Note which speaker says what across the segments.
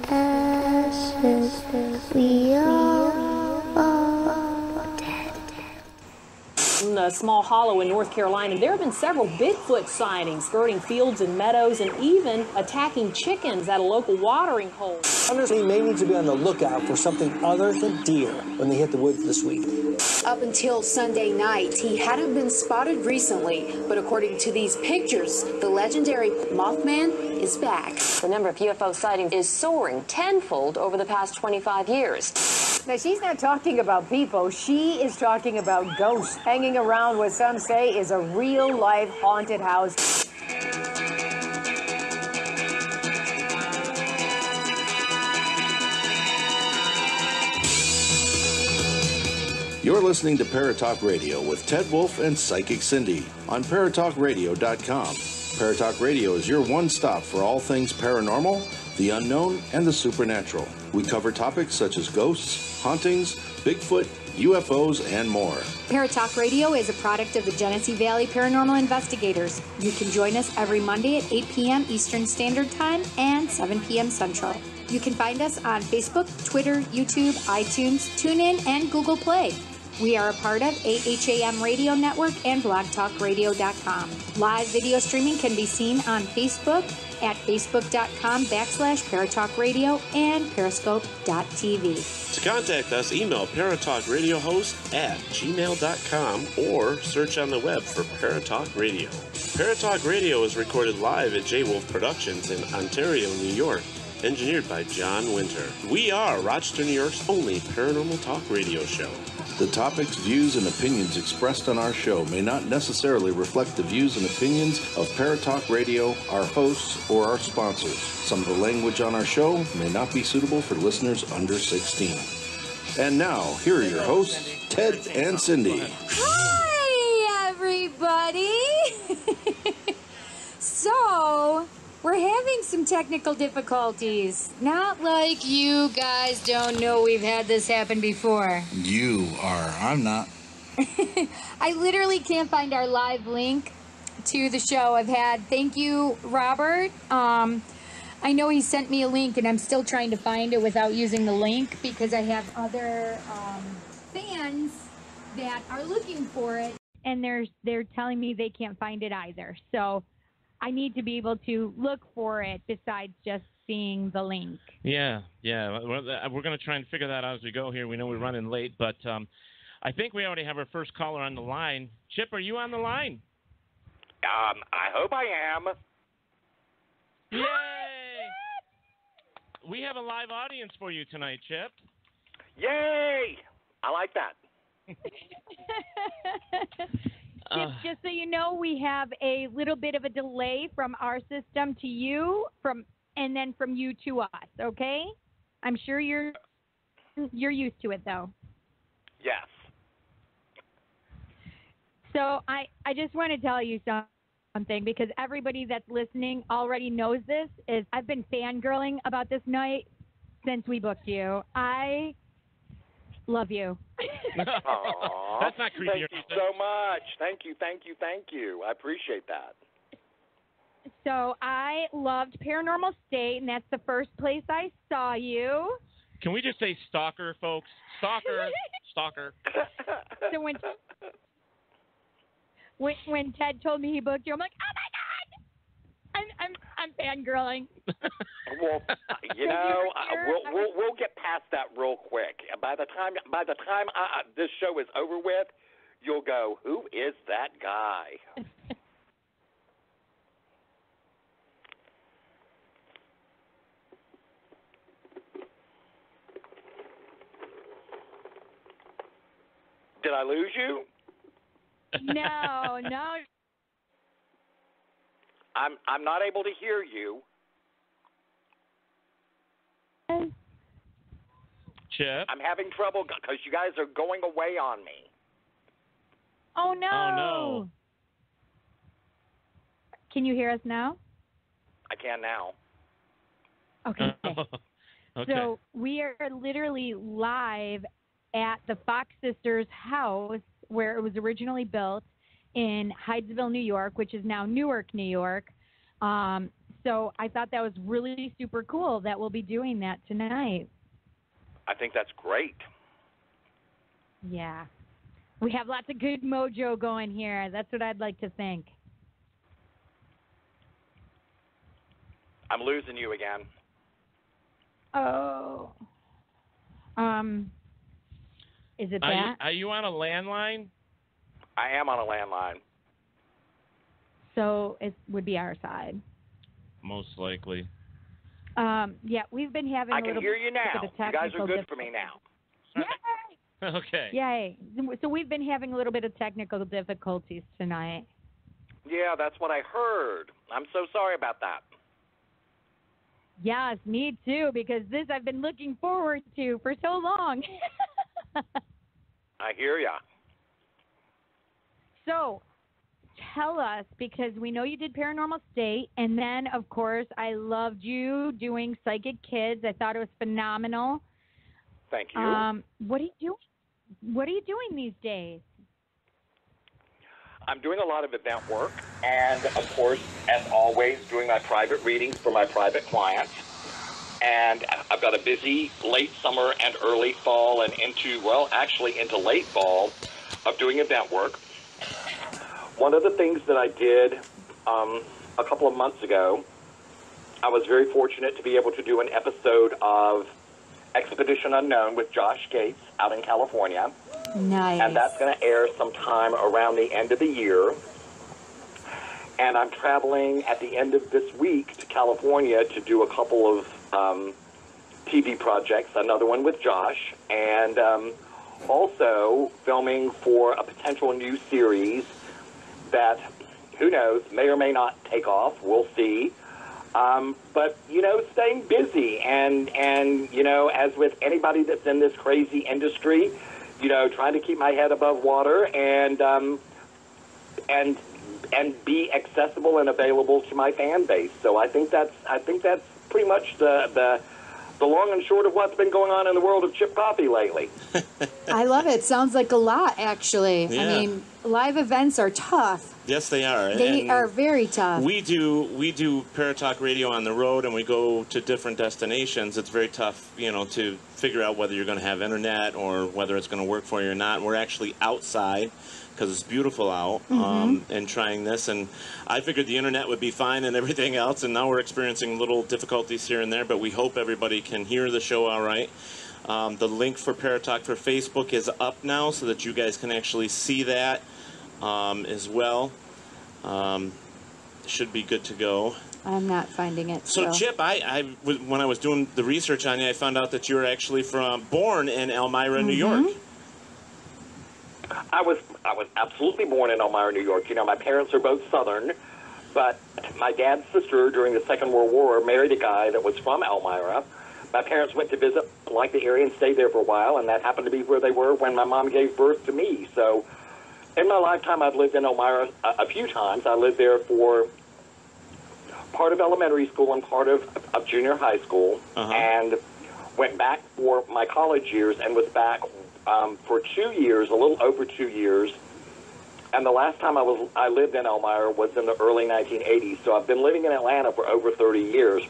Speaker 1: ashes, we all fall dead.
Speaker 2: In a small hollow in North Carolina, there have been several Bigfoot sightings skirting fields and meadows and even attacking chickens at a local watering hole.
Speaker 3: Hunters may need to be on the lookout for something other than deer when they hit the woods this week.
Speaker 4: Up until Sunday night, he hadn't been spotted recently, but according to these pictures, the legendary Mothman is back.
Speaker 5: The number of UFO sightings is soaring tenfold over the past 25 years.
Speaker 6: Now, she's not talking about people. She is talking about ghosts hanging around what some say is a real-life haunted house.
Speaker 7: You're listening to Paratalk Radio with Ted Wolf and Psychic Cindy on Paratalkradio.com. Paratalk Radio is your one stop for all things paranormal, the unknown, and the supernatural. We cover topics such as ghosts, hauntings, Bigfoot, UFOs, and more.
Speaker 8: Paratalk Radio is a product of the Genesee Valley Paranormal Investigators. You can join us every Monday at 8 p.m. Eastern Standard Time and 7 p.m. Central. You can find us on Facebook, Twitter, YouTube, iTunes, TuneIn, and Google Play. We are a part of AHAM Radio Network and blogtalkradio.com. Live video streaming can be seen on Facebook at facebook.com/paratalkradio and periscope.tv.
Speaker 9: To contact us, email paratalkradiohost@gmail.com or search on the web for Paratalk Radio. Paratalk Radio is recorded live at J. Wolf Productions in Ontario, New York. Engineered by John Winter. We are Rochester, New York's only paranormal talk radio show.
Speaker 7: The topics, views, and opinions expressed on our show may not necessarily reflect the views and opinions of Paratalk Radio, our hosts, or our sponsors. Some of the language on our show may not be suitable for listeners under 16. And now, here are your hosts, Ted and Cindy.
Speaker 8: Hi, everybody! So, we're having some technical difficulties. Not like you guys don't know we've had this happen before.
Speaker 10: You are. I'm not.
Speaker 8: I literally can't find our live link to the show I've had. Thank you, Robert. I know he sent me a link, and I'm still trying to find it without using the link because I have other fans that are looking for it, and they're telling me they can't find it either. So I need to be able to look for it besides just seeing the link.
Speaker 11: Yeah. We're going to try and figure that out as we go here. We know we're running late, but I think we already have our first caller on the line. Chip, are you on the line?
Speaker 12: I hope I am.
Speaker 11: Yay! We have a live audience for you tonight, Chip.
Speaker 12: Yay! I like that.
Speaker 8: Just so you know, we have a little bit of a delay from our system to you, and then from you to us. Okay? I'm sure you're used to it, though.
Speaker 12: Yes.
Speaker 8: So I just want to tell you something because everybody that's listening already knows this. Is I've been fangirling about this night since we booked you. I love you.
Speaker 12: Aww.
Speaker 11: That's not creepy.
Speaker 12: Thank you so much. Thank you. I appreciate that.
Speaker 8: So I loved Paranormal State, and that's the first place I saw you.
Speaker 11: Can we just say stalker, folks? Stalker.
Speaker 8: So when Ted told me he booked you, I'm like, oh my God! I'm fangirling.
Speaker 12: Well, we'll get past that real quick. By the time this show is over with, you'll go, who is that guy? Did I lose you?
Speaker 8: No.
Speaker 12: I'm not able to hear you.
Speaker 11: Chip?
Speaker 12: I'm having trouble because you guys are going away on me.
Speaker 8: Oh, no.
Speaker 11: Oh, no.
Speaker 8: Can you hear us now?
Speaker 12: I can now.
Speaker 8: Okay.
Speaker 11: Okay.
Speaker 8: So we are literally live at the Fox Sisters' house where it was originally built in Hydesville, New York, which is now Newark, New York. So I thought that was really super cool that we'll be doing that tonight.
Speaker 12: I think that's great.
Speaker 8: Yeah. We have lots of good mojo going here. That's what I'd like to think.
Speaker 12: I'm losing you again.
Speaker 8: Oh. Is it that?
Speaker 11: Are you on a landline?
Speaker 12: I am on a landline.
Speaker 8: So it would be our side.
Speaker 11: Most likely.
Speaker 8: Yeah, we've been having
Speaker 12: I
Speaker 8: a
Speaker 12: can
Speaker 8: little
Speaker 12: hear you
Speaker 8: bit
Speaker 12: now.
Speaker 8: of
Speaker 12: You guys
Speaker 8: technical
Speaker 12: are good for me now.
Speaker 8: Yay!
Speaker 11: Okay.
Speaker 8: Yay. So we've been having a little bit of technical difficulties tonight.
Speaker 12: Yeah, that's what I heard. I'm so sorry about that.
Speaker 8: Yes, me too, because this I've been looking forward to for so long.
Speaker 12: I hear ya.
Speaker 8: So, tell us, because we know you did Paranormal State, and then, of course, I loved you doing Psychic Kids. I thought it was phenomenal.
Speaker 12: Thank you.
Speaker 8: What are you doing? What are you doing these days?
Speaker 12: I'm doing a lot of event work, and of course, as always, doing my private readings for my private clients. And I've got a busy late summer and early fall and into late fall of doing event work. One of the things that I did a couple of months ago, I was very fortunate to be able to do an episode of Expedition Unknown with Josh Gates out in California.
Speaker 8: Nice.
Speaker 12: And that's going to air sometime around the end of the year. And I'm traveling at the end of this week to California to do a couple of TV projects, another one with Josh, and also filming for a potential new series that, who knows, may or may not take off. We'll see. But, staying busy and as with anybody that's in this crazy industry, trying to keep my head above water and be accessible and available to my fan base. So I think that's pretty much the long and short of what's been going on in the world of Chip Coffey lately.
Speaker 4: I love it. Sounds like a lot, actually.
Speaker 9: Yeah.
Speaker 4: I mean, live events are tough.
Speaker 9: Yes, they are.
Speaker 4: They are very tough.
Speaker 9: We do Paratalk Radio on the road, and we go to different destinations. It's very tough, to figure out whether you're going to have internet or whether it's going to work for you or not. We're actually outside because it's beautiful out, and trying this. And I figured the internet would be fine and everything else, and now we're experiencing little difficulties here and there, but we hope everybody can hear the show all right. The link for Paratalk for Facebook is up now so that you guys can actually see that as well. Should be good to go.
Speaker 4: I'm not finding it.
Speaker 9: So Chip, when I was doing the research on you, I found out that you were actually born in Elmira, New York.
Speaker 12: I was absolutely born in Elmira, New York. My parents are both Southern, but my dad's sister during the Second World War married a guy that was from Elmira. My parents went to visit, like the area, and stayed there for a while, and that happened to be where they were when my mom gave birth to me. So in my lifetime, I've lived in Elmira a few times. I lived there for part of elementary school and part of junior high school, and went back for my college years and was back for 2 years, a little over 2 years. And the last time I lived in Elmira was in the early 1980s. So I've been living in Atlanta for over 30 years.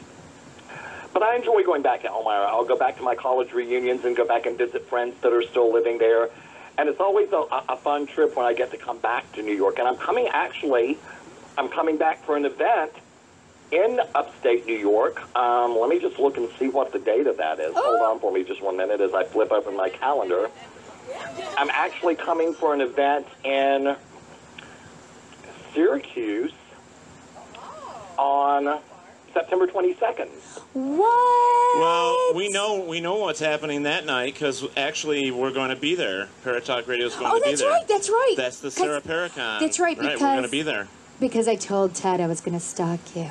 Speaker 12: But I enjoy going back to Elmira. I'll go back to my college reunions and go back and visit friends that are still living there. And it's always a fun trip when I get to come back to New York. And I'm coming back for an event in upstate New York. Let me just look and see what the date of that is. Hold on for me just 1 minute as I flip open my calendar. I'm actually coming for an event in Syracuse on September 22nd.
Speaker 4: What?
Speaker 9: Well, we know what's happening that night because actually we're going to be there. Paratalk Radio is going to be there.
Speaker 4: That's right.
Speaker 9: That's the Sarah Paracon.
Speaker 4: That's right,
Speaker 9: We're going to be there.
Speaker 4: Because I told Ted I was going to stalk you.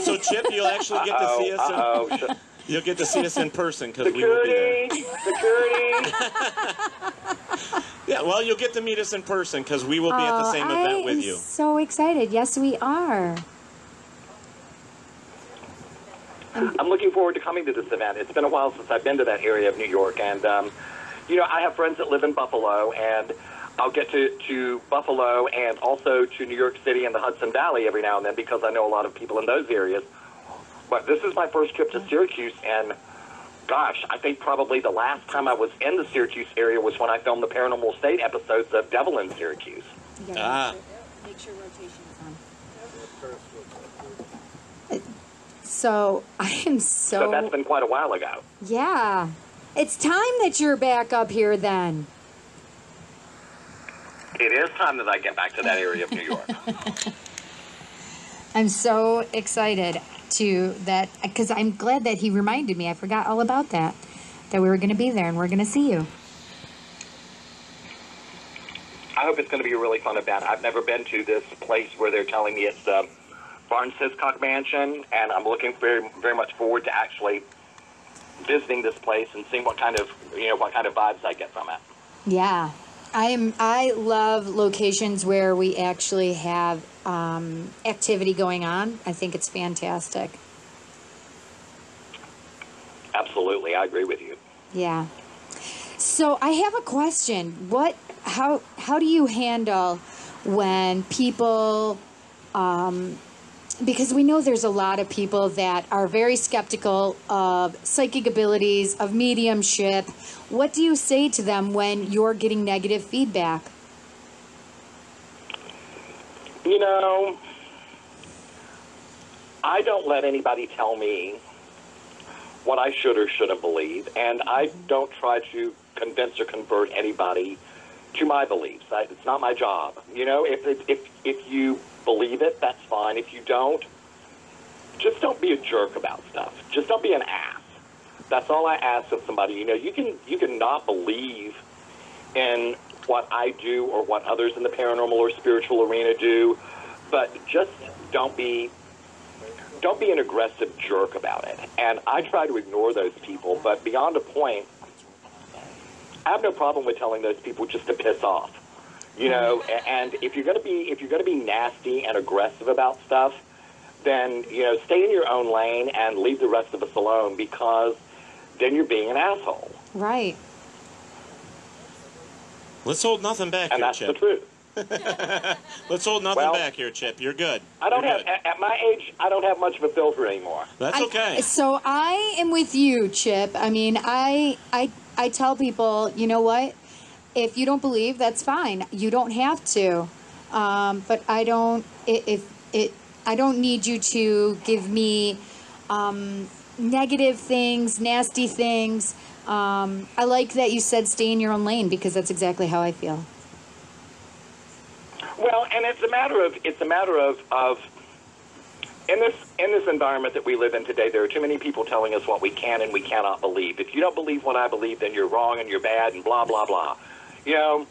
Speaker 9: So, Chip, you'll actually get to see us. You'll get to see us in person because we will be there.
Speaker 12: Security!
Speaker 9: Yeah, well, you'll get to meet us in person because we will be at the same event with you.
Speaker 4: I'm so excited. Yes, we are.
Speaker 12: I'm looking forward to coming to this event. It's been a while since I've been to that area of New York, and I have friends that live in Buffalo, and I'll get to Buffalo and also to New York City and the Hudson Valley every now and then because I know a lot of people in those areas. But this is my first trip to Syracuse, and gosh, I think probably the last time I was in the Syracuse area was when I filmed the Paranormal State episodes of Devil in Syracuse.
Speaker 8: Make sure rotation is on. So I am
Speaker 12: So that's been quite a while ago.
Speaker 8: Yeah. It's time that you're back up here then.
Speaker 12: It is time that I get back to that area of New York.
Speaker 8: I'm so excited to that because I'm glad that he reminded me. I forgot all about that we were going to be there and we're going to see you.
Speaker 12: I hope it's going to be a really fun event. I've never been to this place where they're telling me it's the Barnes Hiscock Mansion, and I'm looking very, very much forward to actually visiting this place and seeing what kind of vibes I get from it.
Speaker 8: Yeah. I love locations where we actually have activity going on. I think it's fantastic.
Speaker 12: Absolutely, I agree with you.
Speaker 8: Yeah. So I have a question. How do you handle when people, because we know there's a lot of people that are very skeptical of psychic abilities, of mediumship. What do you say to them when you're getting negative feedback?
Speaker 12: You know, I don't let anybody tell me what I should or shouldn't believe, and I don't try to convince or convert anybody to my beliefs. It's not my job. You know, if you believe it, that's fine. If you don't, just don't be a jerk about stuff. Just don't be an ass. That's all I ask of somebody. You know, you can not believe in what I do or what others in the paranormal or spiritual arena do, but just don't be an aggressive jerk about it. And I try to ignore those people, but beyond a point, I have no problem with telling those people just to piss off. You know, and if you're going to be nasty and aggressive about stuff, then, you know, stay in your own lane and leave the rest of us alone, because then you're being an asshole.
Speaker 8: Right.
Speaker 9: Let's hold nothing back
Speaker 12: and
Speaker 9: here,
Speaker 12: that's
Speaker 9: Chip.
Speaker 12: the truth.
Speaker 9: Let's hold nothing back here, Chip. You're good.
Speaker 12: At my age, I don't have much of a filter anymore.
Speaker 9: That's okay.
Speaker 8: So I am with you, Chip. I mean, I tell people, you know what? If you don't believe, that's fine. You don't have to. But I don't. I don't need you to give me negative things, nasty things. I like that you said stay in your own lane, because that's exactly how I feel.
Speaker 12: Well, and it's a matter of in this environment that we live in today, there are too many people telling us what we can and we cannot believe. If you don't believe what I believe, then you're wrong and you're bad and blah blah blah. You know,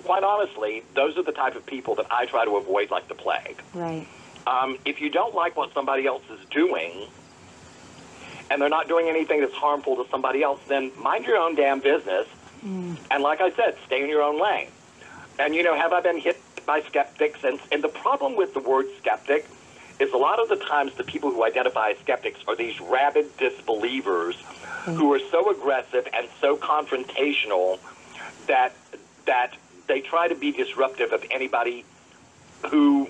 Speaker 12: quite honestly, those are the type of people that I try to avoid like the plague.
Speaker 8: Right.
Speaker 12: If you don't like what somebody else is doing, and they're not doing anything that's harmful to somebody else, then mind your own damn business. And like I said, stay in your own lane. And, you know, have I been hit by skeptics? And the problem with the word skeptic is a lot of the times the people who identify as skeptics are these rabid disbelievers who are so aggressive and so confrontational that they try to be disruptive of anybody who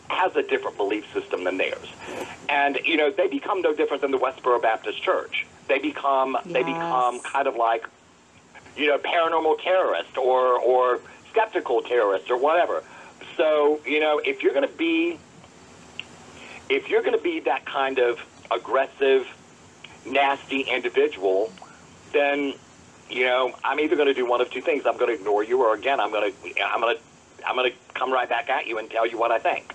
Speaker 12: has a different belief system than theirs. And, you know, they become no different than the Westboro Baptist Church. They become kind of like, you know, paranormal terrorist or skeptical terrorist or whatever. So, you know, if you're going to be that kind of aggressive, nasty individual, then, you know, I'm either going to do one of two things. I'm going to ignore you, or again, I'm going to come right back at you and tell you what I think.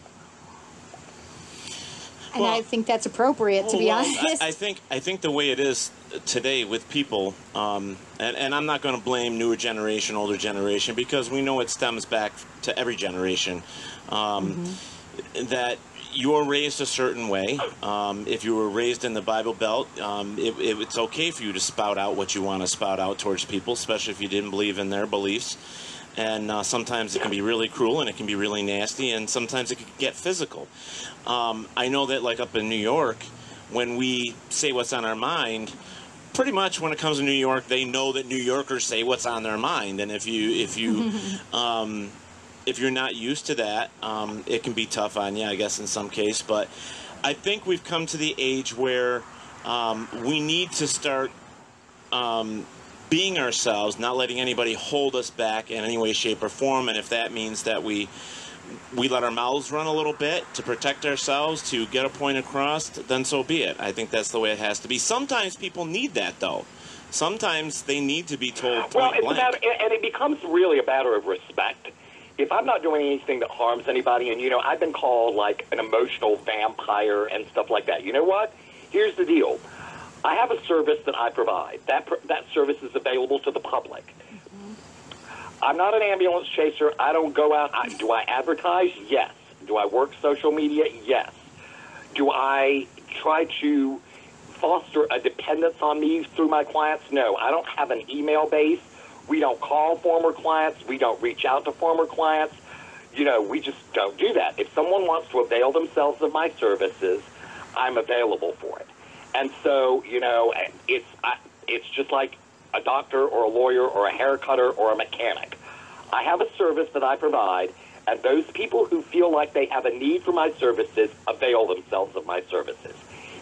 Speaker 8: And I think that's appropriate, to be honest.
Speaker 9: I think the way it is today with people, and I'm not going to blame newer generation, older generation, because we know it stems back to every generation, that you were raised a certain way. If you were raised in the Bible Belt, it's okay for you to spout out what you want to spout out towards people, especially if you didn't believe in their beliefs. And sometimes it can be really cruel, and it can be really nasty, and sometimes it can get physical. I know that, like up in New York, when we say what's on our mind, pretty much when it comes to New York, they know that New Yorkers say what's on their mind, and if you're not used to that, it can be tough on you, I guess, in some case. But I think we've come to the age where we need to start being ourselves, not letting anybody hold us back in any way, shape, or form. And if that means that we let our mouths run a little bit to protect ourselves, to get a point across, then so be it. I think that's the way it has to be. Sometimes people need that, though. Sometimes they need to be told point blank.
Speaker 12: And it becomes really a matter of respect. If I'm not doing anything that harms anybody, and, I've been called like an emotional vampire and stuff like that. You know what? Here's the deal. I have a service that I provide. That service is available to the public. I'm not an ambulance chaser. I don't go out. Do I advertise? Yes. Do I work social media? Yes. Do I try to foster a dependence on me through my clients? No. I don't have an email base. We don't call former clients. We don't reach out to former clients. We just don't do that. If someone wants to avail themselves of my services, I'm available for it. And so, it's just like a doctor or a lawyer or a hair cutter or a mechanic. I have a service that I provide, and those people who feel like they have a need for my services avail themselves of my services.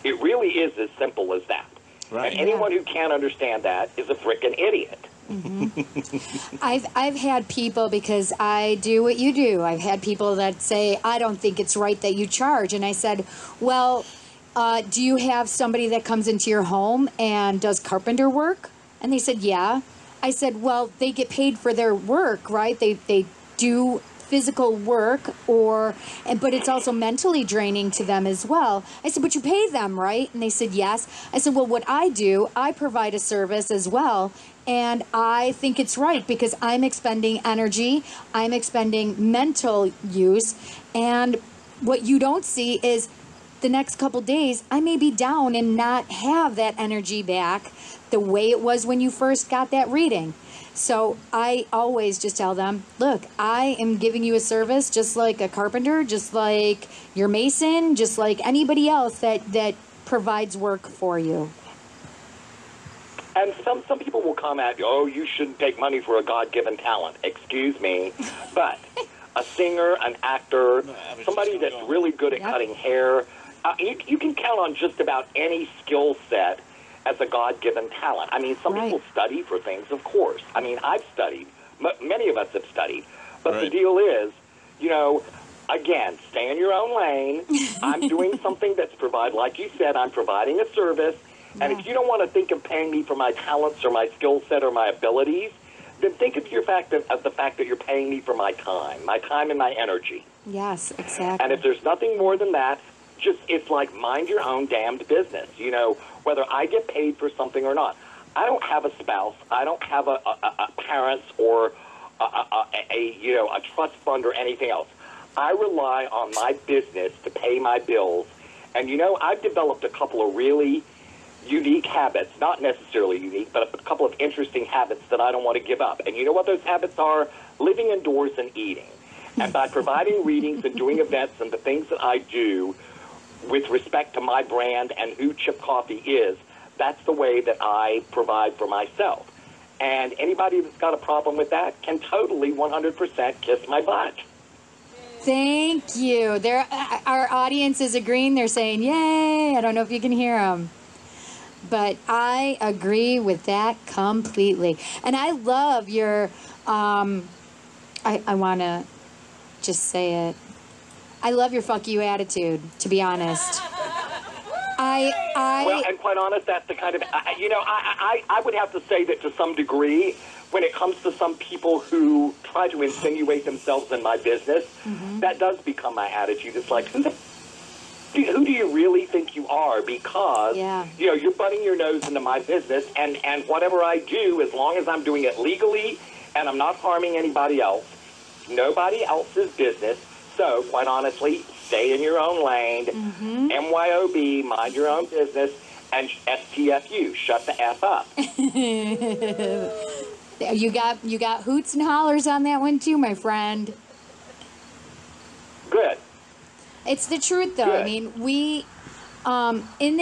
Speaker 12: It really is as simple as that. Right. And anyone who can't understand that is a frickin' idiot.
Speaker 8: I've had people, because I do what you do, I've had people that say, I don't think it's right that you charge. And I said, well, do you have somebody that comes into your home and does carpenter work? And they said, yeah. I said, well, they get paid for their work, right? They do physical work, but it's also mentally draining to them as well. I said, but you pay them, right? And they said, yes. I said, well, what I do, I provide a service as well, and I think it's right because I'm expending energy, I'm expending mental use, and what you don't see is the next couple days, I may be down and not have that energy back the way it was when you first got that reading. So I always just tell them, look, I am giving you a service just like a carpenter, just like your mason, just like anybody else that provides work for you.
Speaker 12: And some people will come at you, oh, you shouldn't take money for a God-given talent. Excuse me. But a singer, an actor, somebody that's really good at cutting hair, you can count on just about any skill set as a God-given talent. I mean, some people study for things, of course. I mean, I've studied. Many of us have studied. But the deal is, again, stay in your own lane. I'm doing something that's like you said, I'm providing a service. And if you don't want to think of paying me for my talents or my skill set or my abilities, then think of the fact that you're paying me for my time and my energy.
Speaker 8: Yes, exactly.
Speaker 12: And if there's nothing more than that, it's like mind your own damned business, whether I get paid for something or not. I don't have a spouse. I don't have a parents or a trust fund or anything else. I rely on my business to pay my bills. And, I've developed a couple of really unique habits, not necessarily unique, but a couple of interesting habits that I don't want to give up. And you know what those habits are? Living indoors and eating. And by providing readings and doing events and the things that I do with respect to my brand and who Chip Coffey is, that's the way that I provide for myself. And anybody that's got a problem with that can totally 100% kiss my butt.
Speaker 8: Thank you. Our audience is agreeing. They're saying, yay. I don't know if you can hear them. But I agree with that completely. And I love your, I want to just say it. I love your fuck you attitude, to be honest.
Speaker 12: Well, and quite honest, that's the kind of, I would have to say that to some degree, when it comes to some people who try to insinuate themselves in my business, that does become my attitude. It's like, who do you really think you are? Because, you're butting your nose into my business, and whatever I do, as long as I'm doing it legally and I'm not harming anybody else, nobody else's business. So, quite honestly, stay in your own lane, MYOB, mind your own business, and STFU, shut the F up.
Speaker 8: You got hoots and hollers on that one too, my friend.
Speaker 12: Good.
Speaker 8: It's the truth, though. Good. I mean, In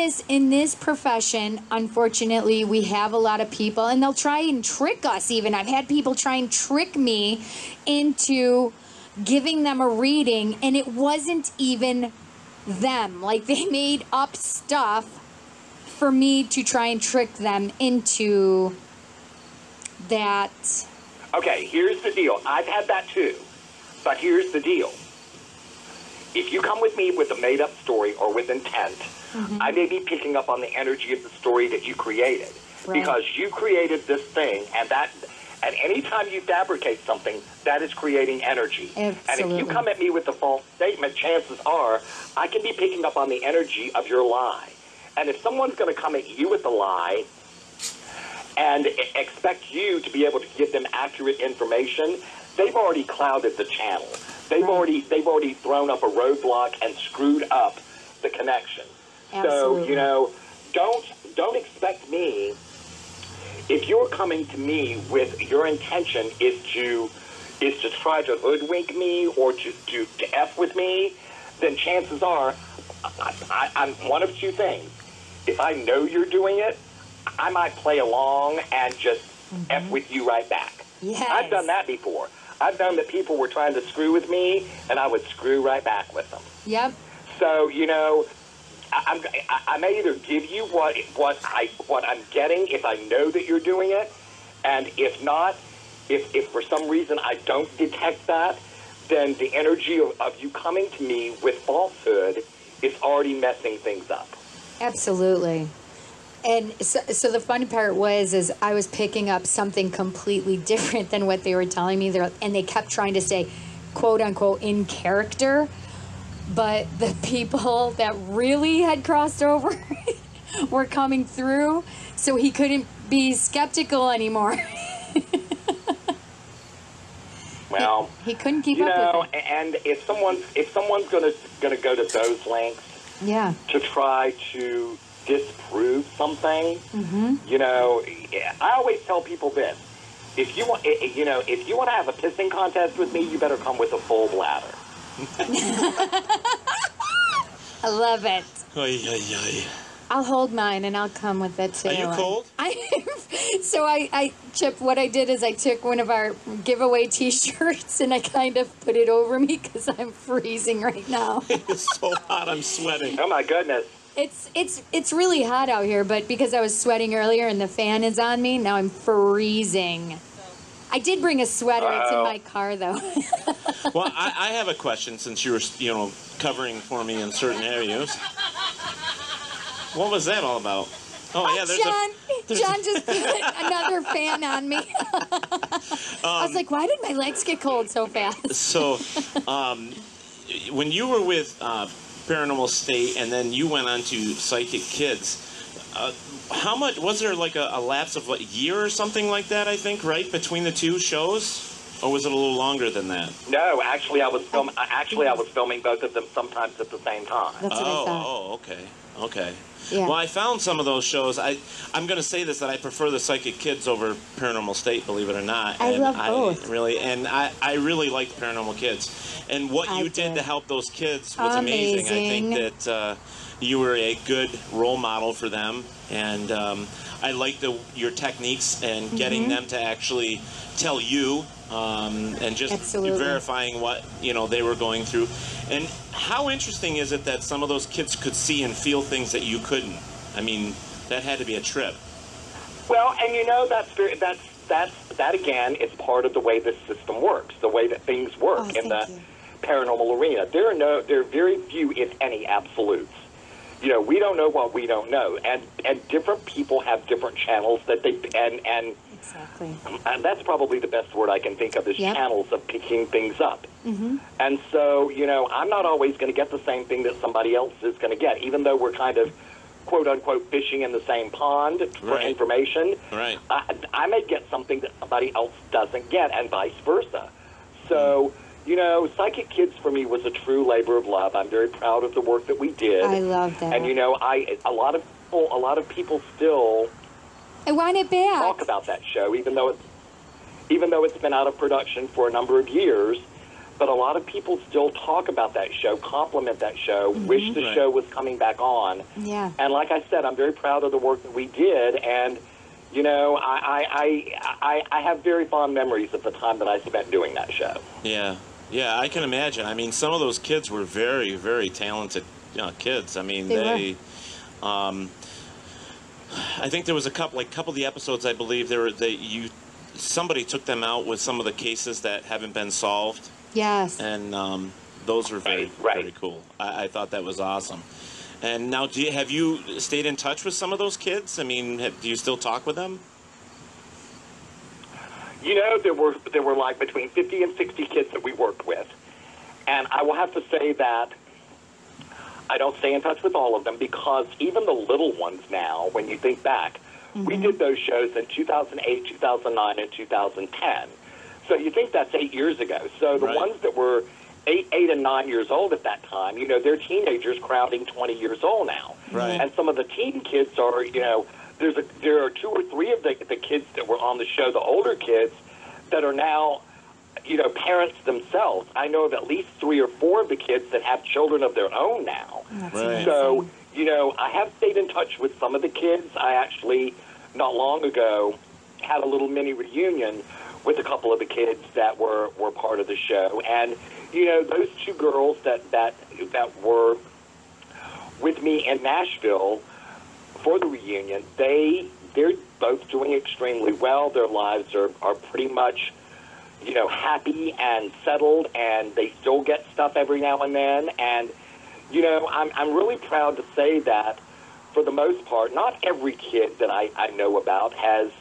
Speaker 8: this profession, unfortunately, we have a lot of people, and they'll try and trick us even. I've had people try and trick me into giving them a reading, and it wasn't even them. Like, they made up stuff for me to try and trick them into that.
Speaker 12: Okay, here's the deal. I've had that too, but here's the deal. If you come with me with a made-up story or with intent, I may be picking up on the energy of the story that you created.
Speaker 8: Right.
Speaker 12: Because you created this thing, and any time you fabricate something, that is creating energy.
Speaker 8: Absolutely.
Speaker 12: And if you come at me with a false statement, chances are I can be picking up on the energy of your lie. And if someone's going to come at you with a lie and expect you to be able to give them accurate information, they've already clouded the channel. They've already thrown up a roadblock and screwed up the connection.
Speaker 8: Absolutely.
Speaker 12: So, don't expect me, if you're coming to me with your intention is to try to hoodwink me or to F with me, then chances are I'm one of two things. If I know you're doing it, I might play along and just F with you right back.
Speaker 8: Yes.
Speaker 12: I've done that before. I've known that people were trying to screw with me, and I would screw right back with them.
Speaker 8: Yep.
Speaker 12: So, I may either give you what I'm getting if I know that you're doing it, and if not, if for some reason I don't detect that, then the energy of you coming to me with falsehood is already messing things up.
Speaker 8: Absolutely. And so the funny part is I was picking up something completely different than what they were telling me. And they kept trying to say, quote unquote, in character. But the people that really had crossed over were coming through. So he couldn't be skeptical anymore.
Speaker 12: Well,
Speaker 8: he couldn't keep up with it.
Speaker 12: And if someone's gonna go to those lengths, to try to disprove something, I always tell people this: if you want to have a pissing contest with me, you better come with a full bladder.
Speaker 8: I love it.
Speaker 9: Oy, oy, oy.
Speaker 8: I'll hold mine and I'll come with it too.
Speaker 9: Are you cold?
Speaker 8: So Chip, what I did is I took one of our giveaway T-shirts and I kind of put it over me because I'm freezing right now.
Speaker 9: It's so hot, I'm sweating.
Speaker 12: Oh my goodness.
Speaker 8: It's really hot out here, but because I was sweating earlier and the fan is on me, now I'm freezing. I did bring a sweater. It's in my car, though.
Speaker 9: Well, I have a question since you were, covering for me in certain areas. What was that all about? Oh, yeah,
Speaker 8: John just put another fan on me. I was like, why did my legs get cold so fast?
Speaker 9: So, when you were with Paranormal State and then you went on to Psychic Kids, how much was there, like a lapse of a year or something like that, I think, right, between the two shows? Or was it a little longer than that?
Speaker 12: No, actually I was filming both of them sometimes at the same time.
Speaker 8: That's what I thought.
Speaker 9: Oh, okay.
Speaker 8: Yeah.
Speaker 9: Well, I found some of those shows. I'm going to say this, that I prefer the Psychic Kids over Paranormal State, believe it or not.
Speaker 8: I love both.
Speaker 9: I really liked Paranormal Kids. And what you did to help those kids was amazing. I think that you were a good role model for them. And I liked your techniques and getting them to actually tell you and just verifying what they were going through. And how interesting is it that some of those kids could see and feel things that you couldn't? I mean, that had to be a trip.
Speaker 12: Well, and that again is part of the way this system works, the way that things work in the paranormal arena. There are very few, if any, absolutes. We don't know what we don't know, and different people have different channels that they and
Speaker 8: exactly.
Speaker 12: And that's probably the best word I can think of is channels of picking things up.
Speaker 8: Mm-hmm.
Speaker 12: And so, I'm not always going to get the same thing that somebody else is going to get, even though we're kind of, quote unquote, fishing in the same pond for information.
Speaker 9: Right.
Speaker 12: I may get something that somebody else doesn't get, and vice versa. So. Psychic Kids for me was a true labor of love. I'm very proud of the work that we did.
Speaker 8: I love that.
Speaker 12: And a lot of people still
Speaker 8: I want it back.
Speaker 12: Talk about that show, even though it's been out of production for a number of years. but a lot of people still talk about that show, compliment that show, wish the show was coming back on.
Speaker 8: Yeah.
Speaker 12: And like I said, I'm very proud of the work that we did, and you know, I have very fond memories of the time that I spent doing that show.
Speaker 9: Yeah, yeah, I can imagine. I mean, some of those kids were very, very talented, kids. I mean, I think there was a couple of the episodes, I believe, somebody took them out with some of the cases that haven't been solved.
Speaker 8: Yes.
Speaker 9: And those were very cool. I thought that was awesome. And now, have you stayed in touch with some of those kids? I mean, do you still talk with them?
Speaker 12: You know, there were like between 50 and 60 kids that we worked with. And I will have to say that I don't stay in touch with all of them, because even the little ones now, when you think back, we did those shows in 2008, 2009, and 2010. So you think that's 8 years ago. So the ones that were 8 and 9 years old at that time, you know, they're teenagers crowding 20 years old now.
Speaker 9: Right.
Speaker 12: And some of the teen kids are, you know, there are 2 or 3 of the kids that were on the show, the older kids, that are now, you know, parents themselves. I know of at least 3 or 4 of the kids that have children of their own now. So, you know, I have stayed in touch with some of the kids. I actually, not long ago, had a little mini reunion with a couple of the kids that were part of the show. And, you know, those 2 girls that were with me in Nashville for the reunion, they're both doing extremely well. Their lives are pretty much, you know, happy and settled, and they still get stuff every now and then. And, you know, I'm really proud to say that, for the most part, not every kid that I know about has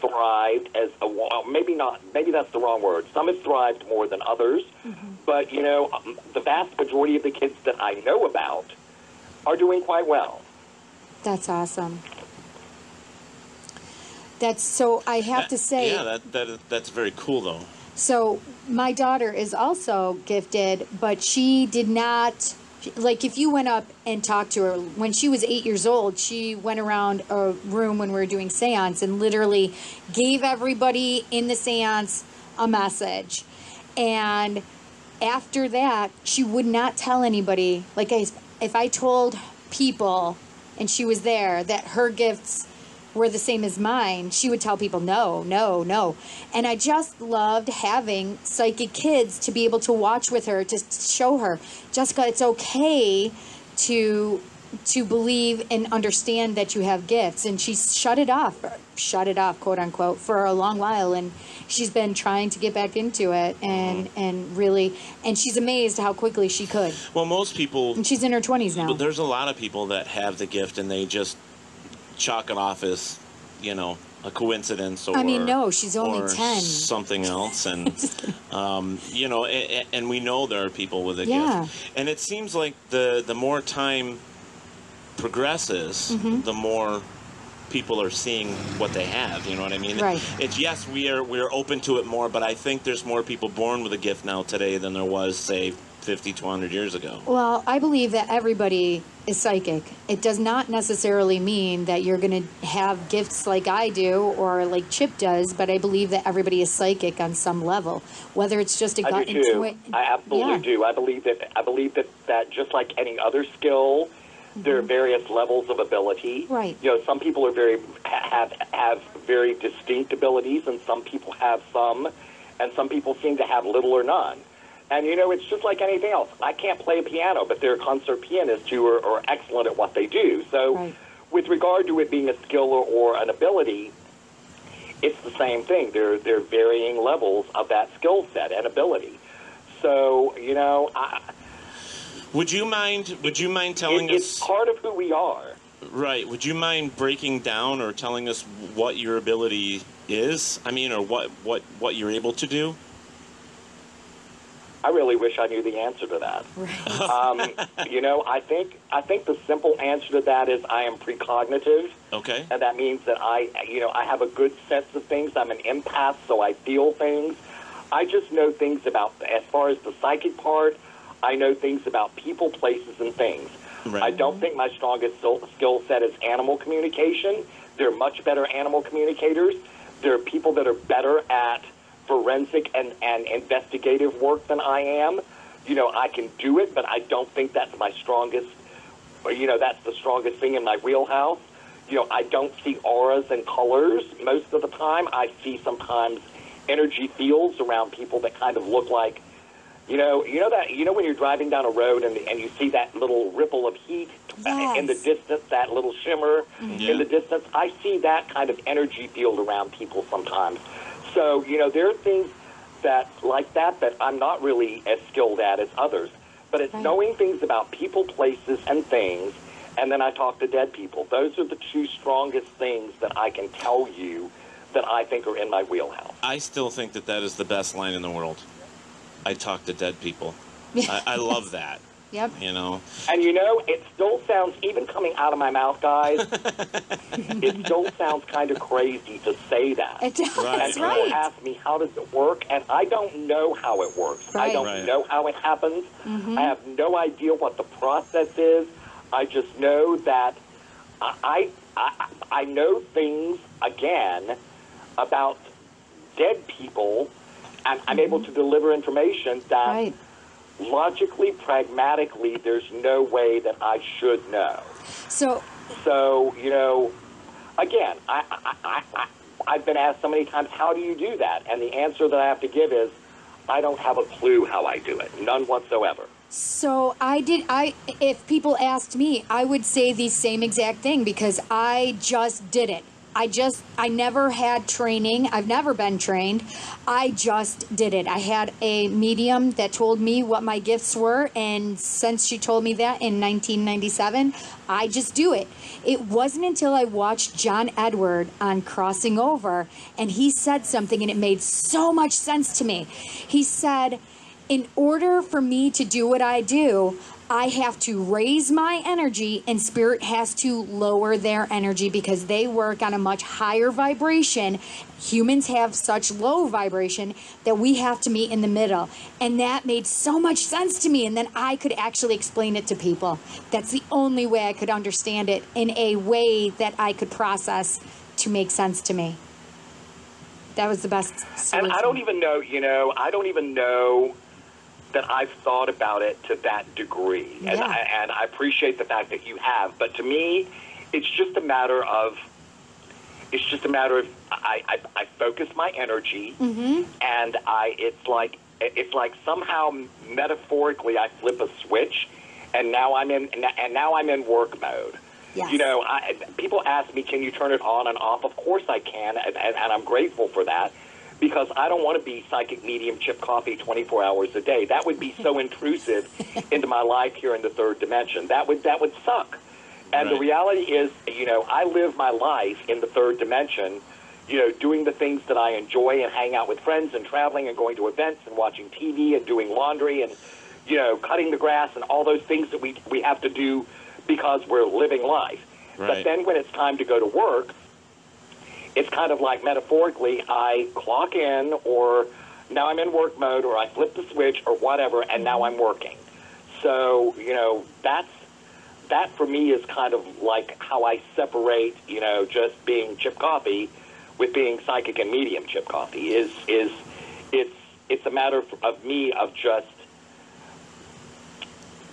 Speaker 12: thrived as a, well, maybe that's the wrong word. Some have thrived more than others, but, you know, the vast majority of the kids that I know about are doing quite well.
Speaker 8: That's awesome. I have to say...
Speaker 9: Yeah, that's very cool, though.
Speaker 8: So my daughter is also gifted, but she did not... Like, if you went up and talked to her, when she was 8 years old, she went around a room when we were doing seance and literally gave everybody in the seance a message. And after that, she would not tell anybody. Like, if I told people, and she was there, that her gifts were the same as mine, she would tell people, no, no, no. And I just loved having psychic kids to be able to watch with her, to show her, Jessica, it's okay to believe and understand that you have gifts. And she shut it off, quote unquote, for a long while. And she's been trying to get back into it, and really, and she's amazed how quickly she could.
Speaker 9: Well, most people...
Speaker 8: And she's in her 20s now.
Speaker 9: There's a lot of people that have the gift and they just chalk it off as, you know, a coincidence, or...
Speaker 8: I mean, no, she's only 10.
Speaker 9: Something else, and, you know, and we know there are people with a gift. And it seems like the more time progresses, the more people are seeing what they have, you know what I mean?
Speaker 8: Right.
Speaker 9: It's, yes, we're open to it more, but I think there's more people born with a gift now today than there was, say, 50 to 100 years ago.
Speaker 8: Well, I believe that everybody is psychic. It does not necessarily mean that you're going to have gifts like I do or like Chip does, but I believe that everybody is psychic on some level, whether it's just a gut intuition.
Speaker 12: I absolutely do. I believe that just like any other skill, there are various levels of ability.
Speaker 8: Right.
Speaker 12: You know, some people are have very distinct abilities, and some people have some, and some people seem to have little or none. And, you know, it's just like anything else. I can't play a piano, but there are concert pianists who are excellent at what they do. So with regard to it being a skill or an ability, it's the same thing. There are varying levels of that skill set and ability. So, you know,
Speaker 9: would you mind telling us...
Speaker 12: It's part of who we are.
Speaker 9: Right. Would you mind breaking down or telling us what your ability is? I mean, or what you're able to do?
Speaker 12: I really wish I knew the answer to that. Right. You know, I think the simple answer to that is I am precognitive.
Speaker 9: Okay.
Speaker 12: And that means that I have a good sense of things. I'm an empath, so I feel things. I just know things about, as far as the psychic part, I know things about people, places, and things.
Speaker 9: Right.
Speaker 12: I don't think my strongest skill set is animal communication. There are much better animal communicators. There are people that are better at forensic and investigative work than I am. You know, I can do it, but I don't think that's my strongest, or, you know, that's the strongest thing in my wheelhouse. You know, I don't see auras and colors most of the time. I see sometimes energy fields around people that kind of look like, you know when you're driving down a road and you see that little ripple of heat in the distance, that little shimmer in the distance. I see that kind of energy field around people sometimes. So, you know, there are things that like that I'm not really as skilled at as others. But it's knowing things about people, places, and things, and then I talk to dead people. Those are the two strongest things that I can tell you that I think are in my wheelhouse.
Speaker 9: I still think that is the best line in the world. I talk to dead people. I love that.
Speaker 8: Yep.
Speaker 9: You know.
Speaker 12: And you know, it still sounds, even coming out of my mouth, guys, it still sounds kind of crazy to say that.
Speaker 8: It does.
Speaker 12: And people ask me, how does it work? And I don't know how it works. I don't know how it happens. I have no idea what the process is. I just know that I know things, again, about dead people, and I'm able to deliver information that logically, pragmatically, there's no way that I should know. So you know, again, I've been asked so many times, how do you do that? And the answer that I have to give is, I don't have a clue how I do it. None whatsoever.
Speaker 8: So if people asked me, I would say the same exact thing because I just did it. I never had training. I've never been trained. I just did it. I had a medium that told me what my gifts were, and since she told me that in 1997, I just do it. It wasn't until I watched John Edward on Crossing Over, and he said something, and it made so much sense to me. He said, in order for me to do what I do, I have to raise my energy and spirit has to lower their energy because they work on a much higher vibration. Humans have such low vibration that we have to meet in the middle. And that made so much sense to me. And then I could actually explain it to people. That's the only way I could understand it in a way that I could process to make sense to me. That was the best solution.
Speaker 12: And I don't even know, I don't even know that I've thought about it to that degree. Yeah. And I appreciate the fact that you have. But to me, it's just a matter of I focus my energy, and it's like somehow metaphorically I flip a switch, and now I'm in work mode. Yes. You know, people ask me, can you turn it on and off? Of course I can, and I'm grateful for that. Because I don't want to be psychic medium Chip Coffey 24 hours a day. That would be so intrusive into my life here in the third dimension. That would suck. And the reality is, I live my life in the third dimension, doing the things that I enjoy and hang out with friends and traveling and going to events and watching TV and doing laundry and, cutting the grass and all those things that we have to do because we're living life. Right. But then when it's time to go to work, it's kind of like metaphorically, I clock in, or now I'm in work mode, or I flip the switch, or whatever, and now I'm working. So, that for me is kind of like how I separate, just being Chip Coffey with being psychic and medium Chip Coffey. It's a matter of me of just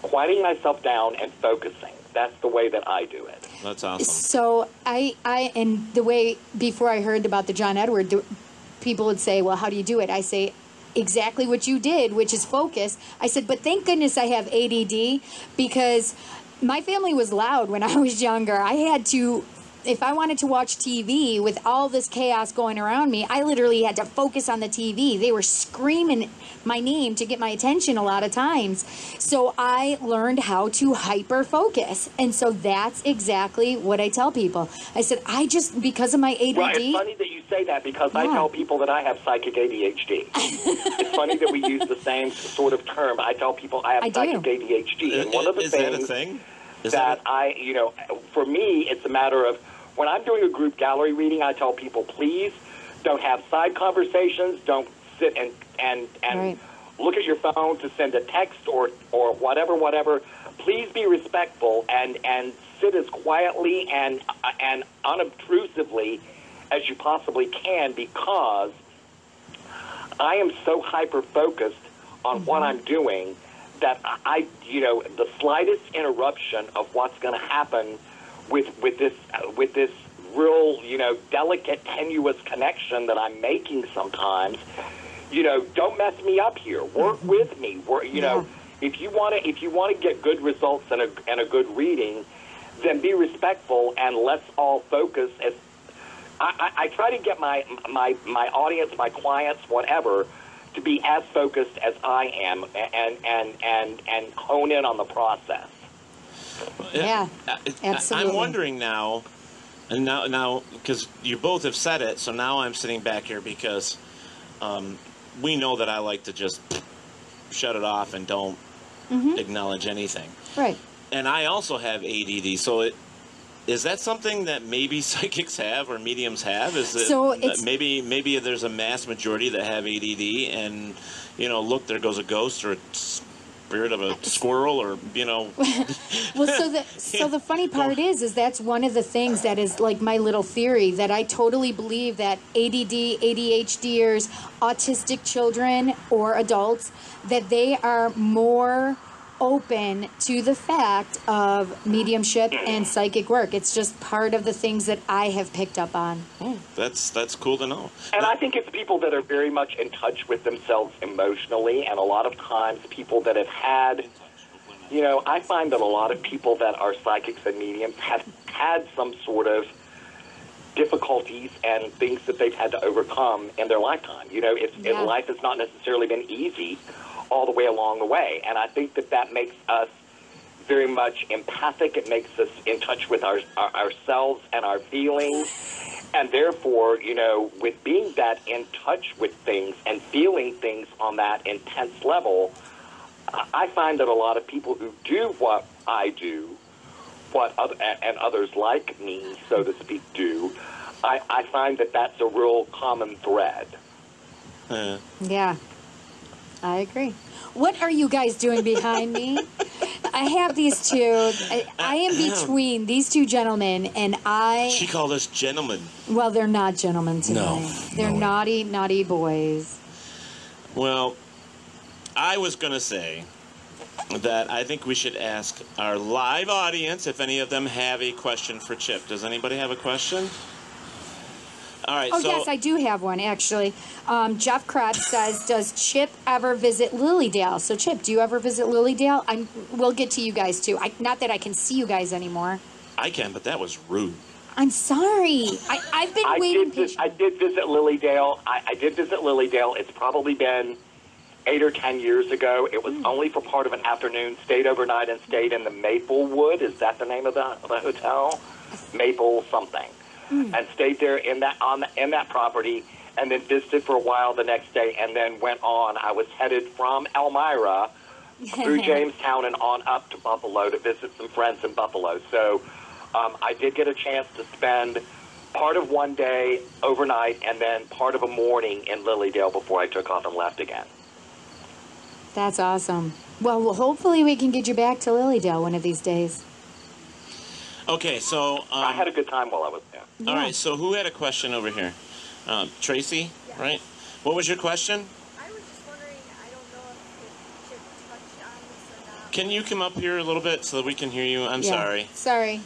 Speaker 12: quieting myself down and focusing. That's the way that I do it.
Speaker 9: That's awesome.
Speaker 8: So and the way, before I heard about the John Edward, people would say, well, how do you do it? I say, exactly what you did, which is focus. I said, but thank goodness I have ADD, because my family was loud when I was younger. I had to, if I wanted to watch TV with all this chaos going around me, I literally had to focus on the TV. They were screaming my name to get my attention a lot of times. So I learned how to hyper focus. And so that's exactly what I tell people. I said, because of my ADD.
Speaker 12: Well, it's funny that you say that, because I tell people that I have psychic ADHD. It's funny that we use the same sort of term. I tell people I have psychic ADHD. And one of the
Speaker 9: is
Speaker 12: things
Speaker 9: that a thing?
Speaker 12: For me, it's a matter of, when I'm doing a group gallery reading, I tell people, please don't have side conversations. Don't sit and look at your phone to send a text or whatever. Please be respectful and sit as quietly and unobtrusively as you possibly can, because I am so hyper-focused on what I'm doing that the slightest interruption of what's going to happen with this real, delicate, tenuous connection that I'm making sometimes, don't mess me up here. Work with me. If you want to get good results and a good reading, then be respectful and let's all focus. As I try to get my audience, my clients, whatever, to be as focused as I am and hone in on the process.
Speaker 8: Yeah, absolutely.
Speaker 11: I'm wondering now, and now because you both have said it, so now I'm sitting back here because we know that I like to just shut it off and don't acknowledge anything.
Speaker 8: Right.
Speaker 11: And I also have ADD, so is that something that maybe psychics have or mediums have? Is it
Speaker 8: So it's,
Speaker 11: maybe there's a mass majority that have ADD, and look, there goes a ghost or a spirit of a squirrel, or
Speaker 8: well, so the funny part is that's one of the things that is like my little theory, that I totally believe that ADD, ADHDers, autistic children or adults, that they are more open to the fact of mediumship and psychic work. It's just part of the things that I have picked up on.
Speaker 11: That's cool to know.
Speaker 12: And I think it's people that are very much in touch with themselves emotionally, and a lot of times people that have had, I find that a lot of people that are psychics and mediums have had some sort of difficulties and things that they've had to overcome in their lifetime. Life has not necessarily been easy all the way along the way. And I think that makes us very much empathic. It makes us in touch with ourselves and our feelings. And therefore, with being that in touch with things and feeling things on that intense level, I find that a lot of people who do what I do, and others like me, so to speak, do, I find that that's a real common thread.
Speaker 8: Yeah. I agree. What are you guys doing behind me? I have these two. I am between these two gentlemen, and
Speaker 11: She called us gentlemen.
Speaker 8: Well, they're not gentlemen tonight.
Speaker 11: No.
Speaker 8: They're naughty, naughty boys.
Speaker 11: Well, I was going to say that I think we should ask our live audience if any of them have a question for Chip. Does anybody have a question? All right,
Speaker 8: Oh, yes, I do have one, actually. Jeff Kratz says, does Chip ever visit Lilydale? So, Chip, do you ever visit Lilydale? We'll get to you guys, too. Not that I can see you guys anymore.
Speaker 11: I can, but that was rude.
Speaker 8: I'm sorry. I've been waiting patiently.
Speaker 12: I did visit Lilydale. I did visit Lilydale. It's probably been 8 or 10 years ago. It was only for part of an afternoon. Stayed overnight and stayed in the Maplewood. Is that the name of the hotel? Maple something. And stayed there in that property, and then visited for a while the next day, and then went on. I was headed from Elmira through Jamestown and on up to Buffalo to visit some friends in Buffalo. So I did get a chance to spend part of one day overnight and then part of a morning in Lilydale before I took off and left again.
Speaker 8: That's awesome. Well, hopefully we can get you back to Lilydale one of these days.
Speaker 11: Okay, so...
Speaker 12: I had a good time while I was there.
Speaker 11: All right, so who had a question over here? Tracy, right? What was your question?
Speaker 13: I was just wondering, I don't know if Chip touched on this or not.
Speaker 11: Can you come up here a little bit so that we can hear you? I'm sorry.
Speaker 8: Sorry.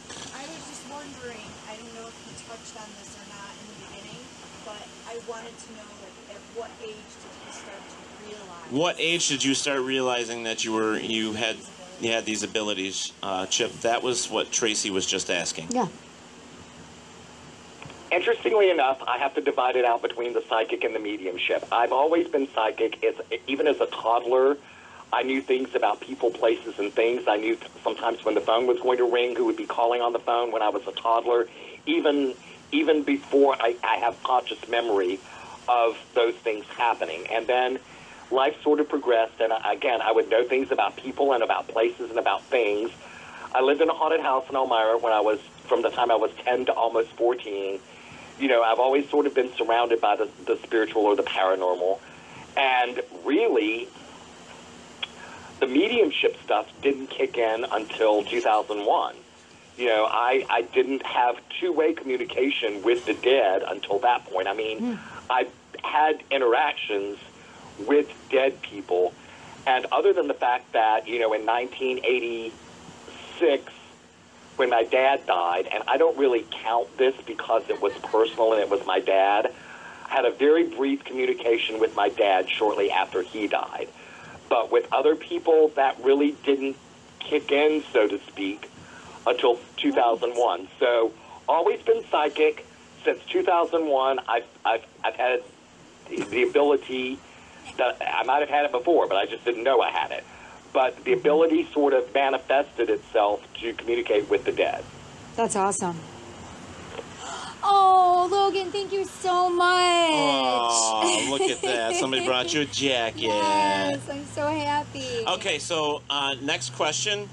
Speaker 13: I was just wondering, I don't know if he touched on this or not in the beginning, but I wanted to know, at what age did you start to realize?
Speaker 11: What age did you start realizing that you had these abilities, Chip? That was what Tracy was just asking.
Speaker 8: Yeah.
Speaker 12: Interestingly enough, I have to divide it out between the psychic and the mediumship. I've always been psychic. Even as a toddler, I knew things about people, places, and things. I knew sometimes when the phone was going to ring, who would be calling on the phone when I was a toddler. Even before I have conscious memory of those things happening. And then life sort of progressed, and again, I would know things about people and about places and about things. I lived in a haunted house in Elmira from the time I was 10 to almost 14. I've always sort of been surrounded by the spiritual or the paranormal. And really, the mediumship stuff didn't kick in until 2001. I didn't have two-way communication with the dead until that point. I mean, I had interactions with dead people. And other than the fact that, in 1986, when my dad died, and I don't really count this because it was personal and it was my dad, I had a very brief communication with my dad shortly after he died. But with other people, that really didn't kick in, so to speak, until 2001. So, always been psychic. Since 2001, I've had the ability that I might have had it before, but I just didn't know I had it. But the ability sort of manifested itself to communicate with the dead.
Speaker 8: That's awesome. Oh, Logan, thank you so much.
Speaker 11: Oh, look at that. Somebody brought you a jacket.
Speaker 8: Yes, I'm so happy.
Speaker 11: Okay, so next question.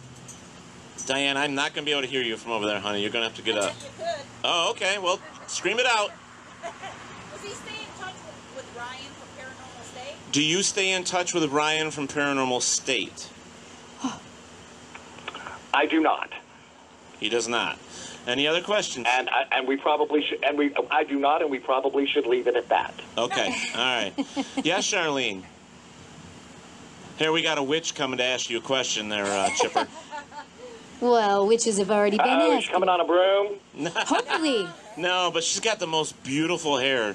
Speaker 11: Diane, I'm not going to be able to hear you from over there, honey. You're going to have to get up.
Speaker 13: You could.
Speaker 11: Oh, okay. Well, scream it out.
Speaker 13: Does he stay in touch with Ryan from Paranormal State?
Speaker 11: Do you stay in touch with Ryan from Paranormal State?
Speaker 12: I do not.
Speaker 11: He does not. Any other questions?
Speaker 12: And we probably should. I do not, and we probably should leave it at that.
Speaker 11: Okay. All right. Yes, Charlene. Here we got a witch coming to ask you a question there, Chipper.
Speaker 8: Well, witches have already been asked.
Speaker 12: She's coming on a broom?
Speaker 8: Hopefully.
Speaker 11: No, but she's got the most beautiful hair.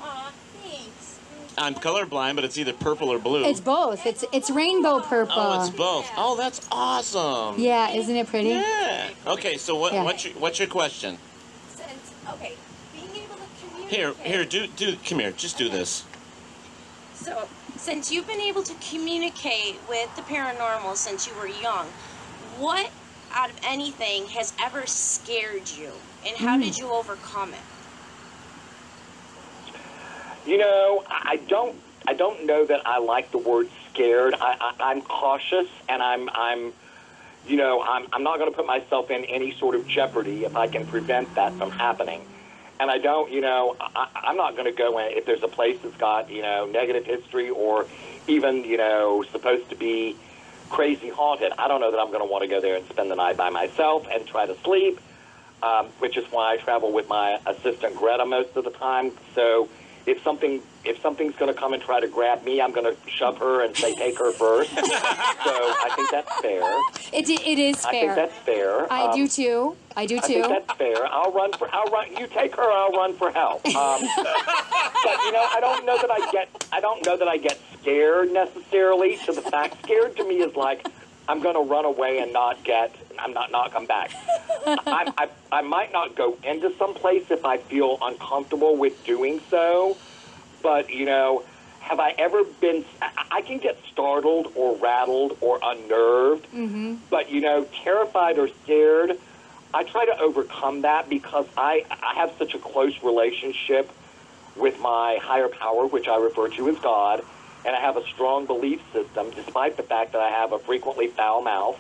Speaker 13: Aw, thanks.
Speaker 11: I'm colorblind, but it's either purple or blue.
Speaker 8: It's both. It's rainbow purple.
Speaker 11: Oh, it's both. Oh, that's awesome.
Speaker 8: Yeah, isn't it pretty?
Speaker 11: Yeah. Okay, so what's your question?
Speaker 13: Okay, being able to communicate.
Speaker 11: Here, come here. Just do this.
Speaker 14: So, since you've been able to communicate with the paranormal since you were young, what out of anything has ever scared you, and how did you overcome it?
Speaker 12: I don't know that I like the word scared. I'm cautious, and I'm not going to put myself in any sort of jeopardy if I can prevent that from happening. And I don't, I'm not going to go in if there's a place that's got, negative history or even, supposed to be crazy haunted. I don't know that I'm going to want to go there and spend the night by myself and try to sleep, which is why I travel with my assistant Greta most of the time. So if something's going to come and try to grab me, I'm going to shove her and say, take her first. So I think that's fair.
Speaker 8: It is fair.
Speaker 12: I think that's fair.
Speaker 8: I do too. I think
Speaker 12: that's fair. I'll run. You take her. I'll run for help. But I don't know that I get scared necessarily. To the fact, scared to me is like I'm going to run away and not come back. I might not go into some place if I feel uncomfortable with doing so. But, have I ever been... I can get startled or rattled or unnerved. Mm-hmm. But, terrified or scared, I try to overcome that because I have such a close relationship with my higher power, which I refer to as God, and I have a strong belief system, despite the fact that I have a frequently foul mouth.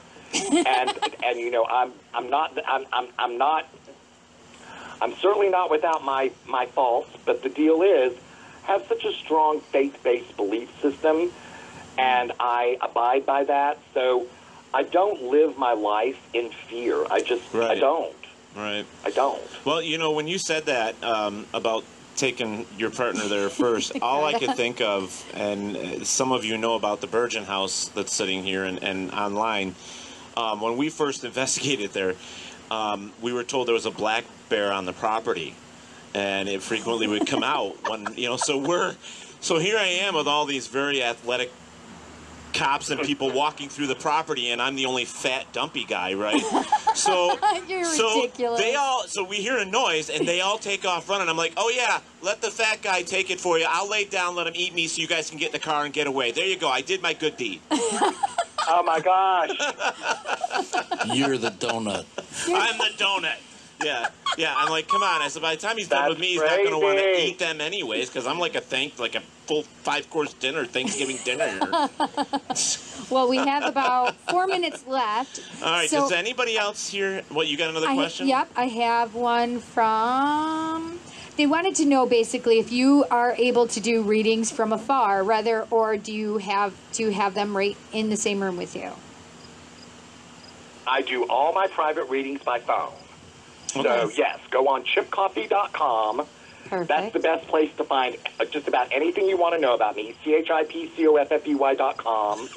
Speaker 12: I'm certainly not without my faults, but the deal is, I have such a strong faith-based belief system, and I abide by that, so I don't live my life in fear. I don't.
Speaker 11: Right.
Speaker 12: I don't.
Speaker 11: Well, when you said that about taking your partner there first, all I could think of, and some of you know about the Virgin House that's sitting here and online, when we first investigated there, we were told there was a black bear on the property, and it frequently would come out. So here I am with all these very athletic cops and people walking through the property, and I'm the only fat, dumpy guy, right? So
Speaker 8: you're ridiculous.
Speaker 11: So we hear a noise, and they all take off running. I'm like, oh yeah, let the fat guy take it for you. I'll lay down, let him eat me, so you guys can get in the car and get away. There you go. I did my good deed.
Speaker 12: Oh my gosh!
Speaker 10: You're the donut.
Speaker 11: I'm the donut. Yeah. I'm like, come on. I said, by the time he's done with me, he's not going to want to eat them anyways, because I'm like a full 5-course dinner, Thanksgiving dinner.
Speaker 8: Well, we have about 4 minutes left.
Speaker 11: All right. Does anybody else here? What, you got another question?
Speaker 8: Yep. I have one from... They wanted to know, basically, if you are able to do readings from afar, or do you have to have them right in the same room with you?
Speaker 12: I do all my private readings by phone.
Speaker 11: Okay.
Speaker 12: So, yes, go on chipcoffey.com, That's the best place to find just about anything you want to know about me. ChipCoffey.com.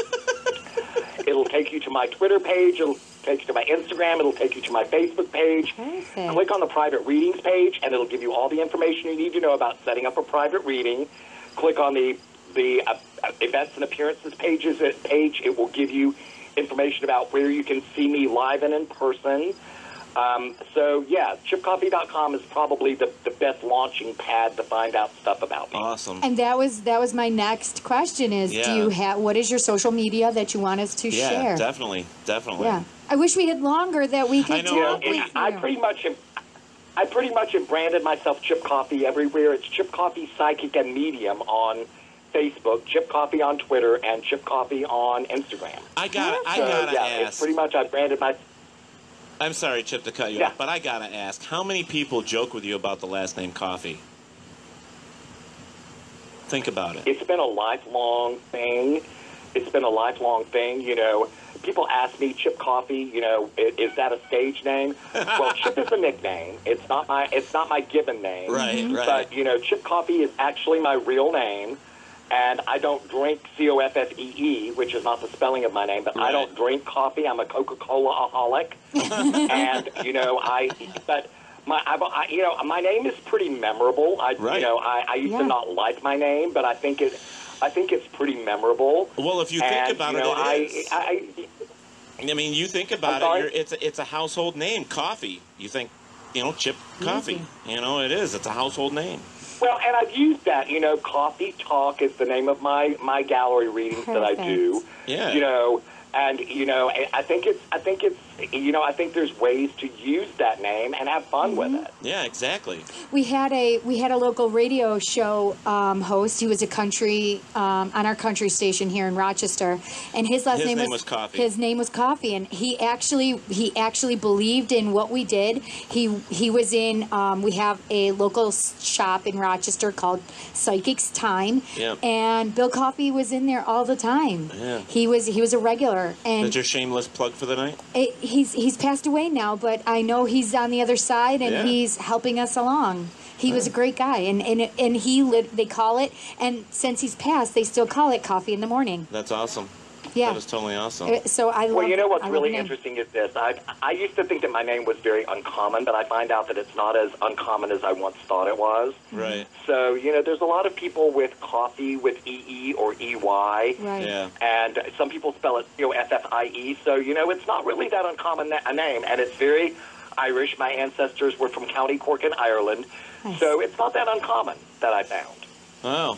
Speaker 12: It'll take you to my Twitter page. It'll take you to my Instagram. It'll take you to my Facebook page.
Speaker 8: Perfect.
Speaker 12: Click on the private readings page, and it'll give you all the information you need to know about setting up a private reading. Click on the events and appearances page. It will give you information about where you can see me live and in person. So, yeah, ChipCoffey.com is probably the best launching pad to find out stuff about me.
Speaker 11: Awesome.
Speaker 8: And that was my next question is, do you have, what is your social media that you want us to share?
Speaker 11: Yeah, definitely.
Speaker 8: Yeah. I wish we had longer that we could talk with you.
Speaker 12: I pretty much have branded myself Chip Coffey everywhere. It's Chip Coffey Psychic and Medium on Facebook, Chip Coffey on Twitter, and Chip Coffey on Instagram.
Speaker 11: I gotta ask.
Speaker 12: It's pretty much I branded my...
Speaker 11: I'm sorry, Chip, to cut you off, but I gotta ask, how many people joke with you about the last name Coffey? Think about it.
Speaker 12: It's been a lifelong thing. You know, people ask me, Chip Coffey, you know, is that a stage name? Well, Chip is a nickname. It's not my given name.
Speaker 11: Right.
Speaker 12: But, you know, Chip Coffey is actually my real name. And I don't drink Coffee, which is not the spelling of my name, but I don't drink coffee. I'm a Coca-Cola-aholic. And, you know, my name is pretty memorable. You know, I used to not like my name, but I think it's pretty memorable.
Speaker 11: Well, if you think about it, I mean, you think about it, it's a household name, Coffey. You think, you know, Chip Coffey. You know, it is. It's a household name.
Speaker 12: Well, and I've used that, you know, Coffee Talk is the name of my gallery readings that I do.
Speaker 11: Yeah.
Speaker 12: You know, and, you know, I think there's ways to use that name and have fun with it.
Speaker 11: Yeah, exactly.
Speaker 8: We had a local radio show host. He was a country on our country station here in Rochester, and his name was Coffey. His name was Coffey, and he actually believed in what we did. He was in. We have a local shop in Rochester called Psychic's Time, and Bill Coffey was in there all the time.
Speaker 11: Yeah.
Speaker 8: He was a regular. And
Speaker 11: that's your shameless plug for the night?
Speaker 8: He's passed away now, but I know he's on the other side, and he's helping us along. He was a great guy, and they call it, and since he's passed, they still call it Coffee in the Morning.
Speaker 11: That's awesome.
Speaker 8: Yeah.
Speaker 11: That is totally awesome.
Speaker 8: So
Speaker 12: well, you know what's really interesting is this. I used to think that my name was very uncommon, but I find out that it's not as uncommon as I once thought it was.
Speaker 11: Right.
Speaker 12: So, you know, there's a lot of people with Coffee with EE or EY.
Speaker 8: Right.
Speaker 11: Yeah.
Speaker 12: And some people spell it, you know, FFIE. So, you know, it's not really that uncommon a name, and it's very Irish. My ancestors were from County Cork in Ireland. Nice. So it's not that uncommon that I found.
Speaker 11: Wow.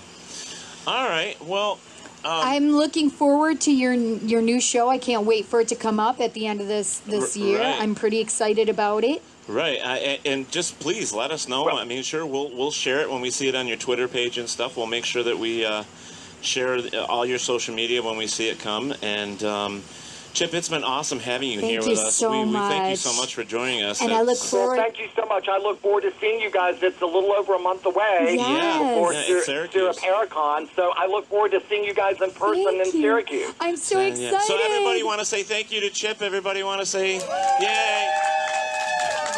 Speaker 11: All right. Well...
Speaker 8: I'm looking forward to your new show. I can't wait for it to come up at the end of this year.
Speaker 11: Right.
Speaker 8: I'm pretty excited about it.
Speaker 11: Right, and just please let us know. I mean, sure, we'll share it when we see it on your Twitter page and stuff. We'll make sure that we share all your social media when we see it come. And Chip, it's been awesome having you here with us.
Speaker 8: So
Speaker 11: we
Speaker 8: much.
Speaker 11: Thank you so much for joining us.
Speaker 8: And I look forward.
Speaker 12: Well, thank you so much. I look forward to seeing you guys. It's a little over a month away.
Speaker 8: Yes.
Speaker 12: Before Paracon. So I look forward to seeing you guys in person in Syracuse.
Speaker 8: I'm so excited.
Speaker 11: So everybody want to say thank you to Chip? Everybody want to say yay?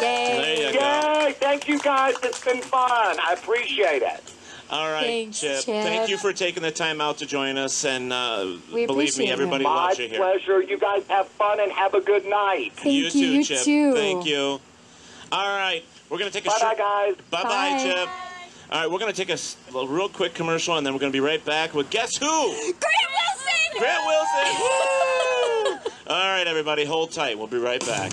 Speaker 8: Yay.
Speaker 11: There you go.
Speaker 12: Yay. Thank you guys. It's been fun. I appreciate it.
Speaker 11: All right,
Speaker 8: Thanks,
Speaker 11: Chip. Thank you for taking the time out to join us, and believe me, everybody
Speaker 12: it.
Speaker 11: loves you here.
Speaker 12: My pleasure. You guys have fun and have a good night.
Speaker 11: You too, Chip. Thank you. All right, we're going to take a
Speaker 12: Bye-bye, guys.
Speaker 11: Bye-bye, Chip. All right, we're going to take a real quick commercial, and then we're going to be right back with Guess Who?
Speaker 14: Grant Wilson!
Speaker 11: Grant Wilson! Woo! All right, everybody, hold tight. We'll be right back.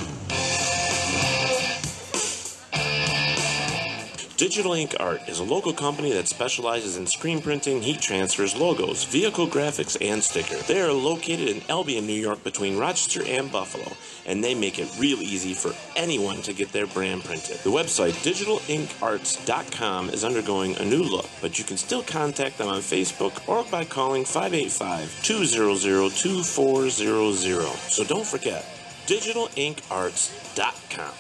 Speaker 11: Digital Ink Art is a local company that specializes in screen printing, heat transfers, logos, vehicle graphics, and stickers. They are located in Albion, New York, between Rochester and Buffalo, and they make it real easy for anyone to get their brand printed. The website, digitalinkarts.com, is undergoing a new look, but you can still contact them on Facebook or by calling 585-200-2400. So don't forget, digitalinkarts.com.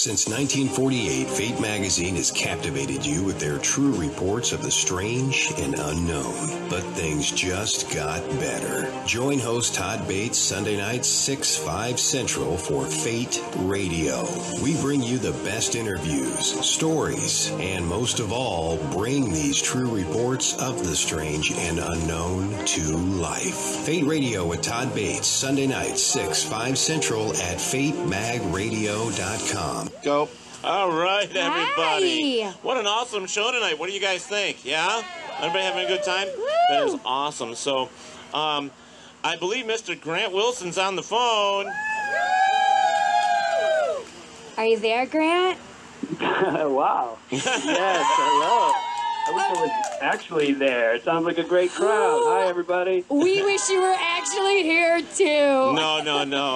Speaker 15: Since 1948, Fate magazine has captivated you with their true reports of the strange and unknown. But things just got better. Join host Todd Bates Sunday nights 6, 5 Central for Fate Radio. We bring you the best interviews, stories, and most of all, bring these true reports of the strange and unknown to life. Fate Radio with Todd Bates, Sunday nights 6, 5 Central at FateMagRadio.com.
Speaker 7: Go.
Speaker 11: All right, everybody.
Speaker 8: Hi.
Speaker 11: What an awesome show tonight. What do you guys think? Yeah? Everybody having a good time?
Speaker 8: Woo.
Speaker 11: That is awesome. So, I believe Mr. Grant Wilson's on the phone.
Speaker 8: Are you there, Grant?
Speaker 16: Wow. Yes, hello. I wish I was actually there. It sounds like a great crowd. Hi, everybody.
Speaker 8: We wish you were actually here, too.
Speaker 11: No.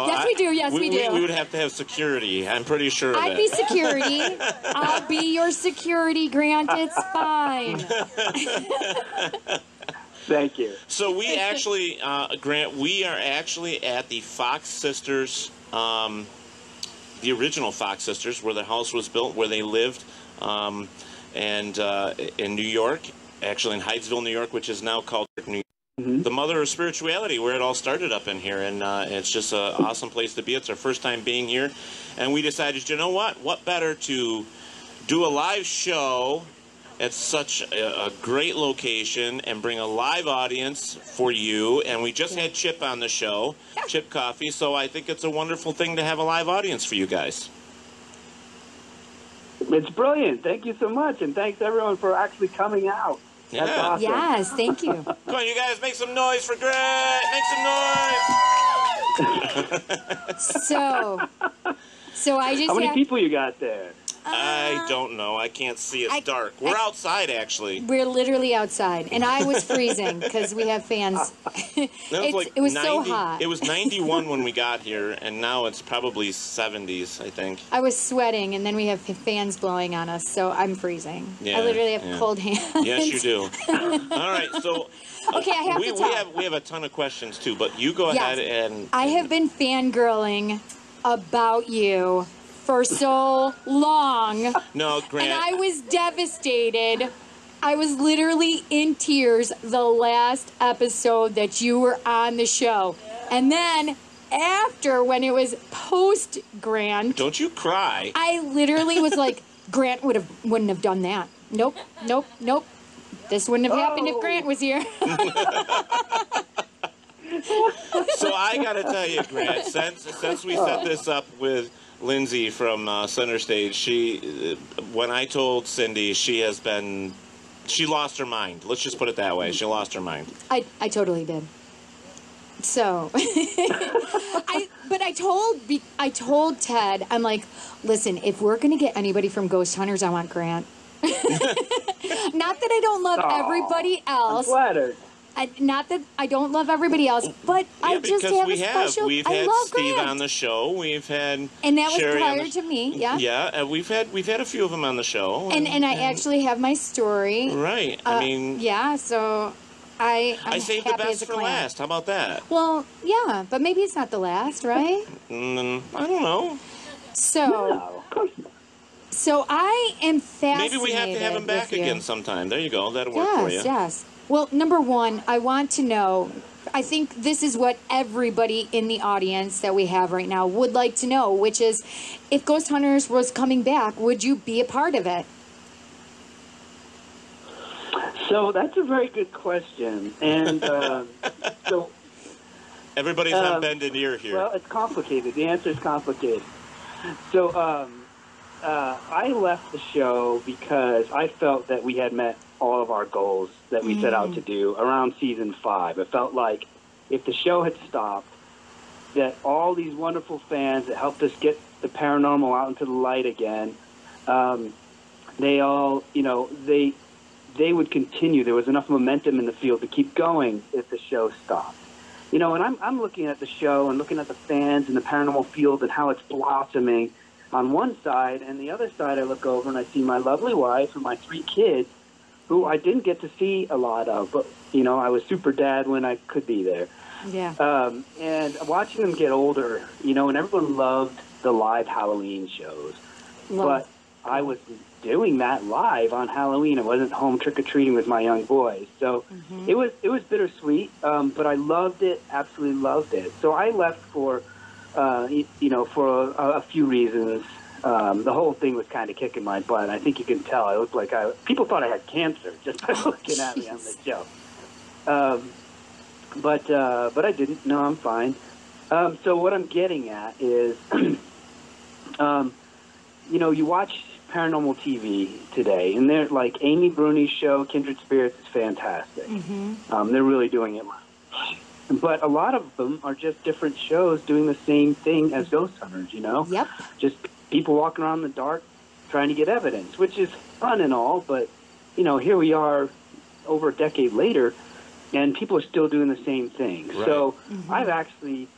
Speaker 8: Yes, we do. Yes, we do.
Speaker 11: We would have to have security. I'm pretty sure of
Speaker 8: I'd
Speaker 11: that.
Speaker 8: be security. I'll be your security, Grant. It's fine.
Speaker 16: Thank you.
Speaker 11: So we actually, Grant, we are actually at the Fox Sisters, the original Fox Sisters, where the house was built, where they lived, and in New York, actually in Hydesville, New York, which is now called New York.
Speaker 16: Mm-hmm.
Speaker 11: The mother of spirituality, where it all started up in here, and it's just an awesome place to be. It's our first time being here, and we decided, you know what better to do a live show at such a great location and bring a live audience for you. And we just had Chip on the show, Chip Coffey, so I think it's a wonderful thing to have a live audience for you guys.
Speaker 16: It's brilliant. Thank you so much, and thanks everyone for actually coming out. That's awesome.
Speaker 8: Yes, thank you.
Speaker 11: Come on, you guys, make some noise for Grant. Make some noise.
Speaker 8: So I just
Speaker 16: How many people you got there?
Speaker 11: I don't know. I can't see. It's dark. We're outside, actually.
Speaker 8: We're literally outside, and I was freezing because we have fans.
Speaker 11: It
Speaker 8: was so hot.
Speaker 11: It was 91 when we got here, and now it's probably 70s, I think.
Speaker 8: I was sweating, and then we have fans blowing on us, so I'm freezing.
Speaker 11: Yeah,
Speaker 8: I literally have
Speaker 11: yeah.
Speaker 8: cold hands.
Speaker 11: Yes, you do. All right, so
Speaker 8: Okay, I have to tell.
Speaker 11: we have a ton of questions too, but you go ahead and.
Speaker 8: I have been fangirling about you for so long.
Speaker 11: No, Grant.
Speaker 8: And I was devastated. I was literally in tears the last episode that you were on the show. And then after, when it was post Grant,
Speaker 11: Don't you cry.
Speaker 8: I literally was like, Grant wouldn't have done that. Nope. This wouldn't have happened if Grant was here.
Speaker 11: So I got to tell you, Grant, since we set this up with Lindsay from Center Stage, when I told Cindy, she lost her mind. Let's just put it that way. She lost her mind.
Speaker 8: I totally did. So, I told Ted, I'm like, listen, if we're gonna get anybody from Ghost Hunters, I want Grant. Not that I don't love everybody else.
Speaker 16: I'm flattered.
Speaker 8: Not that I don't love everybody else, but I just have a special.
Speaker 11: We've
Speaker 8: I
Speaker 11: had
Speaker 8: love
Speaker 11: Steve
Speaker 8: Grant.
Speaker 11: on the show. We've had
Speaker 8: And that was
Speaker 11: Sherry
Speaker 8: prior to me, yeah.
Speaker 11: Yeah, and we've had a few of them on the show.
Speaker 8: And I actually have my story.
Speaker 11: Right. I mean,
Speaker 8: yeah. So I'm
Speaker 11: I saved the
Speaker 8: happy as
Speaker 11: best
Speaker 8: a
Speaker 11: for
Speaker 8: clam.
Speaker 11: last. How about that?
Speaker 8: Well, yeah, but maybe it's not the last, right?
Speaker 11: I don't know.
Speaker 8: So I am fascinated.
Speaker 11: Maybe we have to have him back
Speaker 8: with you.
Speaker 11: again sometime. There you go. That'll work for you.
Speaker 8: Yes. Well, number one, I want to know, I think this is what everybody in the audience that we have right now would like to know, which is, if Ghost Hunters was coming back, would you be a part of it?
Speaker 16: So that's a very good question. And so...
Speaker 11: Everybody's on bended ear here.
Speaker 16: Well, it's complicated. The answer is complicated. So I left the show because I felt that we had met all of our goals that we set out to do around season 5. It felt like if the show had stopped, that all these wonderful fans that helped us get the paranormal out into the light again, they all, they would continue. There was enough momentum in the field to keep going if the show stopped. And I'm looking at the show and looking at the fans and the paranormal field and how it's blossoming on one side, and the other side I look over and I see my lovely wife and my 3 kids, who I didn't get to see a lot of, but, I was super dad when I could be there.
Speaker 8: Yeah.
Speaker 16: And watching them get older, and everyone loved the live Halloween shows. but I was doing that live on Halloween. I wasn't home trick-or-treating with my young boys. So it was bittersweet, but I loved it, absolutely loved it. So I left for, for a few reasons. The whole thing was kind of kicking my butt. I think you can tell. I looked like people thought I had cancer just by looking at me on the show. But I didn't. No, I'm fine. So what I'm getting at is, you watch paranormal TV today, and they're like Amy Bruni's show, Kindred Spirits, is fantastic. They're really doing it. But a lot of them are just different shows doing the same thing as ghost hunters,
Speaker 8: Yep.
Speaker 16: Just people walking around in the dark trying to get evidence, which is fun and all, but, here we are over a decade later, and people are still doing the same thing. Right. So I've actually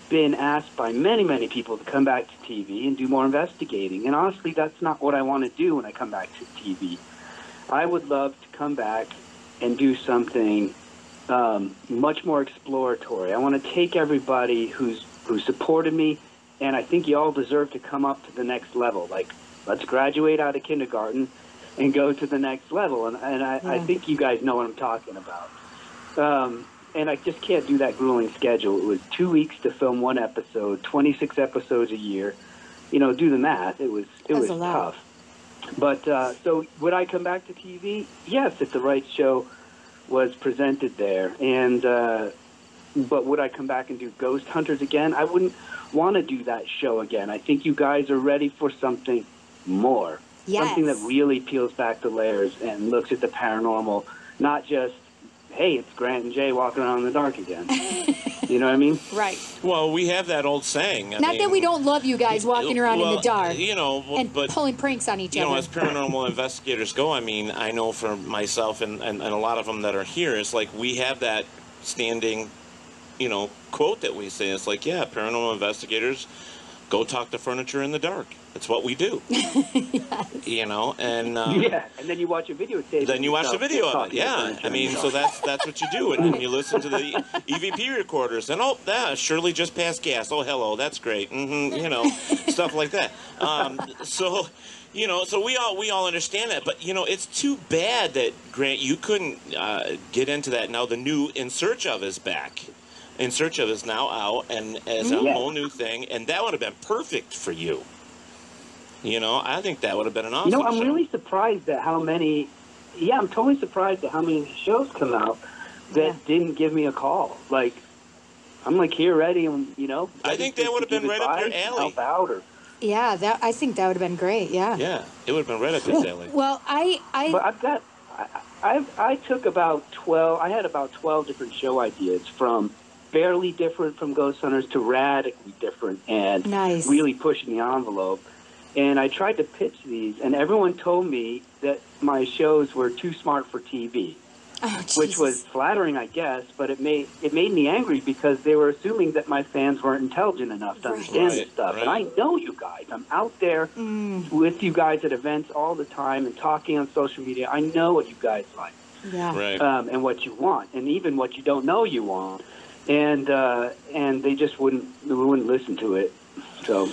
Speaker 16: been asked by many, many people to come back to TV and do more investigating. And honestly, that's not what I want to do when I come back to TV. I would love to come back and do something much more exploratory. I want to take everybody who supported me, and I think you all deserve to come up to the next level. Like, let's graduate out of kindergarten and go to the next level. And I think you guys know what I'm talking about. And I just can't do that grueling schedule. It was 2 weeks to film one episode, 26 episodes a year. Do the math. It was tough. But so would I come back to TV? Yes, if the right show was presented there. And but would I come back and do Ghost Hunters again? I wouldn't want to do that show again. I think you guys are ready for something more.
Speaker 8: Yes.
Speaker 16: Something that really peels back the layers and looks at the paranormal, not just, hey, it's Grant and Jay walking around in the dark again. You know what I mean?
Speaker 8: Right.
Speaker 11: Well, we have that old saying.
Speaker 8: Not that we don't love you guys walking around in the dark.
Speaker 11: And
Speaker 8: pulling pranks on each other.
Speaker 11: As paranormal investigators go, I know for myself and a lot of them that are here, it's like we have that standing, quote that we say. It's like, yeah, paranormal investigators go talk to furniture in the dark. That's what we do.
Speaker 8: Yes.
Speaker 11: And
Speaker 16: and then you watch a videotape.
Speaker 11: Then you watch a video of it. Yeah, so that's what you do, and you listen to the EVP recorders, and Shirley just passed gas. Oh, hello, that's great. Stuff like that. So we all understand that, but it's too bad that Grant, you couldn't get into that. Now the new In Search Of is back. In Search Of is now out and as a whole new thing, and that would have been perfect for you. I think that would have been an awesome
Speaker 16: I'm
Speaker 11: show.
Speaker 16: really surprised at how many. Yeah, I'm totally surprised at how many shows come out that didn't give me a call. Like, I'm like here ready, and
Speaker 11: I think that would have been right up your alley.
Speaker 16: Help out, or
Speaker 8: yeah, I think that would have been great. Yeah.
Speaker 11: Yeah, it would have been right up his alley.
Speaker 8: Well,
Speaker 16: But I took about 12. I had about 12 different show ideas, from barely different from Ghost Hunters to radically different, and really pushing the envelope. And I tried to pitch these, and everyone told me that my shows were too smart for TV, which was flattering, I guess. But it made me angry because they were assuming that my fans weren't intelligent enough to understand this stuff. And I know you guys. I'm out there with you guys at events all the time and talking on social media. I know what you guys like, and what you want, and even what you don't know you want. And they just wouldn't listen to it. So,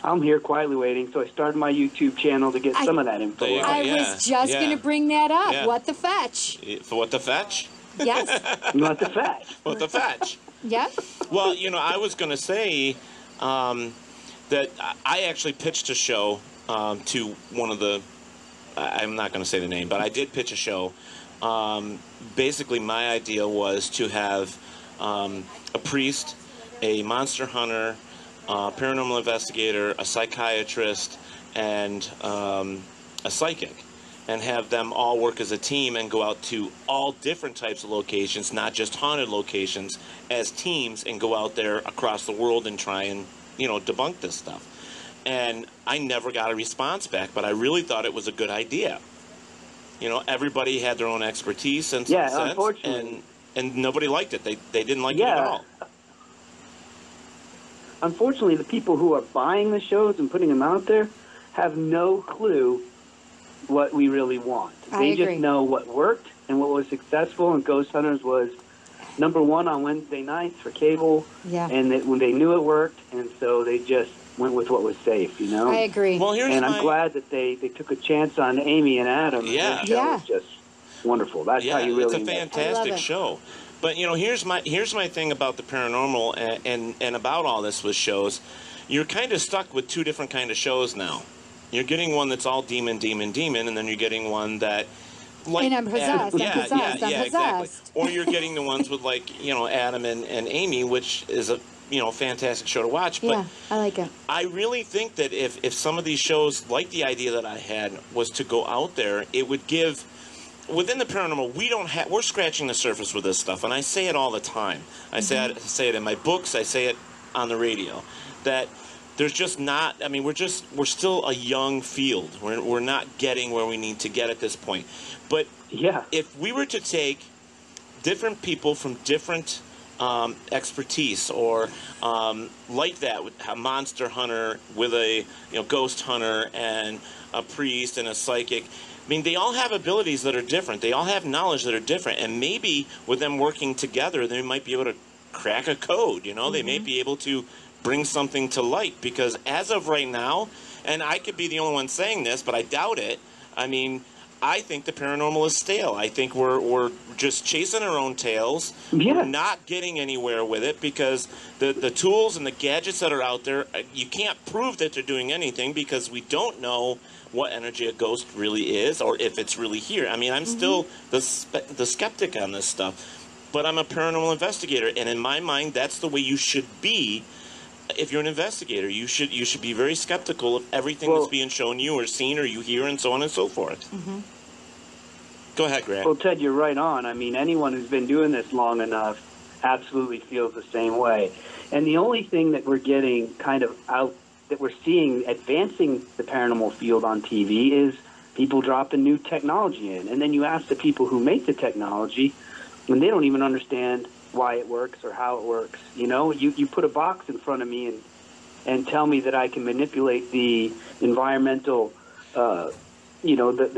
Speaker 16: I'm here quietly waiting. So I started my YouTube channel to get some of that info.
Speaker 8: I was just going to bring that up.
Speaker 11: Yeah.
Speaker 8: What the fetch?
Speaker 11: For what the fetch?
Speaker 8: Yes.
Speaker 16: What the fetch?
Speaker 11: What the fetch?
Speaker 8: Yeah.
Speaker 11: Well, I was going to say that I actually pitched a show to one of the. I'm not going to say the name, but I did pitch a show. Basically, my idea was to have a priest, a monster hunter, paranormal investigator, a psychiatrist, and a psychic, and have them all work as a team and go out to all different types of locations, not just haunted locations, as teams, and go out there across the world and try and, debunk this stuff. And I never got a response back, but I really thought it was a good idea. Everybody had their own expertise and sense,
Speaker 16: unfortunately.
Speaker 11: And nobody liked it. They didn't like it at all.
Speaker 16: Unfortunately, the people who are buying the shows and putting them out there have no clue what we really want. They just know what worked and what was successful, and Ghost Hunters was #1 on Wednesday nights for cable.
Speaker 6: Yeah.
Speaker 16: And when they knew it worked, and so they just went with what was safe, you know?
Speaker 6: I agree.
Speaker 11: Well,
Speaker 16: I'm glad that they took a chance on Amy and Adam.
Speaker 11: Yeah.
Speaker 16: And their show is just wonderful. That's how you really
Speaker 11: it's a fantastic show. But, you know, here's my thing about the paranormal and about all this with shows. You're kind of stuck with two different kind of shows now. You're getting one that's all demon, demon, demon, and then you're getting one that...
Speaker 8: and I'm possessed, I'm possessed, I'm possessed.
Speaker 11: Exactly. Or you're getting the ones with, like, you know, Adam and Amy, which is a, you know, fantastic show to watch. But
Speaker 8: yeah, I like it.
Speaker 11: I really think that if some of these shows, like the idea that I had, was to go out there, it would give... Within the paranormal, we're scratching the surface with this stuff, and I say it all the time. I say it in my books, I say it on the radio, that there's just not, I mean, we're still a young field. We're not getting where we need to get at this point. But if we were to take different people from different expertise, or like that, with a monster hunter with a ghost hunter and a priest and a psychic, I mean, they all have abilities that are different. They all have knowledge that are different. And maybe with them working together, they might be able to crack a code, you know? They may be able to bring something to light. Because as of right now, and I could be the only one saying this, but I doubt it, I mean, I think the paranormal is stale. I think we're just chasing our own tails. We're not getting anywhere with it because the tools and the gadgets that are out there, you can't prove that they're doing anything because we don't know what energy a ghost really is or if it's really here. I mean, I'm still the skeptic on this stuff, but I'm a paranormal investigator, and in my mind, that's the way you should be. If you're an investigator, you should be very skeptical of everything that's being shown you or seen or you hear and so on and so forth. Go ahead, Greg.
Speaker 16: Well, Ted, you're right on. I mean, anyone who's been doing this long enough absolutely feels the same way. And the only thing that we're getting kind of out, that we're seeing advancing the paranormal field on TV is people dropping new technology in. And then you ask the people who make the technology, and they don't even understand why it works or how it works. You know, you put a box in front of me and tell me that I can manipulate the environmental, the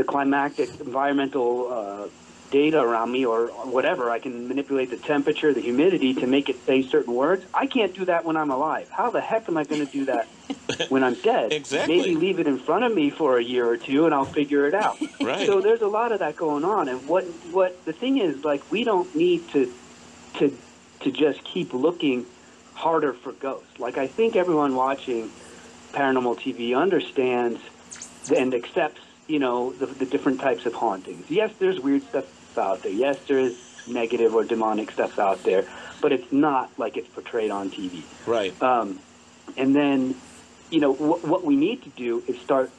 Speaker 16: climactic environmental data around me or whatever. I can manipulate the temperature, the humidity to make it say certain words. I can't do that when I'm alive. How the heck am I going to do that when I'm dead?
Speaker 11: Exactly.
Speaker 16: Maybe leave it in front of me for a year or two and I'll figure it out.
Speaker 11: Right.
Speaker 16: So there's a lot of that going on. And what the thing is, like, we don't need to just keep looking harder for ghosts. Like, I think everyone watching paranormal TV understands and accepts, the different types of hauntings. Yes, there's weird stuff out there. Yes, there is negative or demonic stuff out there, but it's not like it's portrayed on TV.
Speaker 11: Right.
Speaker 16: And then, what we need to do is start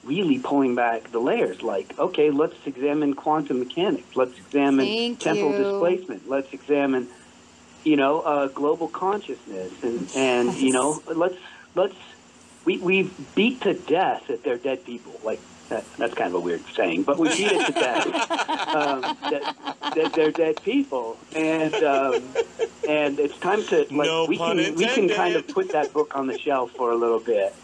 Speaker 16: really pulling back the layers. Like, okay, let's examine quantum mechanics. Let's examine temporal displacement. Let's examine, global consciousness. And we beat to death that they're dead people. Like, that's kind of a weird saying, but we beat it to death that they're dead people. And it's time to, like, we can kind of put that book on the shelf for a little bit.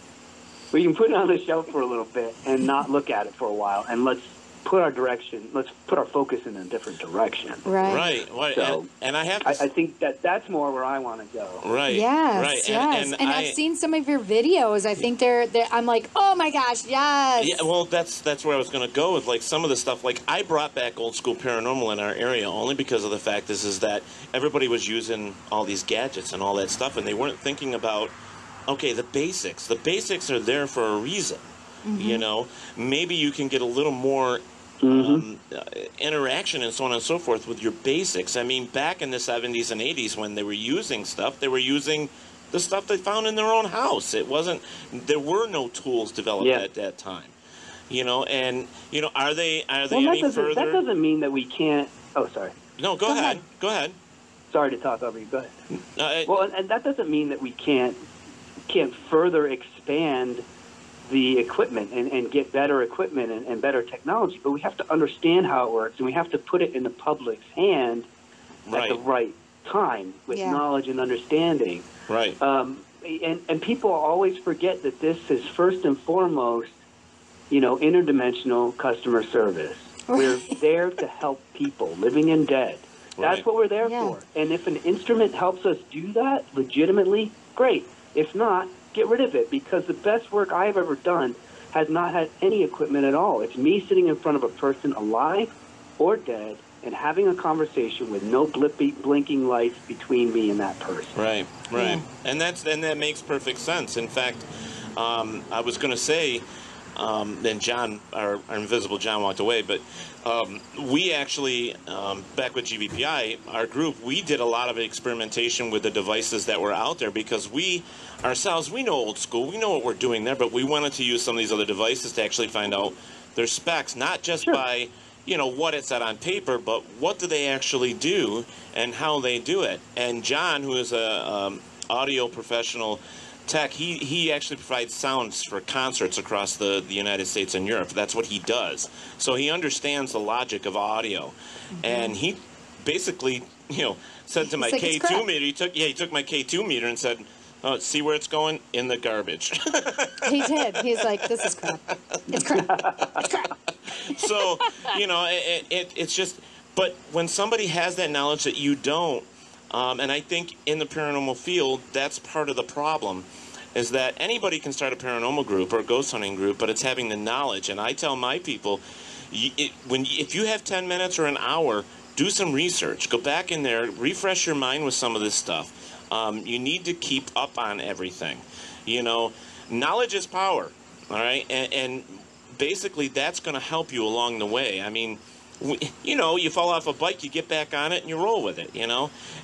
Speaker 16: We can put it on the shelf for a little bit and not look at it for a while, and let's put our focus in a different direction.
Speaker 8: Right.
Speaker 16: So,
Speaker 11: and I have
Speaker 16: I think that's more where I want to go.
Speaker 11: Right.
Speaker 8: Yes.
Speaker 11: Right.
Speaker 8: Yes. And I've seen some of your videos. I think they're I'm like, oh my gosh, yes.
Speaker 11: Yeah, well, that's where I was going to go with, like, some of the stuff. Like, I brought back old school paranormal in our area only because of the fact is that everybody was using all these gadgets and all that stuff, and they weren't thinking about, okay, the basics. The basics are there for a reason. Maybe you can get a little more interaction and so on and so forth with your basics. I mean, back in the 70s and 80s when they were using stuff, they were using the stuff they found in their own house. There were no tools developed at that time. Are they any further?
Speaker 16: That doesn't mean that we can't. Oh, sorry.
Speaker 11: No, go ahead. Go ahead.
Speaker 16: Sorry to talk over you. Go ahead. Well, and that doesn't mean that we can't further expand the equipment and get better equipment and better technology, but we have to understand how it works, and we have to put it in the public's hand at the right time with knowledge and understanding.
Speaker 11: Right.
Speaker 16: And people always forget that this is first and foremost, interdimensional customer service. We're there to help people, living and dead. That's what we're there for. And if an instrument helps us do that legitimately, great. If not, get rid of it, because the best work I've ever done has not had any equipment at all. It's me sitting in front of a person alive or dead and having a conversation with no blinking lights between me and that person.
Speaker 11: Right. And that makes perfect sense. In fact, I was going to say, then John, our invisible John, walked away, but we actually, back with GBPI, our group, we did a lot of experimentation with the devices that were out there, because we know old school, we know what we're doing there, but we wanted to use some of these other devices to actually find out their specs, not just by, what it said on paper, but what do they actually do and how they do it. And John, who is a audio professional tech, he actually provides sounds for concerts across the United States and Europe. That's what he does. So he understands the logic of audio. And he basically, said to my K2 meter, he took my K2 meter and said, "Oh, see where it's going? In the garbage."
Speaker 17: He did. He's like, "This is crap. It's crap. It's crap."
Speaker 11: So, it's just, but when somebody has that knowledge that you don't, and I think in the paranormal field, that's part of the problem, is that anybody can start a paranormal group or a ghost hunting group, but it's having the knowledge. And I tell my people, if you have 10 minutes or an hour, do some research. Go back in there, refresh your mind with some of this stuff. You need to keep up on everything. Knowledge is power, all right? And basically that's going to help you along the way. I mean, you fall off a bike, you get back on it, and you roll with it,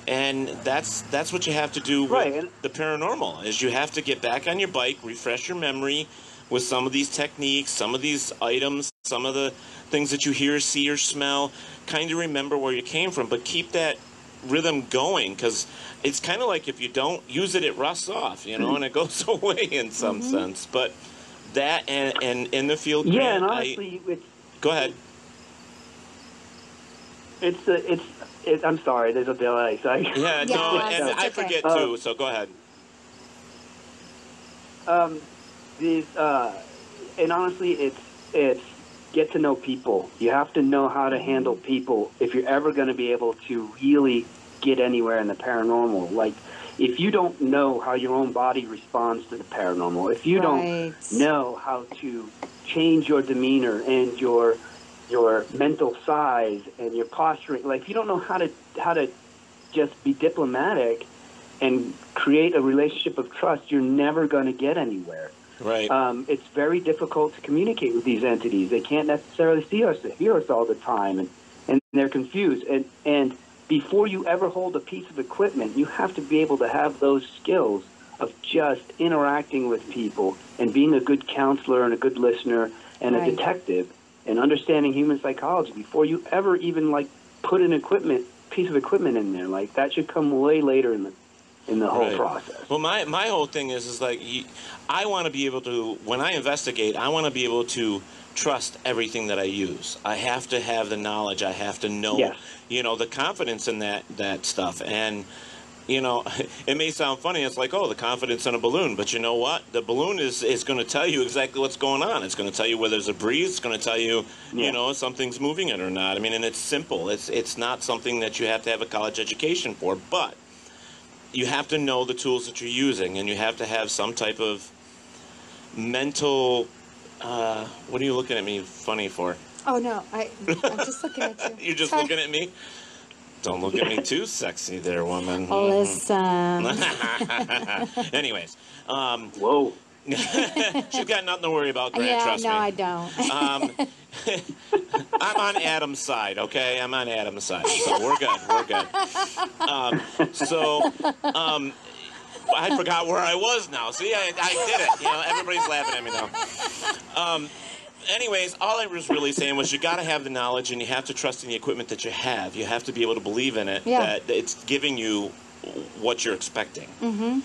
Speaker 11: And that's what you have to do with the paranormal, is you have to get back on your bike, refresh your memory with some of these techniques, some of these items, some of the things that you hear, see, or smell, kind of remember where you came from, but keep that rhythm going, because it's kind of like if you don't use it, it rusts off, and it goes away in some sense. But that and in the field,
Speaker 16: and honestly,
Speaker 11: go ahead.
Speaker 16: I'm sorry, there's a delay. So
Speaker 11: and I forget too. So go ahead.
Speaker 16: And honestly, it's get to know people. You have to know how to handle people if you're ever going to be able to really get anywhere in the paranormal. Like, if you don't know how your own body responds to the paranormal, if you don't know how to change your demeanor and your mental size and your posturing, like, if you don't know how to just be diplomatic and create a relationship of trust, you're never going to get anywhere.
Speaker 11: Right.
Speaker 16: It's very difficult to communicate with these entities. They can't necessarily hear us all the time, and they're confused. And before you ever hold a piece of equipment, you have to be able to have those skills of just interacting with people and being a good counselor and a good listener and a detective and understanding human psychology before you ever even put an piece of equipment in there. Like, that should come way later in the whole process.
Speaker 11: Well, my whole thing is I want to be able to, when I investigate, I want to be able to trust everything that I use. I have to have the knowledge. I have to know, the confidence in that stuff. And, it may sound funny. It's like, the confidence in a balloon. But you know what? The balloon is going to tell you exactly what's going on. It's going to tell you whether there's a breeze. It's going to tell you, if something's moving it or not. I mean, and it's simple. It's not something that you have to have a college education for. But you have to know the tools that you're using, and you have to have some type of mental. What are you looking at me funny for?
Speaker 17: Oh no, I'm just looking at you.
Speaker 11: You're just looking at me? Don't look at me too sexy there, woman.
Speaker 17: Listen.
Speaker 11: Anyways.
Speaker 16: Whoa.
Speaker 11: She's got nothing to worry about, Grant, trust me.
Speaker 17: No, I don't.
Speaker 11: I'm on Adam's side, okay? I'm on Adam's side, so we're good. I forgot where I was now. See, I did it. Everybody's laughing at me now. Anyways, all I was really saying was you got to have the knowledge, and you have to trust in the equipment that you have. You have to be able to believe in it, that it's giving you what you're expecting. And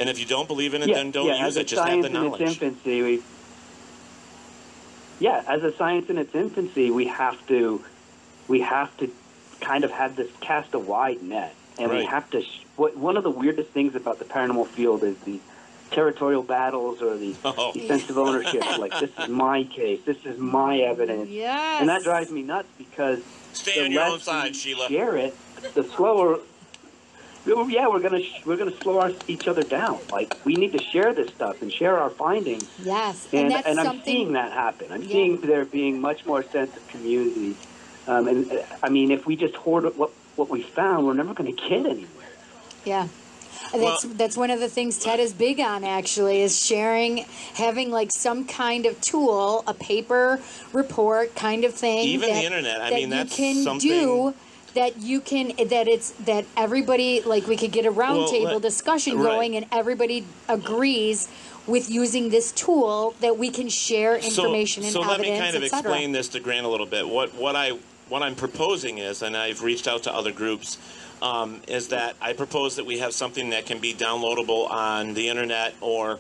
Speaker 11: if you don't believe in it, then don't use it. Just have the knowledge.
Speaker 16: As a science in its infancy, we have to kind of have this cast a wide net, and we have to. One of the weirdest things about the paranormal field is the territorial battles or the sense of ownership. Like, this is my case, this is my evidence, and that drives me nuts, because
Speaker 11: Stay on your own side, Sheila.
Speaker 16: Share it, the slower. Yeah, we're gonna slow each other down. Like, we need to share this stuff and share our findings.
Speaker 8: Yes,
Speaker 16: And
Speaker 8: that's
Speaker 16: I'm
Speaker 8: something.
Speaker 16: seeing that happen. I'm seeing there being much more sense of community. And I mean, if we just hoard what we found, we're never going to get anywhere.
Speaker 8: Yeah. That's one of the things Ted is big on, actually, is sharing, having like some kind of tool, a paper report kind of thing.
Speaker 11: Even the internet. I mean, that's something.
Speaker 8: Do that everybody, like, we could get a roundtable discussion going, and everybody agrees with using this tool that we can share information and
Speaker 11: so
Speaker 8: evidence,
Speaker 11: let me kind of
Speaker 8: et cetera.
Speaker 11: explain this to Grant a little bit. What I'm proposing is, and I've reached out to other groups, is that I propose that we have something that can be downloadable on the internet or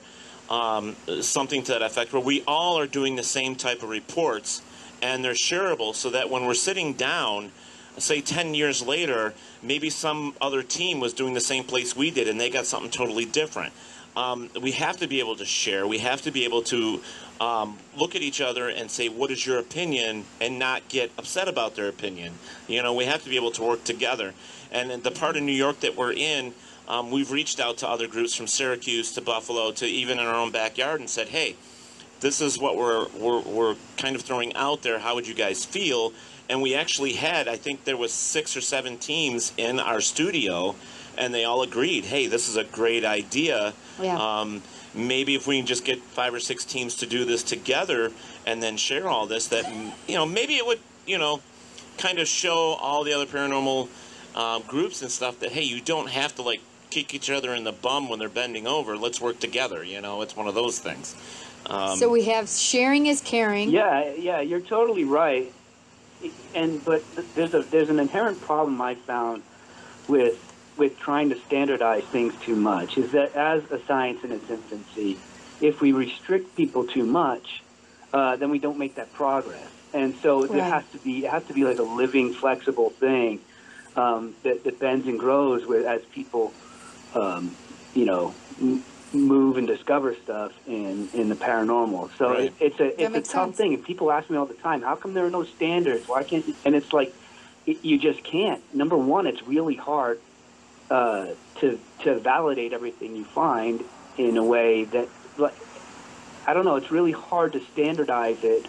Speaker 11: something to that effect, where we all are doing the same type of reports, and they're shareable, so that when we're sitting down, say 10 years later, maybe some other team was doing the same place we did, and they got something totally different. We have to be able to share. We have to be able to look at each other and say, what is your opinion, and not get upset about their opinion. You know, we have to be able to work together. And in the part of New York that we're in, we've reached out to other groups from Syracuse to Buffalo to even in our own backyard and said, hey, this is what we're kind of throwing out there. How would you guys feel? And we actually had, I think there was 6 or 7 teams in our studio, and they all agreed, hey, this is a great idea.
Speaker 8: Yeah.
Speaker 11: Maybe if we can just get 5 or 6 teams to do this together and then share all this, that, you know, maybe it would, you know, kind of show all the other paranormal groups and stuff that, hey, you don't have to, like, kick each other in the bum when they're bending over. Let's work together, you know. It's one of those things.
Speaker 8: So we have sharing is caring.
Speaker 16: Yeah, you're totally right. But there's an inherent problem I found with trying to standardize things too much, is that as a science in its infancy, if we restrict people too much, then we don't make that progress. And so it has to be like a living, flexible thing that bends and grows as people, you know, move and discover stuff in the paranormal. So it's a tough thing. And people ask me all the time, how come there are no standards? Why can't you? And it's like, you just can't. Number one, it's really hard to validate everything you find in a way that, like, I don't know, it's really hard to standardize it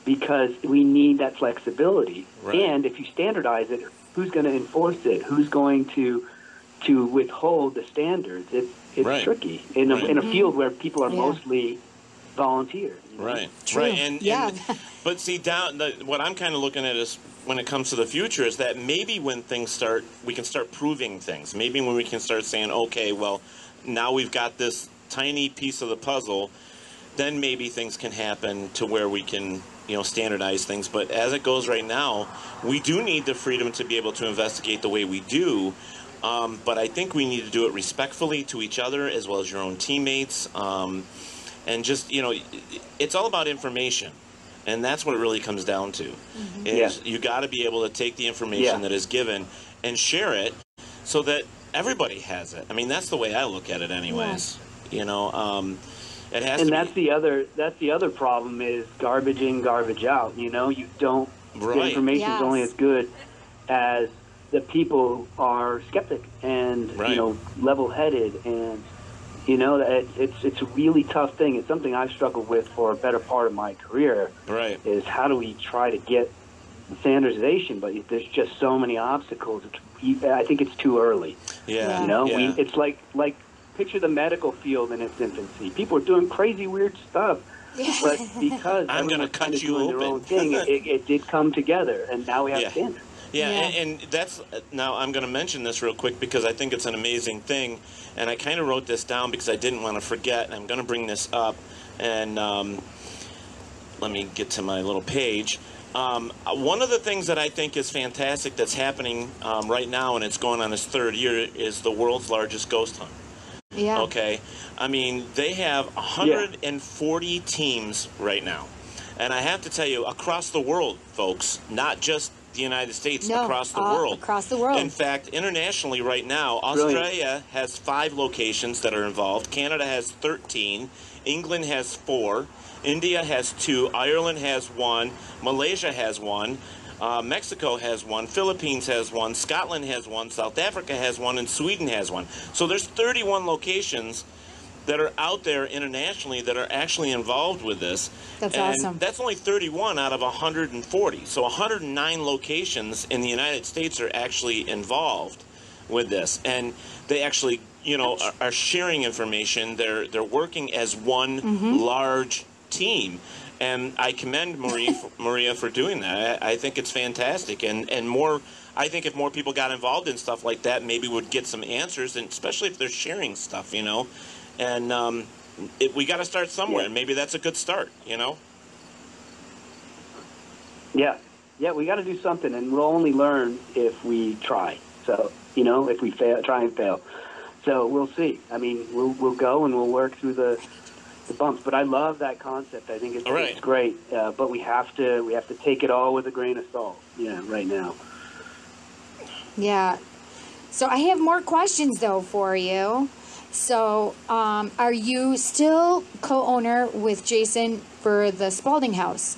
Speaker 16: because we need that flexibility. Right. And if you standardize it, who's going to enforce it? Who's going to withhold the standards? It's tricky in a field where people are mostly volunteers. You know?
Speaker 11: Right. True. Right. And but see, what I'm kind of looking at is, when it comes to the future, is that maybe when things start, we can start proving things. Maybe when we can start saying, okay, well, now we've got this tiny piece of the puzzle, then maybe things can happen to where we can, you know, standardize things. But as it goes right now, we do need the freedom to be able to investigate the way we do. But I think we need to do it respectfully to each other as well as your own teammates. And just, you know, it's all about information. And that's what it really comes down to. Mm-hmm. Is you got to be able to take the information that is given and share it so that everybody has it. I mean, that's the way I look at it anyways. Yeah. You know, it has to be.
Speaker 16: And that's the other problem is garbage in, garbage out. You know, you don't, the information is only as good as the people are skeptic and, you know, level-headed, and, you know, it's a really tough thing. It's something I've struggled with for a better part of my career. Right. Is how do we try to get standardization? But there's just so many obstacles. I think it's too early. Yeah. You know, it's like picture the medical field in its infancy. People are doing crazy, weird stuff. But because
Speaker 11: I'm going to cut you
Speaker 16: open. Their own thing, it did come together, and now we have standards.
Speaker 11: Yeah, and that's, now I'm going to mention this real quick because I think it's an amazing thing, and I kind of wrote this down because I didn't want to forget, and I'm going to bring this up, and let me get to my little page. One of the things that I think is fantastic that's happening right now, and it's going on its 3rd year, is the world's largest ghost hunt.
Speaker 8: Yeah.
Speaker 11: Okay? I mean, they have 140 teams right now, and I have to tell you, across the world, folks, not just the United States, across the world.
Speaker 8: Across the world.
Speaker 11: In fact, internationally right now, Australia has 5 locations that are involved. Canada has 13. England has 4. India has 2. Ireland has 1. Malaysia has 1. Mexico has one, Philippines has one, Scotland has one, South Africa has one, and Sweden has one. So there's 31 locations that are out there internationally that are actually involved with this.
Speaker 8: That's
Speaker 11: and
Speaker 8: awesome.
Speaker 11: That's only 31 out of 140. So 109 locations in the United States are actually involved with this. And they actually, are sharing information. They're working as one large team. And I commend Maria for doing that. I think it's fantastic. And more, I think if more people got involved in stuff like that, maybe would get some answers, and especially if they're sharing stuff, And we got to start somewhere. And maybe that's a good start,
Speaker 16: Yeah, we got to do something, and we'll only learn if we try. So, if we try and fail. So we'll see. I mean, we'll go and we'll work through the bumps. But I love that concept. I think it's great. But we have to take it all with a grain of salt. Yeah, right now.
Speaker 8: Yeah. So I have more questions though for you. So, are you still co-owner with Jason for the Spalding House?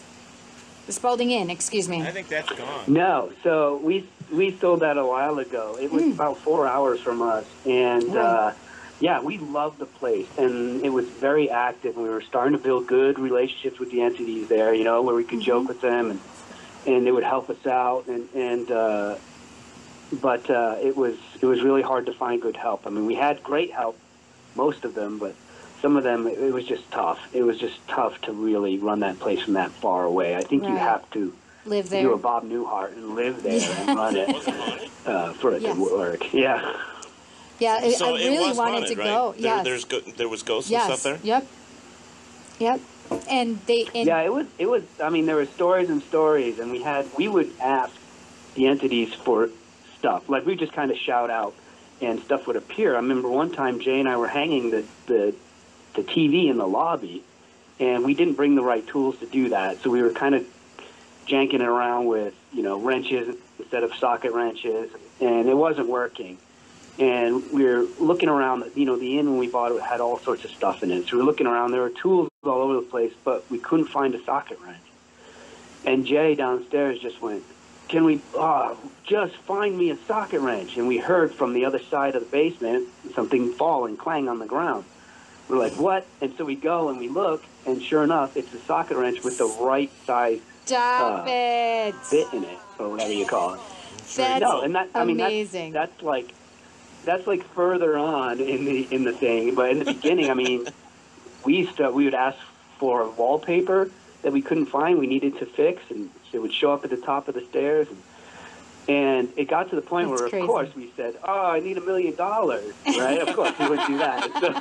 Speaker 8: The Spalding Inn, excuse me.
Speaker 11: I think that's gone.
Speaker 16: No, so we sold that a while ago. It was about 4 hours from us, and we loved the place, and it was very active. We were starting to build good relationships with the entities there, where we could joke with them, and they would help us out, but it was really hard to find good help. I mean, we had great help, most of them, but some of them, it was just tough. It was just tough to really run that place from that far away. I think you have to
Speaker 8: live there,
Speaker 16: do a Bob Newhart and live there and run it for it to work. Yeah.
Speaker 8: Yeah,
Speaker 11: So
Speaker 8: I really wanted to go.
Speaker 11: Right?
Speaker 8: Yes.
Speaker 11: There was ghosts and stuff there?
Speaker 8: Yep. And
Speaker 16: yeah, it was. I mean, there were stories and stories, and we would ask the entities for stuff. Like, we just kind of shout out, and stuff would appear. I remember one time Jay and I were hanging the TV in the lobby, and we didn't bring the right tools to do that. So we were kind of janking it around with, wrenches instead of socket wrenches, and it wasn't working. And we were looking around, the inn when we bought it had all sorts of stuff in it. So we were looking around. There were tools all over the place, but we couldn't find a socket wrench. And Jay downstairs just went, can we just find me a socket wrench? And we heard from the other side of the basement something fall and clang on the ground. We're like, what? And so we go and we look, and sure enough, it's a socket wrench with the right size bit in it, or whatever you call it.
Speaker 8: That's amazing.
Speaker 16: That's like further on in the thing. But in the beginning, I mean, we would ask for wallpaper that we couldn't find, we needed to fix, and it would show up at the top of the stairs. And it got to the point where, of course, we said, I need $1 million, right? Of course, we wouldn't do that. So,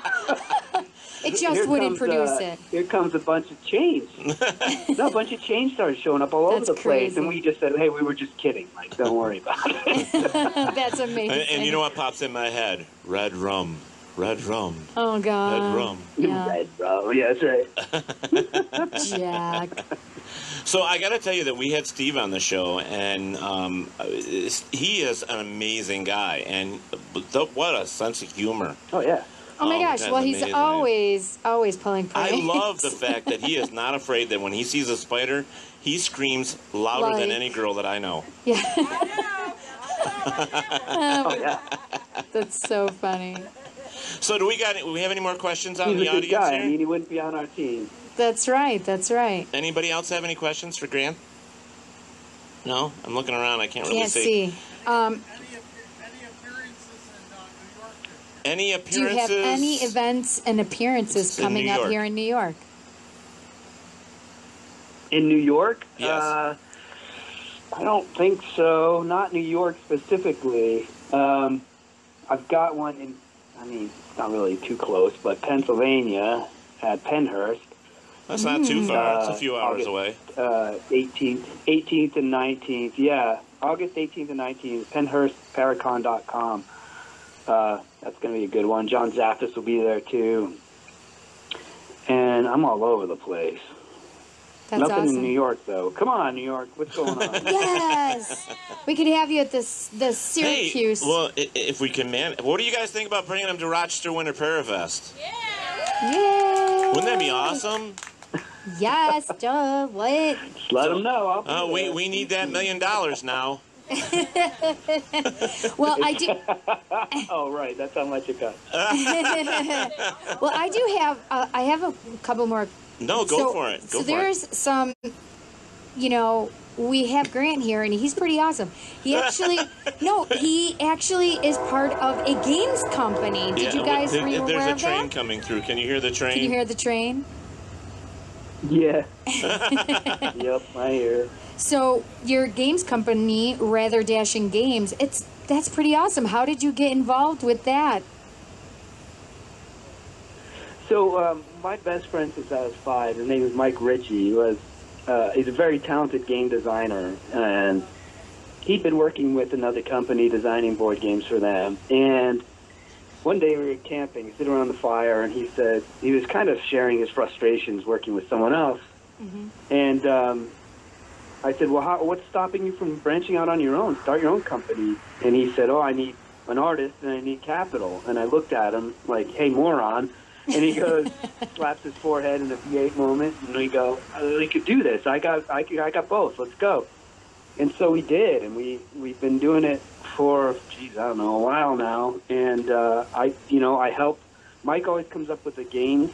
Speaker 8: it just wouldn't produce it.
Speaker 16: Here comes a bunch of change. A bunch of change started showing up all over the place. And we just said, hey, we were just kidding. Like, don't worry about it.
Speaker 8: That's amazing.
Speaker 11: And you know what pops in my head? Red rum. Red rum.
Speaker 8: Oh, God.
Speaker 11: Red rum.
Speaker 8: Yeah.
Speaker 16: Red rum. Yeah, that's right.
Speaker 8: Jack.
Speaker 11: So I got to tell you that we had Steve on the show, and he is an amazing guy, and what a sense of humor.
Speaker 16: Oh, yeah.
Speaker 8: Oh, my gosh. Well, he's
Speaker 11: amazing.
Speaker 8: always pulling pranks.
Speaker 11: I love the fact that he is not afraid that when he sees a spider, he screams louder than any girl that I know.
Speaker 8: Yeah.
Speaker 16: Oh, yeah.
Speaker 8: That's so funny.
Speaker 11: So do we have any more questions out in the
Speaker 16: He's a good
Speaker 11: audience
Speaker 16: guy.
Speaker 11: here?
Speaker 16: I mean, he wouldn't be on our team.
Speaker 8: That's right. That's right.
Speaker 11: Anybody else have any questions for Grant? No? I'm looking around. I can't really
Speaker 8: Can't see.
Speaker 11: Any appearances?
Speaker 8: Do you have any events and appearances coming up here in New York?
Speaker 16: In New York?
Speaker 11: Yes.
Speaker 16: I don't think so. Not New York specifically. I've got one in, it's not really too close, but Pennsylvania at Penhurst.
Speaker 11: That's not too far. It's a few hours away.
Speaker 16: 18th and 19th. Yeah, August 18th and 19th. PenhurstParacon.com. That's going to be a good one. John Zaffis will be there too. And I'm all over the place.
Speaker 8: That's
Speaker 16: Nothing
Speaker 8: awesome.
Speaker 16: in New York, though. Come on, New York. What's going on?
Speaker 8: Yes! We could have you at the Syracuse.
Speaker 11: Hey, well, if we can what do you guys think about bringing them to Rochester Winter Parafest?
Speaker 8: Yeah!
Speaker 11: Wouldn't that be awesome?
Speaker 17: Yes, duh. What?
Speaker 16: Just let them know.
Speaker 11: We need that $1 million now.
Speaker 17: Well, I do.
Speaker 16: Oh, right. That's how much it costs.
Speaker 17: Well, I do have. I have a couple more.
Speaker 11: No, go for it. Go
Speaker 17: so
Speaker 11: for
Speaker 17: there's
Speaker 11: it.
Speaker 17: some. You know, we have Grant here, and he's pretty awesome. He actually, he actually is part of a games company. Did you guys? Were you aware
Speaker 11: There's a
Speaker 17: of
Speaker 11: train
Speaker 17: that?
Speaker 11: coming through. Can you hear the train?
Speaker 17: Can you hear the train?
Speaker 16: Yeah. Yep, I hear.
Speaker 17: So your games company, Rather Dashing Games, that's pretty awesome. How did you get involved with that?
Speaker 16: So my best friend since I was 5, his name is Mike Ritchie. He's a very talented game designer, and he'd been working with another company designing board games for them. And one day we were camping, sitting around the fire, and he said he was kind of sharing his frustrations working with someone else.
Speaker 17: Mm-hmm.
Speaker 16: And I said, well, what's stopping you from branching out on your own? Start your own company. And he said, I need an artist and I need capital. And I looked at him like, hey, moron. And he goes, slaps his forehead in a V8 moment, and we go, we could do this. I got both. Let's go. And so we did, and we've been doing it for, I don't know, a while now. And I help. Mike always comes up with the games.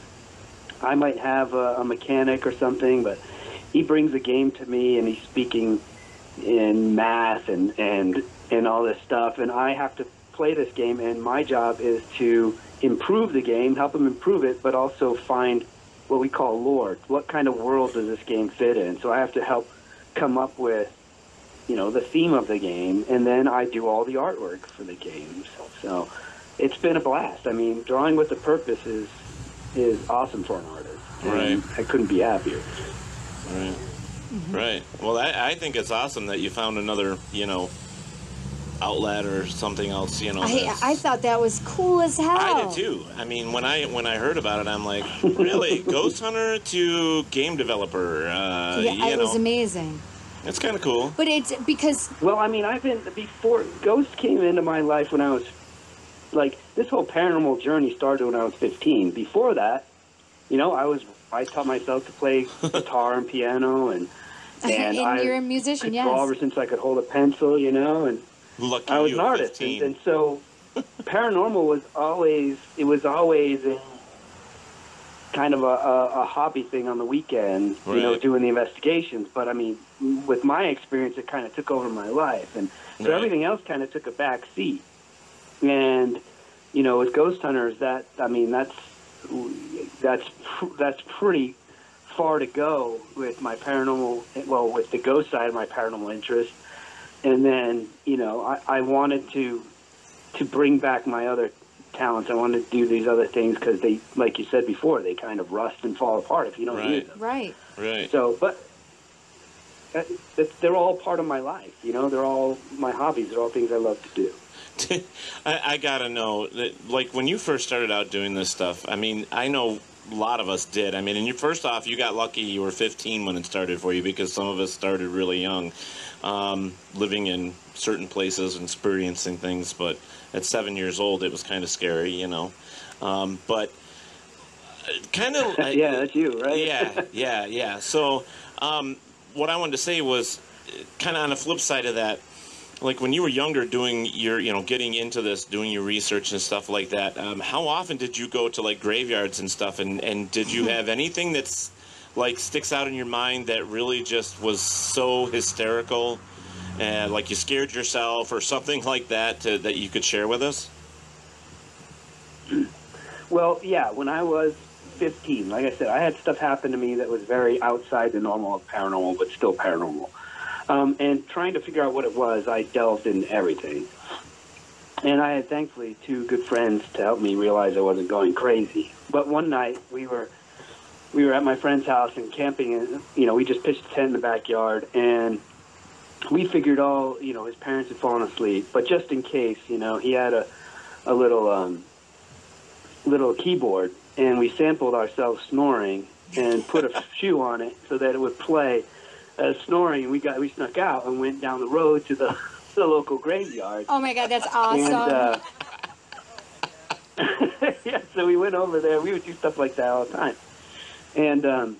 Speaker 16: I might have a mechanic or something, but he brings a game to me, and he's speaking in math and all this stuff, and I have to play this game, and my job is to improve the game, help him improve it, but also find what we call lore. What kind of world does this game fit in? So I have to help come up with, the theme of the game, and then I do all the artwork for the games. So it's been a blast. I mean, drawing with a purpose is awesome for an artist.
Speaker 11: Right.
Speaker 16: I couldn't be happier.
Speaker 11: Right. Mm-hmm. Right. Well, I think it's awesome that you found another, outlet or something else,
Speaker 17: I thought that was cool as hell.
Speaker 11: I did too. I mean, when I heard about it, I'm like, really? Ghost Hunter to game developer?
Speaker 17: It was amazing.
Speaker 11: It's kind of cool.
Speaker 17: But it's because...
Speaker 16: Well, I mean, before Ghost came into my life when I was, this whole paranormal journey started when I was 15. Before that, I taught myself to play guitar and piano, and
Speaker 17: you're a musician, yes.
Speaker 16: Ever since I could hold a pencil, and
Speaker 11: lucky
Speaker 16: I was
Speaker 11: you
Speaker 16: an artist. And so paranormal was always kind of a hobby thing on the weekend,
Speaker 11: right.
Speaker 16: Doing the investigations. But I mean, with my experience, it kind of took over my life, and so
Speaker 11: right.
Speaker 16: everything else kind of took a back seat. And with Ghost Hunters, that's pretty far to go with my paranormal. Well, with the ghost side of my paranormal interest, and then I wanted to bring back my other talents. I wanted to do these other things because they, like you said before, they kind of rust and fall apart if you don't use them.
Speaker 17: Right.
Speaker 11: Right.
Speaker 16: So, but they're all part of my life. They're all my hobbies. They're all things I love to do.
Speaker 11: I gotta know that, when you first started out doing this stuff, I mean, I know a lot of us did. I mean, and first off, you got lucky you were 15 when it started for you, because some of us started really young, living in certain places and experiencing things. But at 7 years old, it was kind of scary, but kind of...
Speaker 16: yeah, that's you, right?
Speaker 11: Yeah. So what I wanted to say was kind of on the flip side of that, when you were younger doing your, getting into this, doing your research and stuff like that, how often did you go to, graveyards and stuff, and did you have anything that's, sticks out in your mind that really just was so hysterical, and, you scared yourself or something like that that you could share with us?
Speaker 16: Well, yeah, when I was 15, like I said, I had stuff happen to me that was very outside the normal of paranormal, but still paranormal. And trying to figure out what it was, I delved into everything. And I had, thankfully, 2 good friends to help me realize I wasn't going crazy. But one night, we were at my friend's house and camping, and, we just pitched a tent in the backyard, and we figured his parents had fallen asleep. But just in case, he had a little keyboard, and we sampled ourselves snoring and put a shoe on it so that it would play snoring. We snuck out and went down the road to the local graveyard.
Speaker 17: Oh my God, that's awesome!
Speaker 16: And, yeah, so we went over there. We would do stuff like that all the time. And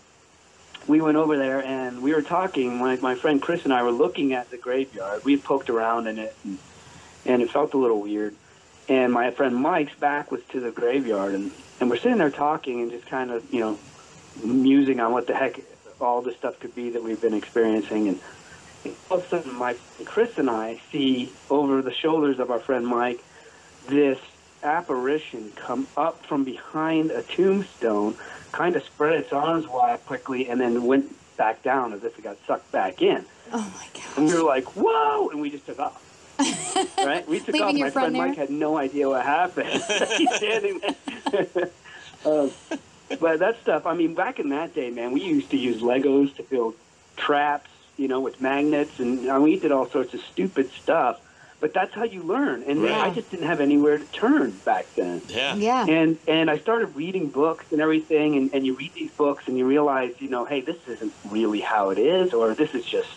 Speaker 16: we went over there and we were talking. My friend Chris and I were looking at the graveyard. We had poked around in it, and it felt a little weird. And my friend Mike's back was to the graveyard, and we're sitting there talking and just kind of, musing on what the heck all this stuff could be that we've been experiencing. And all of a sudden, my friend Chris and I see over the shoulders of our friend Mike this apparition come up from behind a tombstone, kind of spread its arms wide quickly, and then went back down as if it got sucked back in.
Speaker 17: Oh my God!
Speaker 16: And we were like, "Whoa!" And we just took off. Right? We took off. My friend Mike had no idea what happened. He's standing there. But that stuff, I mean, back in that day, man, we used to use Legos to build traps, with magnets, and we did all sorts of stupid stuff. But that's how you learn. And I just didn't have anywhere to turn back then.
Speaker 17: Yeah.
Speaker 16: And I started reading books and everything, and you read these books and you realize, hey, this isn't really how it is, or this is just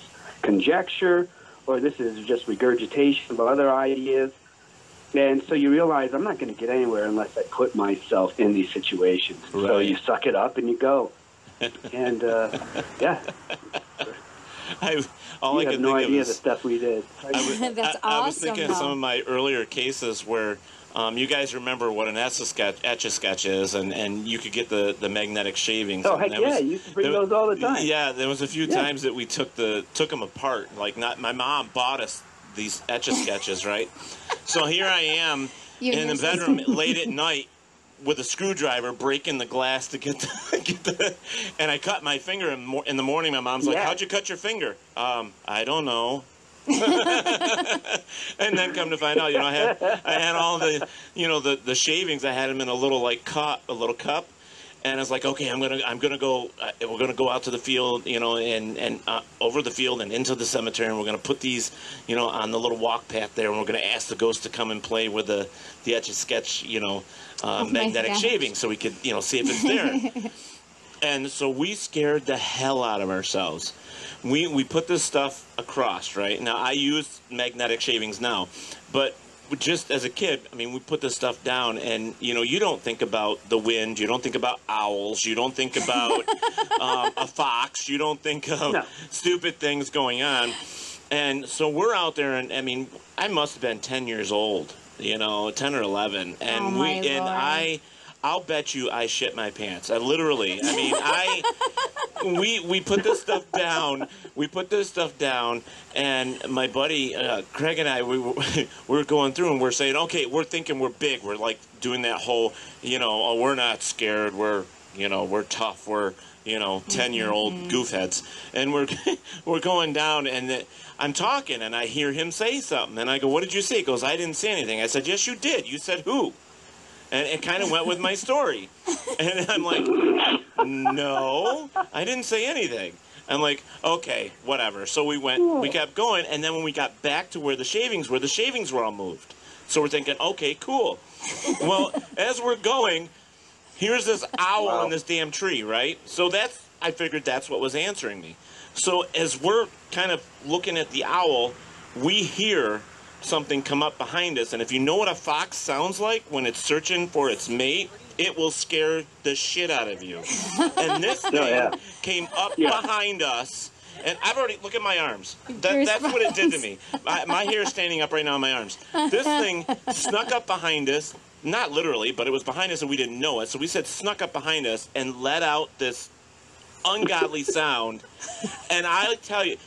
Speaker 16: conjecture, or this is just regurgitation of other ideas. And so you realize I'm not going to get anywhere unless I put myself in these situations. Right. So you suck it up and you go. And, yeah.
Speaker 11: I
Speaker 16: have no idea the stuff we did.
Speaker 17: That's awesome.
Speaker 11: I was thinking of some of my earlier cases where you guys remember what an Etch-a-Sketch is, and you could get the magnetic shavings.
Speaker 16: Oh, heck yeah, you used to bring those all the time.
Speaker 11: Yeah, there was a few times that we took them apart. Like, my mom bought us these Etch-a-Sketches, right? So here I am in the bedroom late at night with a screwdriver breaking the glass to get the and I cut my finger in the morning. My mom's like, "How'd you cut your finger?" I don't know. And then come to find out, I had all the the shavings. I had them in a little cup, and I was like, okay, I'm gonna go. We're gonna go out to the field, and over the field and into the cemetery, and we're gonna put these, on the little walk path there, and we're gonna ask the ghost to come and play with the Etch-a-Sketch, magnetic shaving, so we could, see if it's there. And so we scared the hell out of ourselves. We put this stuff across, right? Now I use magnetic shavings now, but just as a kid, I mean, we put this stuff down, and you don't think about the wind, you don't think about owls, you don't think about a fox, you don't think of stupid things going on. And so we're out there, and I mean, I must have been 10 years old, 10 or 11, and I'll bet you I shit my pants. I mean, we put this stuff down. We put this stuff down, and my buddy Craig and I, we're going through, and we're saying, okay, we're thinking we're big. We're like doing that whole, oh, we're not scared. We're tough. We're 10-year-old goofheads, and we're going down, and I'm talking, and I hear him say something, and I go, "What did you say?" He goes, "I didn't say anything." I said, "Yes, you did. You said who?" And it kind of went with my story. And I'm like, "No, I didn't say anything." I'm like, "Okay, whatever." So we kept going, and then when we got back to where the shavings were all moved. So we're thinking, okay, cool. Well, as we're going, here's this owl in this damn tree, right? So I figured that's what was answering me. So as we're kind of looking at the owl, we hear something come up behind us, and if you know what a fox sounds like when it's searching for its mate, it will scare the shit out of you. And this thing came up behind us, and I've already, look at my arms. That's what it did to me. My hair is standing up right now on my arms. This thing snuck up behind us, not literally, but it was behind us and we didn't know it. So we said snuck up behind us and let out this ungodly sound. And I tell you,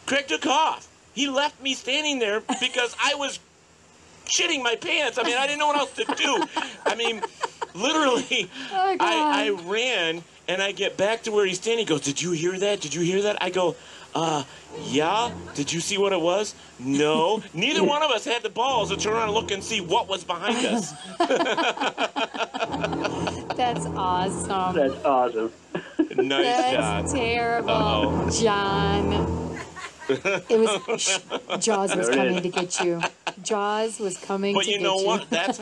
Speaker 11: Craig took off. He left me standing there because I was shitting my pants. I mean, I didn't know what else to do. I mean, literally, I ran, and I get back to where he's standing. He goes, "Did you hear that? Did you hear that?" I go, yeah. Did you see what it was? No. Neither one of us had the balls to turn around and look and see what was behind us.
Speaker 17: That's awesome.
Speaker 16: That's awesome.
Speaker 11: Nice job.
Speaker 17: That's terrible, John. It was Jaws was coming to get you. Jaws was coming to get you. But you know what? That's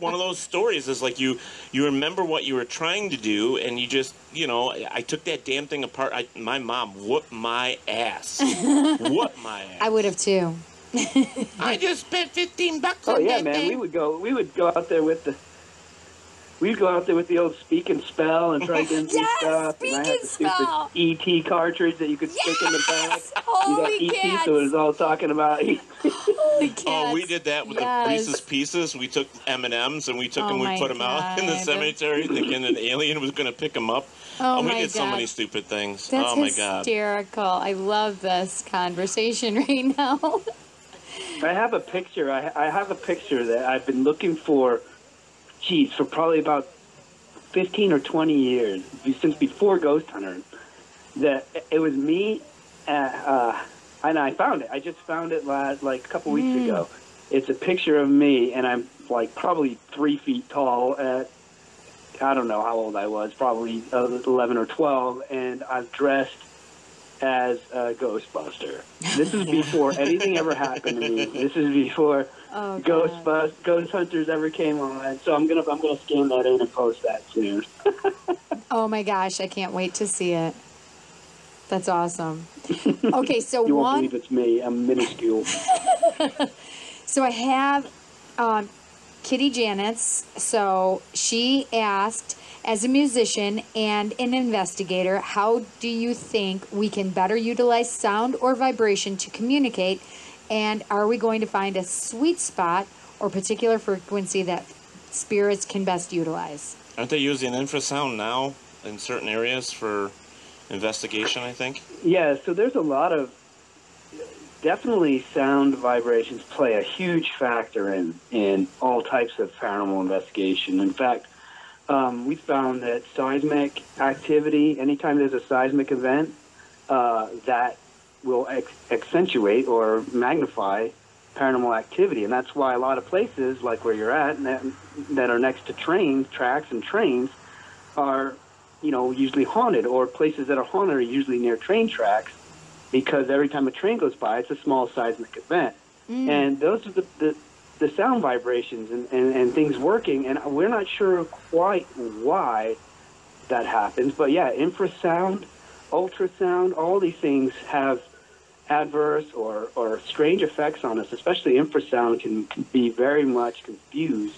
Speaker 11: one of those stories is like you remember what you were trying to do, and you just, I took that damn thing apart. My mom whooped my ass. Whooped my ass.
Speaker 17: I would have too.
Speaker 11: I just spent $15
Speaker 16: on that man. We would go out there with we'd go out there with the old speak and spell and try to get into stuff. And I had the stupid E.T. cartridge that you could stick in the back.
Speaker 8: Holy
Speaker 16: you got E.T.,
Speaker 8: cats.
Speaker 16: so it was all talking about
Speaker 8: Holy cats.
Speaker 11: Oh, we did that with the Reese's Pieces. We took M&Ms and we took them, we put them out in the cemetery thinking an alien was going to pick them up.
Speaker 8: Oh,
Speaker 11: we
Speaker 8: my
Speaker 11: did so
Speaker 8: God.
Speaker 11: many stupid things.
Speaker 8: That's
Speaker 11: oh, my God.
Speaker 8: hysterical. I love this conversation right now.
Speaker 16: I have a picture. I have a picture that I've been looking for, for probably about 15 or 20 years, since before Ghost Hunter. That it was me, and I found it. I just found it a couple weeks ago. It's a picture of me, and I'm like probably 3 feet tall at, I don't know how old I was, probably 11 or 12, and I'm dressed as a Ghostbuster. This is before anything ever happened to me. This is before Ghost Hunters ever came on. So I'm gonna scan that in and post that soon.
Speaker 8: Oh my gosh, I can't wait to see it. That's awesome. Okay, so
Speaker 16: you won't believe it's me. I'm minuscule.
Speaker 8: So I have Kitty Janet's. So she asked, as a musician and an investigator, how do you think we can better utilize sound or vibration to communicate? And are we going to find a sweet spot or particular frequency that spirits can best utilize?
Speaker 11: Aren't they using infrasound now in certain areas for investigation, I think?
Speaker 16: Yeah, so there's a lot of, definitely sound vibrations play a huge factor in all types of paranormal investigation. In fact, we found that seismic activity, anytime there's a seismic event, that will accentuate or magnify paranormal activity. And that's why a lot of places, like where you're at, that are next to tracks and trains, are, usually haunted, or places that are haunted are usually near train tracks, because every time a train goes by, it's a small seismic event. And those are the sound vibrations and things working, and we're not sure quite why that happens. But yeah, infrasound, ultrasound, all these things have adverse or strange effects on us. Especially infrasound can be very much confused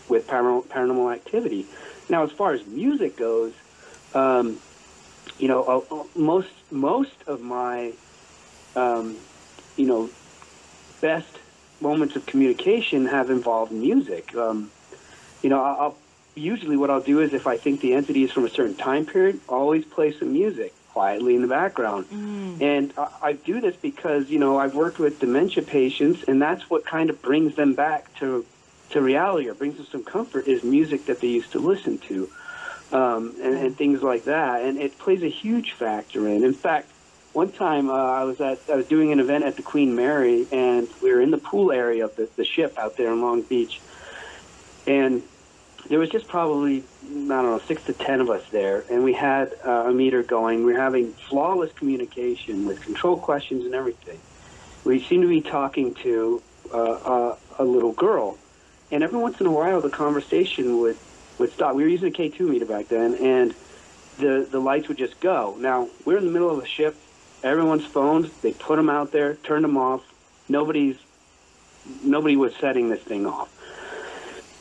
Speaker 16: with paranormal activity. Now, as far as music goes, most of my, best moments of communication have involved music. Usually what I'll do is, if I think the entity is from a certain time period, I'll always play some music quietly in the background. And I do this because, I've worked with dementia patients, and that's what kind of brings them back to reality, or brings them some comfort, is music that they used to listen to, and things like that. And it plays a huge factor in. In fact, one time I was doing an event at the Queen Mary, and we were in the pool area of the ship out there in Long Beach, and there was just probably, 6 to 10 of us there, and we had a meter going. We were having flawless communication with control questions and everything. We seemed to be talking to a little girl, and every once in a while the conversation would stop. We were using a K2 meter back then, and the lights would just go. Now, we're in the middle of a ship. Everyone's phones, they put them out there, turned them off. Nobody was setting this thing off.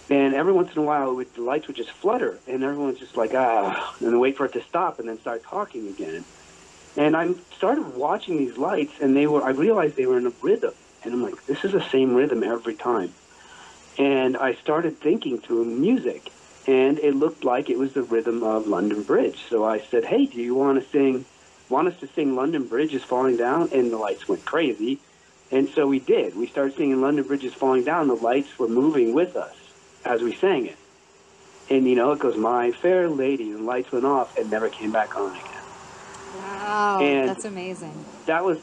Speaker 16: And every once in a while, the lights would just flutter, and everyone's just like, and wait for it to stop, and then start talking again. And I started watching these lights, and I realized they were in a rhythm. And I'm like, this is the same rhythm every time. And I started thinking to music, and it looked like it was the rhythm of London Bridge. So I said, hey, do you want us to sing London Bridge is Falling Down? And the lights went crazy. And so we did. We started singing London Bridge is Falling Down. The lights were moving with us as we sang it. And, it goes, my fair lady, and the lights went off and never came back on again.
Speaker 8: Wow,
Speaker 16: and
Speaker 8: that's amazing.
Speaker 16: That was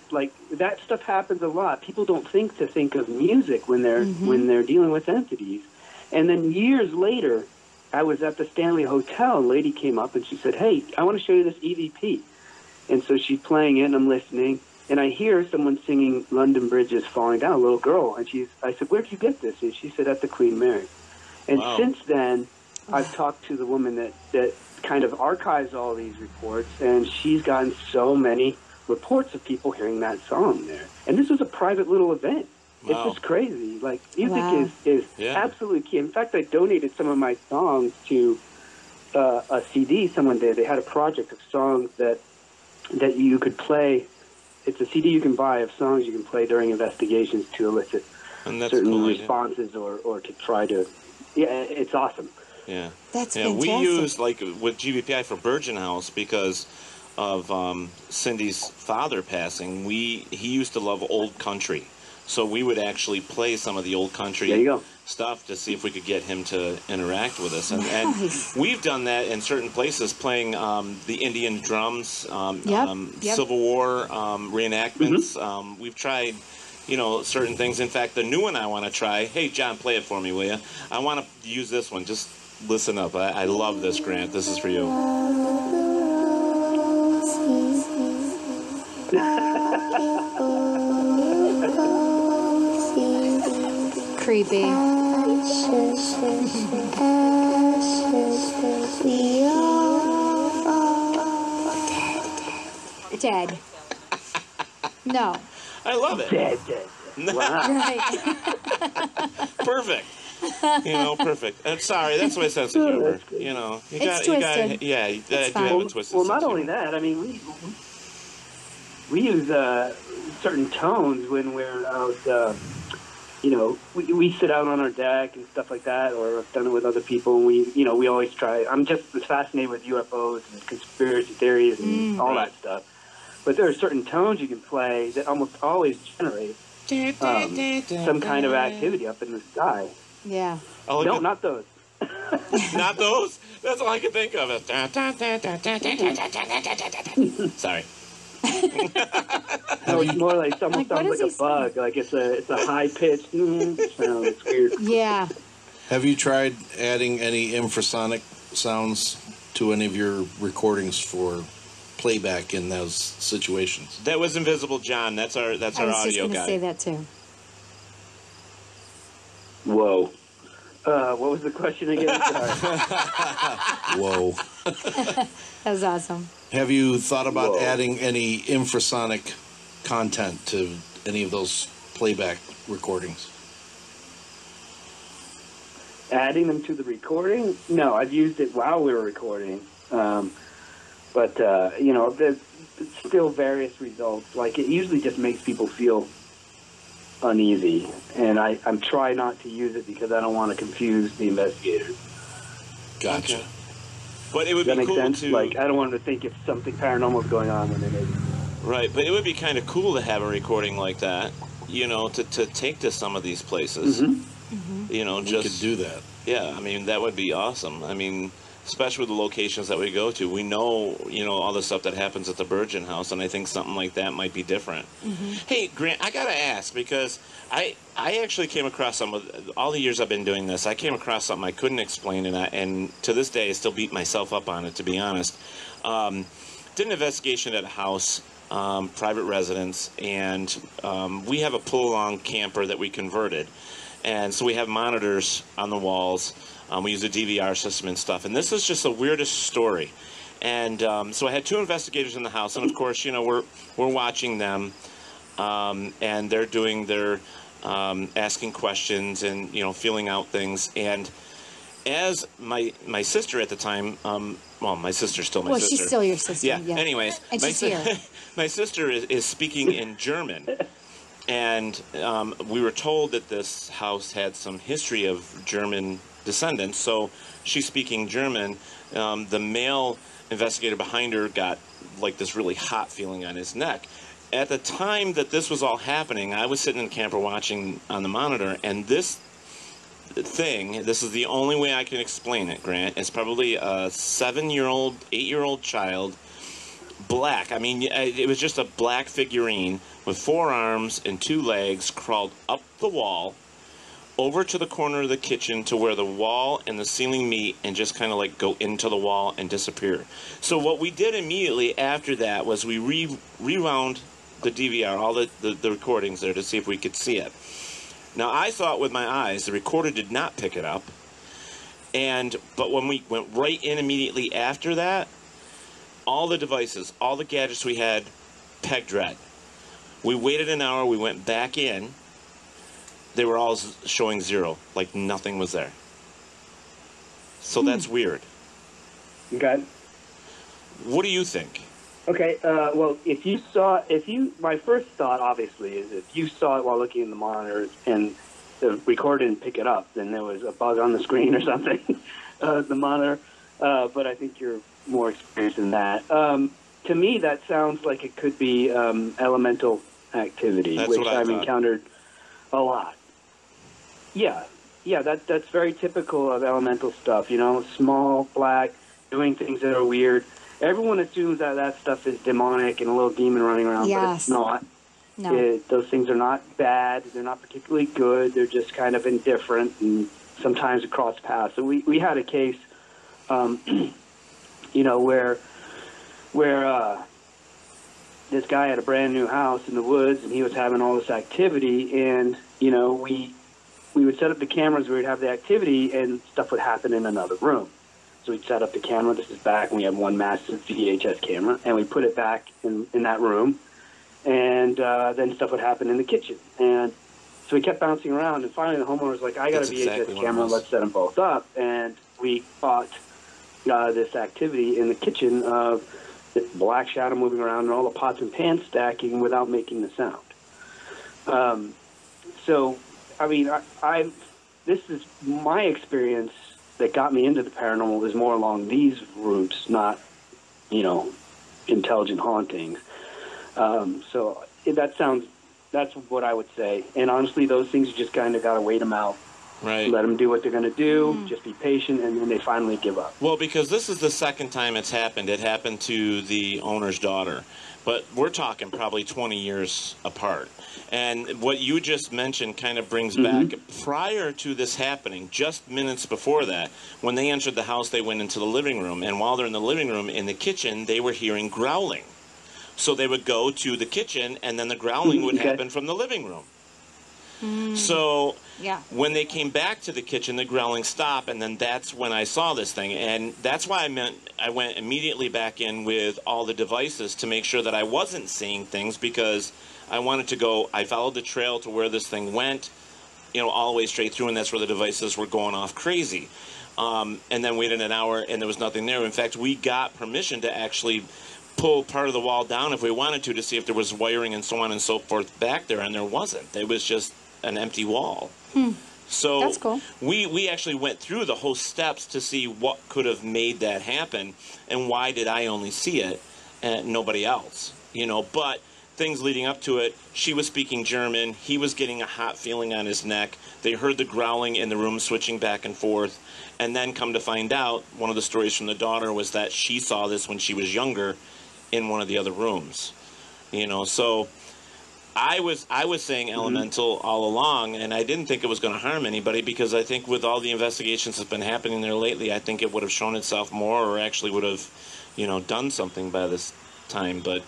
Speaker 16: that stuff happens a lot. People don't think of music when they're dealing with entities. And then years later, I was at the Stanley Hotel, and a lady came up and she said, hey, I want to show you this EVP. And so she's playing it, and I'm listening, and I hear someone singing London Bridge is Falling Down, a little girl. And I said, where'd you get this? And she said, at the Queen Mary. And since then, I've talked to the woman that kind of archives all these reports, and she's gotten so many reports of people hearing that song there. And this was a private little event. It's just crazy. Like, music is absolutely key. In fact, I donated some of my songs to a CD someone did. They had a project of songs that you could play. It's a CD you can buy of songs you can play during investigations to elicit certain responses or to try to... Yeah, it's awesome.
Speaker 11: Yeah.
Speaker 17: That's
Speaker 11: fantastic. We use, like, with GBPI for Virgin House, because of Cindy's father passing, he used to love old country. So we would actually play some of the old country stuff to see if we could get him to interact with us. And we've done that in certain places, playing the Indian drums, Civil War reenactments. We've tried, certain things. In fact, the new one I want to try, hey, John, play it for me, will you? I want to use this one. Just listen up. I love this, Grant. This is for you.
Speaker 17: Creepy. Dead. No.
Speaker 11: I love it.
Speaker 16: Dead.
Speaker 17: Right.
Speaker 11: Perfect. Perfect. I'm sorry, that's my sense of humor. You got to have a twisted
Speaker 16: Well, not only that, I mean, we use certain tones when we're out, we sit out on our deck and stuff like that, or I've done it with other people, and we always try. I'm just as fascinated with UFOs and conspiracy theories and all that stuff. But there are certain tones you can play that almost always generate some kind of activity up in the sky.
Speaker 17: Yeah.
Speaker 11: Oh,
Speaker 16: no, not those.
Speaker 11: Not those? That's all I can think of. Sorry.
Speaker 16: No, it's more like almost sounds like a bug. Like it's a high pitched sound. It's weird.
Speaker 17: Yeah.
Speaker 10: Have you tried adding any infrasonic sounds to any of your recordings for playback in those situations?
Speaker 11: That was Invisible John. That's our audio guy.
Speaker 17: I was just going to say that too.
Speaker 16: Whoa. What was the question again?
Speaker 10: Whoa.
Speaker 17: That was awesome.
Speaker 10: Have you thought about adding any infrasonic content to any of those playback recordings?
Speaker 16: Adding them to the recording? No, I've used it while we were recording. But there's still various results. Like, it usually just makes people feel uneasy. And I'm trying not to use it because I don't want to confuse the investigators.
Speaker 10: Gotcha.
Speaker 11: Okay. But it would
Speaker 16: Does that
Speaker 11: be
Speaker 16: make
Speaker 11: cool
Speaker 16: sense?
Speaker 11: to...
Speaker 16: Like, I don't want them to think if something paranormal is going on when they maybe...
Speaker 11: Right, but it would be kind of cool to have a recording like that, to take to some of these places.
Speaker 10: We could do that.
Speaker 11: Yeah, I mean, that would be awesome. I mean, especially with the locations that we go to. We know, all the stuff that happens at the Virgin House, and I think something like that might be different. Hey, Grant, I got to ask, because I actually came across some, all the years I've been doing this, I came across something I couldn't explain, and to this day I still beat myself up on it, to be honest. Did an investigation at a house, private residence, and we have a pull-along camper that we converted. And so we have monitors on the walls. We use a DVR system and stuff. And this is just the weirdest story. And so I had two investigators in the house. And, of course, we're watching them. And they're doing their asking questions and, feeling out things. And as my sister at the time, my sister's still my sister.
Speaker 17: Well, she's still your sister.
Speaker 11: Yeah. Anyways,
Speaker 17: and she's here.
Speaker 11: My sister is speaking in German. And we were told that this house had some history of German descendants, so she's speaking German. The male investigator behind her got like this really hot feeling on his neck. At the time that this was all happening, I was sitting in the camper watching on the monitor, and this thing, this is the only way I can explain it, Grant, it's probably a 7-year-old, 8-year-old child, black. I mean, it was just a black figurine with 4 arms and 2 legs, crawled up the wall over to the corner of the kitchen to where the wall and the ceiling meet, and just kind of like go into the wall and disappear. So what we did immediately after that was we rewound the DVR, all the recordings there, to see if we could see it. Now, I thought with my eyes the recorder did not pick it up, but when we went right in immediately after that, all the devices, all the gadgets we had, pegged red. We waited an hour, we went back in, they were all showing 0, like nothing was there. So that's weird.
Speaker 16: Okay.
Speaker 11: What do you think?
Speaker 16: Okay, well, my first thought, obviously, is if you saw it while looking in the monitors and the recorder didn't pick it up, then there was a bug on the screen or something, the monitor. But I think you're more experienced in that. To me, that sounds like it could be elemental activity, which I've encountered a lot. Yeah, that's very typical of elemental stuff, small, black, doing things that are weird. Everyone assumes that stuff is demonic and a little demon running around, but it's not. No. Those things are not bad. They're not particularly good. They're just kind of indifferent and sometimes across paths. So we had a case, where this guy had a brand new house in the woods and he was having all this activity, and, we would set up the cameras where we'd have the activity and stuff would happen in another room. So we'd set up the camera, this is back, and we have one massive VHS camera, and we put it back in that room, and then stuff would happen in the kitchen. And so we kept bouncing around, and finally the homeowner was like, I got a VHS camera, let's set them both up. And we caught this activity in the kitchen of this black shadow moving around and all the pots and pans stacking without making the sound. So, I mean, this is my experience that got me into the paranormal is more along these routes, not, intelligent hauntings. So that's what I would say. And honestly, those things, you just kind of got to wait them out.
Speaker 11: Right.
Speaker 16: Let them do what they're going to do. Just be patient, and then they finally give up.
Speaker 11: Well, because this is the second time it's happened. It happened to the owner's daughter. But we're talking probably 20 years apart. And what you just mentioned kind of brings back, prior to this happening, just minutes before that, when they entered the house, they went into the living room. And while they're in the living room, in the kitchen, they were hearing growling. So they would go to the kitchen, and then the growling would happen from the living room. So when they came back to the kitchen, the growling stopped, and then that's when I saw this thing. And that's why I went immediately back in with all the devices to make sure that I wasn't seeing things, because I wanted to go, I followed the trail to where this thing went, all the way straight through, and that's where the devices were going off crazy. And then waited an hour, and there was nothing there. In fact, we got permission to actually pull part of the wall down if we wanted to see if there was wiring and so on and so forth back there, and there wasn't. It was just an empty wall. So
Speaker 17: that's cool.
Speaker 11: We actually went through the whole steps to see what could have made that happen, and why did I only see it and nobody else, but things leading up to it, she was speaking German, he was getting a hot feeling on his neck, they heard the growling in the room switching back and forth, and then come to find out, one of the stories from the daughter was that she saw this when she was younger in one of the other rooms, so I was saying elemental all along, and I didn't think it was going to harm anybody, because I think with all the investigations that's been happening there lately, I think it would have shown itself more, or actually would have, done something by this time, but,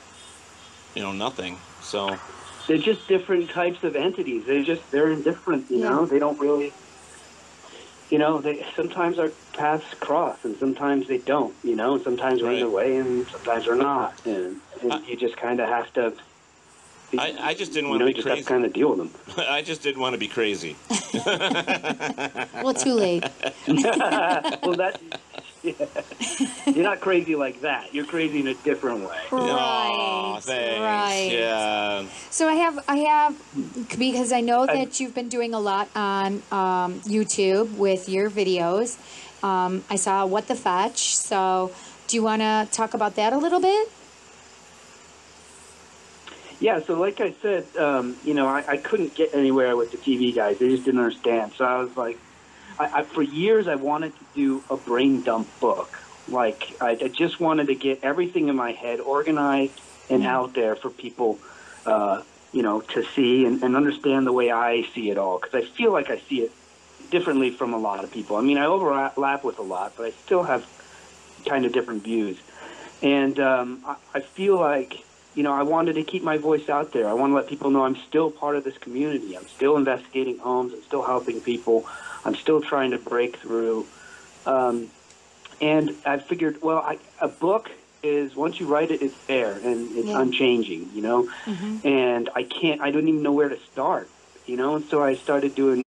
Speaker 11: nothing. So
Speaker 16: they're just different types of entities. They're indifferent, they don't really, they sometimes our paths cross, and sometimes they don't, sometimes we're in the way, and sometimes we're not, and you just kind of have to.
Speaker 11: I just didn't want to be crazy.
Speaker 16: You just have to kind of deal with them.
Speaker 11: I just didn't want to be crazy.
Speaker 17: Well, too late.
Speaker 16: Well, you're not crazy like that. You're crazy in a different way.
Speaker 11: Right. Oh, thanks.
Speaker 17: Right.
Speaker 11: Yeah.
Speaker 17: So I have, because I know that you've been doing a lot on YouTube with your videos. I saw What the Fetch. So do you want to talk about that a little bit?
Speaker 16: Yeah, so like I said, I couldn't get anywhere with the TV guys. They just didn't understand. So I was like, for years I wanted to do a brain dump book. Like, I just wanted to get everything in my head organized and out there for people, to see and understand the way I see it all. Because I feel like I see it differently from a lot of people. I mean, I overlap with a lot, but I still have kind of different views. And I feel like, I wanted to keep my voice out there. I want to let people know I'm still part of this community. I'm still investigating homes. I'm still helping people. I'm still trying to break through. And I figured, a book is, once you write it, it's there, and it's unchanging, And I don't even know where to start. you know. And so I started doing.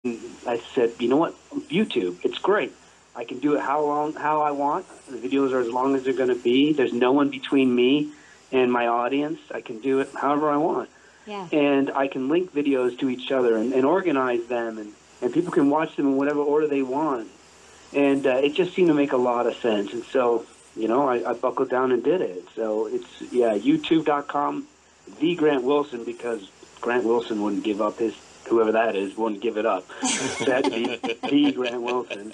Speaker 16: I said, you know what, YouTube, it's great. I can do it how I want. The videos are as long as they're going to be. There's no one between me and my audience. I can do it however I want.
Speaker 17: Yeah.
Speaker 16: And I can link videos to each other and organize them, and people can watch them in whatever order they want. And it just seemed to make a lot of sense. And so, you know, I buckled down and did it. So it's, youtube.com, the Grant Wilson, because Grant Wilson wouldn't give up whoever that is, wouldn't give it up. So that would be the Grant Wilson.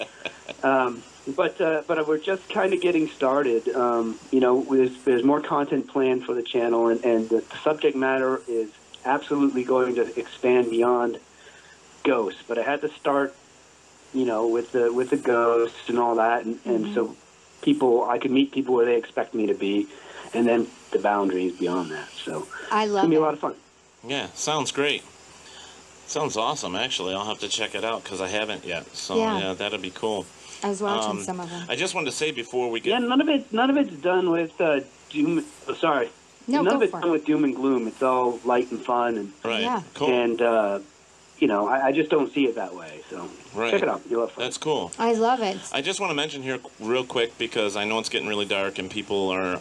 Speaker 16: But we're just kind of getting started. You know, there's more content planned for the channel, and the subject matter is absolutely going to expand beyond ghosts. But I had to start, you know, with the ghosts and all that, and so I could meet people where they expect me to be, and then the boundaries beyond that. So
Speaker 17: I love
Speaker 16: it's gonna be
Speaker 17: it.
Speaker 16: a lot of fun.
Speaker 11: Yeah, sounds great. Sounds awesome, actually. I'll have to check it out because I haven't yet. So yeah, that'll be cool.
Speaker 17: I was watching some of them.
Speaker 11: I just wanted to say before we get
Speaker 16: none of it's done with doom. Sorry,
Speaker 17: no,
Speaker 16: none of
Speaker 17: go
Speaker 16: it's
Speaker 17: for
Speaker 16: done with doom and gloom. It's all light and fun, and
Speaker 11: right, cool.
Speaker 16: And you know, I just don't see it that way. So check it out. You'll have fun.
Speaker 11: That's cool.
Speaker 17: I love it.
Speaker 11: I just want to mention here real quick because I know it's getting really dark and people are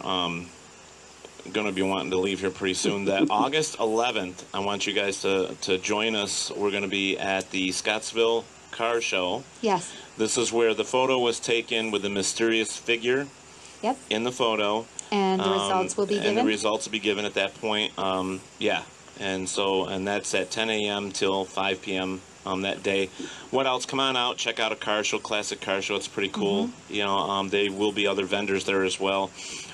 Speaker 11: going to be wanting to leave here pretty soon. That August 11th, I want you guys to join us. We're going to be at the Scottsville Car Show.
Speaker 17: Yes.
Speaker 11: This is where the photo was taken with the mysterious figure.
Speaker 17: Yep.
Speaker 11: In the photo.
Speaker 17: And the results will be given.
Speaker 11: And the results will be given at that point. Yeah. And that's at 10 a.m. till 5 p.m. That day. What else? Come on out. Check out a car show, classic car show. It's pretty cool. You know, there will be other vendors there as well.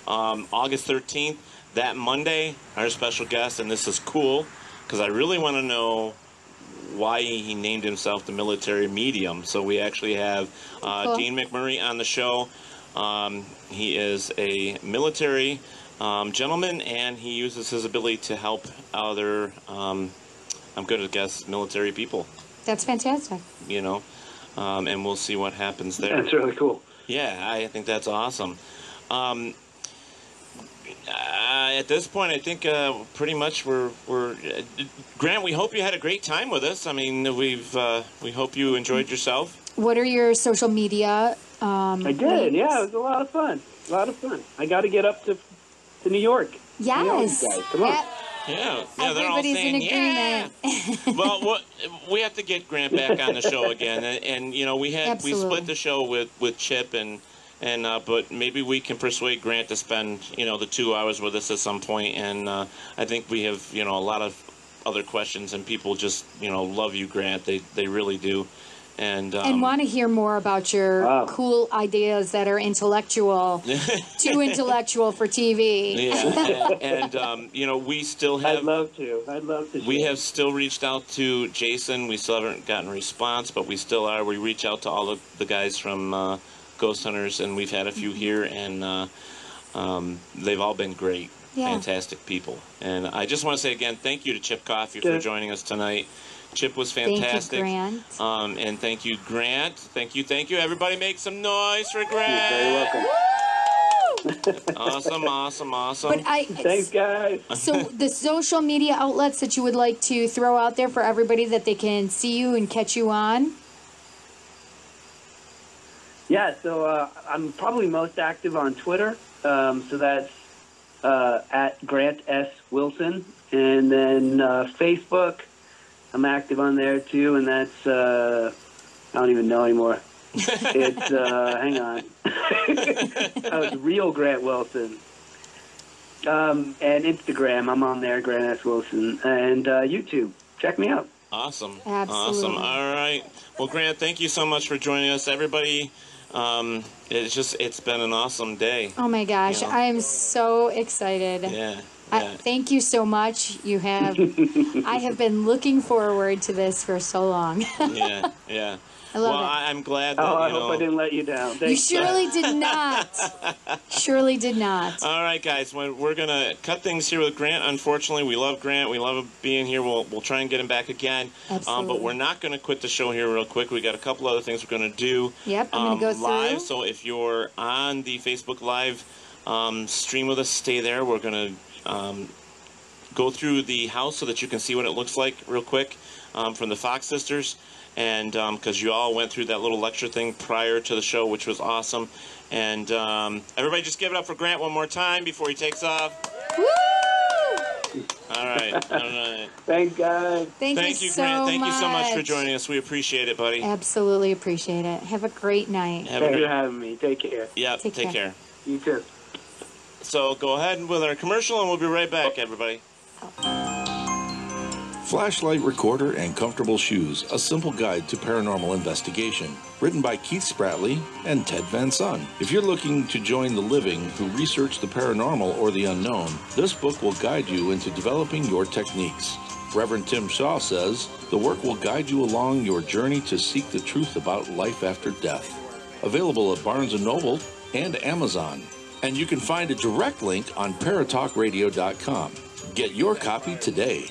Speaker 11: August 13th, that Monday, our special guest, and this is cool because I really want to know why he named himself the military medium. So we actually have Dean McMurray on the show. He is a military gentleman, and he uses his ability to help other, I'm going to guess, military people.
Speaker 17: That's fantastic.
Speaker 11: You know, and we'll see what happens there.
Speaker 16: That's really cool.
Speaker 11: Yeah, I think that's awesome. At this point, I think pretty much we're Grant, we hope you had a great time with us. I mean, we hope you enjoyed yourself.
Speaker 17: What are your social media?
Speaker 16: I did. Yeah, it was a lot of fun. A lot of fun. I got to get up to New York.
Speaker 17: Yes.
Speaker 16: New York, you guys. Come on.
Speaker 11: Yeah,
Speaker 17: everybody's
Speaker 11: they're all saying,
Speaker 17: in agreement.
Speaker 11: Well, we have to get Grant back on the show again, and you know we split the show with Chip but maybe we can persuade Grant to spend the 2 hours with us at some point, and I think we have a lot of other questions, and people just love you, Grant. They really do. And
Speaker 17: want to hear more about your cool ideas that are intellectual, too intellectual for TV.
Speaker 11: Yeah, and we still have.
Speaker 16: I'd love to.
Speaker 11: We have still reached out to Jason. We still haven't gotten a response, but we still are. We reach out to all of the guys from Ghost Hunters, and we've had a few here, and they've all been great, fantastic people. And I just want to say again, thank you to Chip Coffey for joining us tonight. Chip was fantastic.
Speaker 17: Thank you, Grant.
Speaker 11: And thank you, Grant. Thank you. Everybody make some noise for Grant.
Speaker 16: You're very welcome.
Speaker 11: Awesome.
Speaker 17: But
Speaker 16: thanks, guys.
Speaker 17: So the social media outlets that you would like to throw out there for everybody that they can see you and catch you on?
Speaker 16: Yeah, so I'm probably most active on Twitter. So that's at Grant S. Wilson. And then Facebook, I'm active on there too, and that's I don't even know anymore. It's hang on. It's real Grant Wilson. And Instagram, I'm on there, Grant S. Wilson, and YouTube. Check me out.
Speaker 11: Awesome.
Speaker 17: Absolutely.
Speaker 11: Awesome. All right. Well, Grant, thank you so much for joining us, everybody. It's been an awesome day.
Speaker 17: Oh my gosh, I am so excited.
Speaker 11: Yeah.
Speaker 17: Thank you so much. You have. I have been looking forward to this for so long.
Speaker 11: Yeah.
Speaker 17: I love it.
Speaker 11: I'm glad that,
Speaker 16: I hope I didn't let you down. Thanks.
Speaker 17: You surely did not. Surely did not.
Speaker 11: All right, guys. We're going to cut things here with Grant. Unfortunately, we love Grant. We love him being here. We'll try and get him back again.
Speaker 17: Absolutely.
Speaker 11: But we're not going to quit the show here real quick. We got a couple other things we're going to do.
Speaker 17: Yep, I'm going to go
Speaker 11: live.
Speaker 17: through.
Speaker 11: So if you're on the Facebook Live stream with us, stay there. We're going to go through the house so that you can see what it looks like real quick. from the Fox sisters, and because you all went through that little lecture thing prior to the show, which was awesome. And everybody just give it up for Grant one more time before he takes off.
Speaker 17: Woo!
Speaker 11: All right. All right.
Speaker 16: Thank God.
Speaker 17: Thank you so
Speaker 11: Grant. Thank you so much for
Speaker 17: much.
Speaker 11: joining us. We appreciate it, buddy.
Speaker 17: Absolutely appreciate it. Have a great night.
Speaker 16: Thanks for having me. Take care.
Speaker 11: Yeah,
Speaker 17: Take
Speaker 11: take
Speaker 17: care.
Speaker 11: care.
Speaker 16: You too.
Speaker 11: So go ahead with our commercial, and we'll be right back, everybody.
Speaker 7: Flashlight Recorder and Comfortable Shoes, a simple guide to paranormal investigation. Written by Keith Spratley and Ted Van Son. If you're looking to join the living who research the paranormal or the unknown, this book will guide you into developing your techniques. Reverend Tim Shaw says, the work will guide you along your journey to seek the truth about life after death. Available at Barnes & Noble and Amazon. And you can find a direct link on Paratalkradio.com. Get your copy today.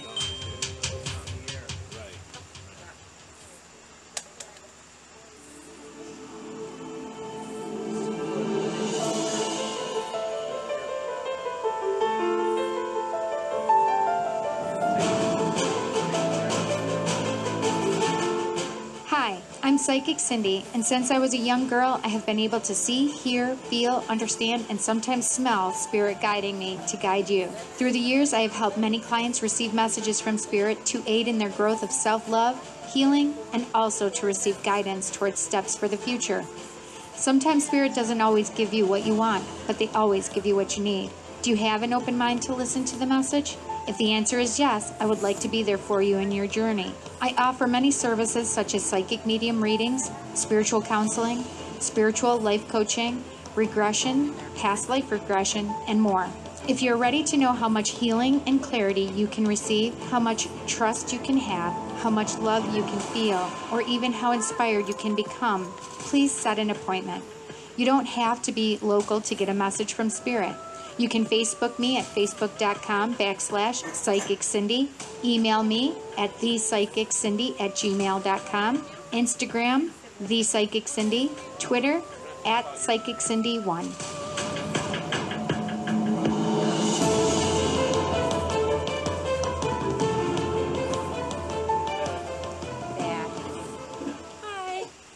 Speaker 17: Hi, I'm Psychic Cindy, and since I was a young girl, I have been able to see, hear, feel, understand, and sometimes smell Spirit guiding me to guide you. Through the years, I have helped many clients receive messages from Spirit to aid in their growth of self-love, healing, and also to receive guidance towards steps for the future. Sometimes Spirit doesn't always give you what you want, but they always give you what you need. Do you have an open mind to listen to the message? If the answer is yes, I would like to be there for you in your journey. I offer many services such as psychic medium readings, spiritual counseling, spiritual life coaching, regression, past life regression, and more. If you're ready to know how much healing and clarity you can receive, how much trust you can have, how much love you can feel, or even how inspired you can become, please set an appointment. You don't have to be local to get a message from Spirit. You can Facebook me at facebook.com/Psychic Cindy, email me at thepsychiccindy@gmail.com, Instagram, thepsychiccindy, Twitter, @PsychicCindy1.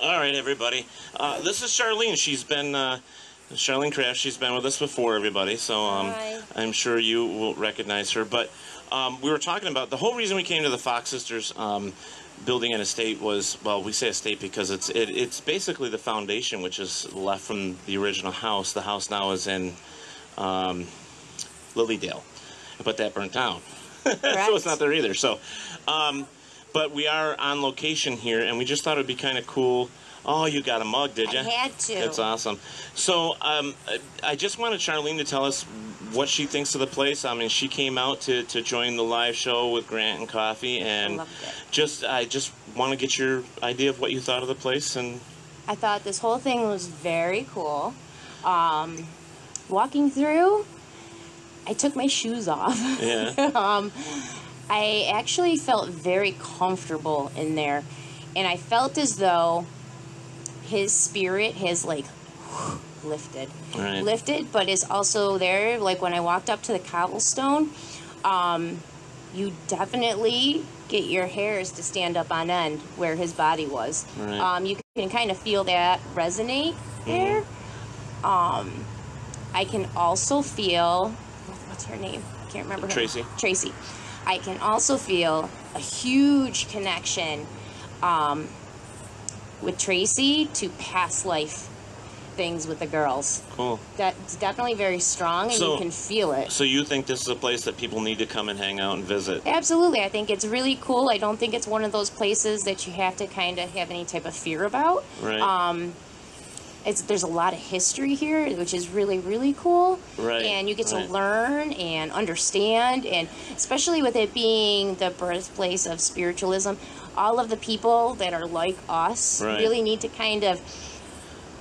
Speaker 11: All right, everybody. This is Charlene. She's been Charlene Kraft. She's been with us before, everybody. So I'm sure you will recognize her. But we were talking about the whole reason we came to the Fox Sisters building an estate was, well, we say estate because it's basically the foundation, which is left from the original house. The house now is in Lilydale, but that burnt down, so it's not there either. So. But we are on location here, and we just thought it would be kind of cool. Oh, you got a mug, did you?
Speaker 14: I had to.
Speaker 11: That's awesome. So I just wanted Charlene to tell us what she thinks of the place. I mean, she came out to join the live show with Grant and Coffey, and I just want to get your idea of what you thought of the place. And
Speaker 14: I thought this whole thing was very cool. Walking through, I took my shoes off.
Speaker 11: Yeah.
Speaker 14: I actually felt very comfortable in there, and I felt as though his spirit has like lifted, but is also there. Like when I walked up to the cobblestone, you definitely get your hairs to stand up on end where his body was. You can kind of feel that resonate there. I can also feel, what's her name? I can't remember her name. Tracy. I can also feel a huge connection with Tracy to past life things with the girls.
Speaker 11: Cool.
Speaker 14: That's definitely very strong, and you can feel it.
Speaker 11: So you think this is a place that people need to come and hang out and visit?
Speaker 14: Absolutely. I think it's really cool. I don't think it's one of those places that you have to kind of have any type of fear about.
Speaker 11: Right.
Speaker 14: There's a lot of history here, which is really, really cool.
Speaker 11: Right.
Speaker 14: And you get to learn and understand, and especially with it being the birthplace of spiritualism, all of the people that are like us really need to kind of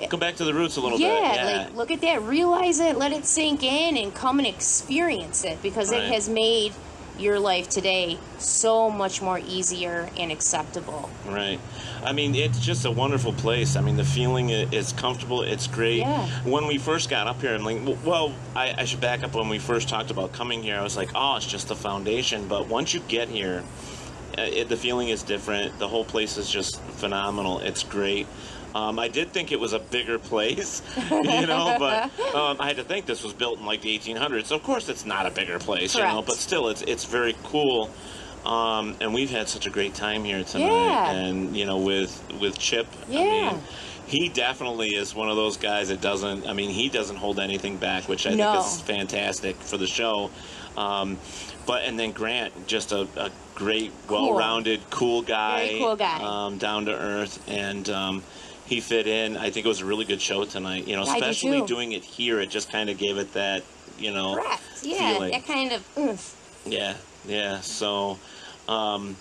Speaker 11: go back to the roots a little bit.
Speaker 14: Like look at that, realize it, let it sink in, and come and experience it, because it has made your life today so much more easier and acceptable.
Speaker 11: Right. I mean, it's just a wonderful place. I mean, the feeling is comfortable. It's great.
Speaker 14: Yeah.
Speaker 11: When we first got up here, I'm like, well, I should back up. When we first talked about coming here, I was like, oh, it's just the foundation. But once you get here, the feeling is different. The whole place is just phenomenal. It's great. I did think it was a bigger place, you know, but I had to think this was built in like the 1800s. So of course it's not a bigger place, you know, but still it's very cool. And we've had such a great time here tonight, and you know, with Chip, I mean, he definitely is one of those guys that doesn't. I mean, he doesn't hold anything back, which I think is fantastic for the show. And then Grant, just a great, well-rounded, cool guy,
Speaker 14: very cool guy,
Speaker 11: down to earth, and he fit in. I think it was a really good show tonight. You know, especially doing it here, it just kind of gave it that, you know, feeling.
Speaker 14: That kind of oomph.
Speaker 11: Yeah. So, I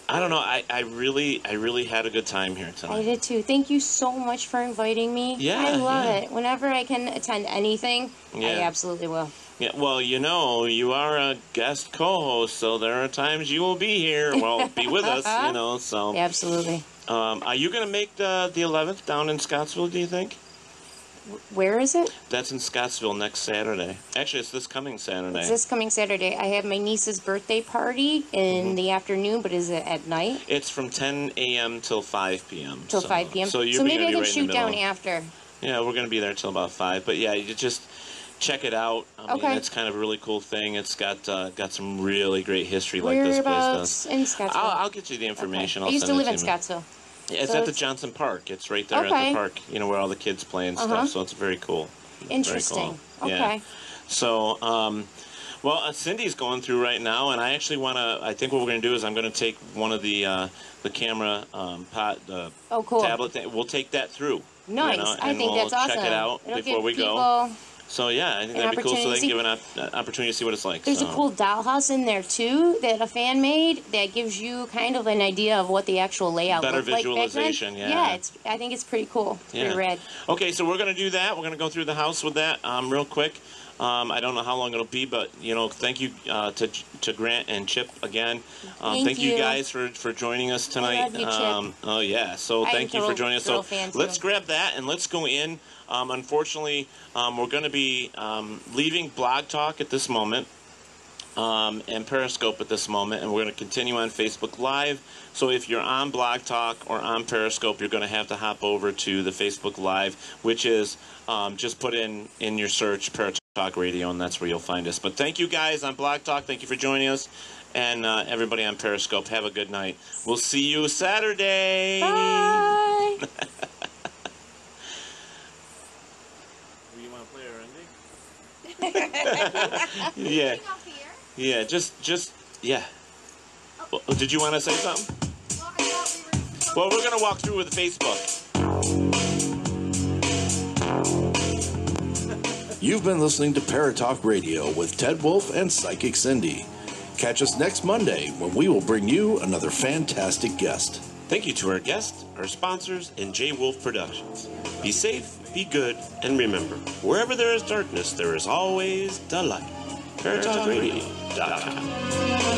Speaker 11: don't know. I really had a good time here tonight.
Speaker 14: I did too. Thank you so much for inviting me.
Speaker 11: Yeah,
Speaker 14: I love it. Whenever I can attend anything, I absolutely will.
Speaker 11: Yeah, well, you know, you are a guest co-host, so there are times you will be here. Well, be with us, you know. So
Speaker 14: absolutely.
Speaker 11: Are you going to make the 11th down in Scottsville, do you think?
Speaker 14: Where is it?
Speaker 11: That's in Scottsville next Saturday. Actually, it's this coming Saturday.
Speaker 14: It's this coming Saturday. I have my niece's birthday party in the afternoon, but is it at night?
Speaker 11: It's from 10 a.m. till 5 p.m.
Speaker 14: Till 5 p.m.
Speaker 11: So
Speaker 14: maybe I can shoot down after.
Speaker 11: Yeah, we're going to be there till about 5. But yeah, you just check it out. I mean, it's kind of a really cool thing. It's got some really great history like this place does.
Speaker 14: In Scottsville?
Speaker 11: I'll get you the information.
Speaker 14: I used to live in Scottsville.
Speaker 11: Yeah, it's at the Johnson Park. It's right there at the park, you know, where all the kids play and stuff. So it's very cool.
Speaker 14: Interesting.
Speaker 11: Very cool.
Speaker 14: Okay.
Speaker 11: Yeah. So, Cindy's going through right now, and I actually want to. I think what we're going to do is I'm going to take one of the camera tablet thing. We'll take that through.
Speaker 14: Nice.
Speaker 11: You know,
Speaker 14: I think that's awesome.
Speaker 11: Check it out before we go. So yeah, I think that'd be cool. So they can give an opportunity to see what it's like.
Speaker 14: There's a cool dollhouse in there too that a fan made that gives you kind of an idea of what the actual layout
Speaker 11: better
Speaker 14: looked like
Speaker 11: visualization.
Speaker 14: back then. Yeah, I think it's pretty cool. It's pretty rad.
Speaker 11: Okay, so we're gonna do that. We're gonna go through the house with that real quick. I don't know how long it'll be, but you know, thank you to Grant and Chip again. Thank you guys for joining us tonight.
Speaker 14: I love you, Chip.
Speaker 11: Oh yeah, so thank you for joining us. So let's grab that and let's go in. Unfortunately, we're going to be leaving Blog Talk at this moment and Periscope at this moment, and we're going to continue on Facebook Live. So if you're on Blog Talk or on Periscope, you're going to have to hop over to the Facebook Live, which is just put in your search Paratalk Radio, and that's where you'll find us. But thank you guys on Blog Talk. Thank you for joining us. And everybody on Periscope, have a good night. We'll see you Saturday.
Speaker 14: Bye.
Speaker 11: Yeah. Yeah, just yeah. Well, did you want to say something? Well, we're going to walk through with Facebook.
Speaker 7: You've been listening to Paratalk Radio with Ted Wolf and Psychic Cindy. Catch us next Monday when we will bring you another fantastic guest.
Speaker 9: Thank you to our guests, our sponsors, and J. Wolf Productions. Be safe, be good, and remember, wherever there is darkness, there is always the light. ParatalkRadio.com.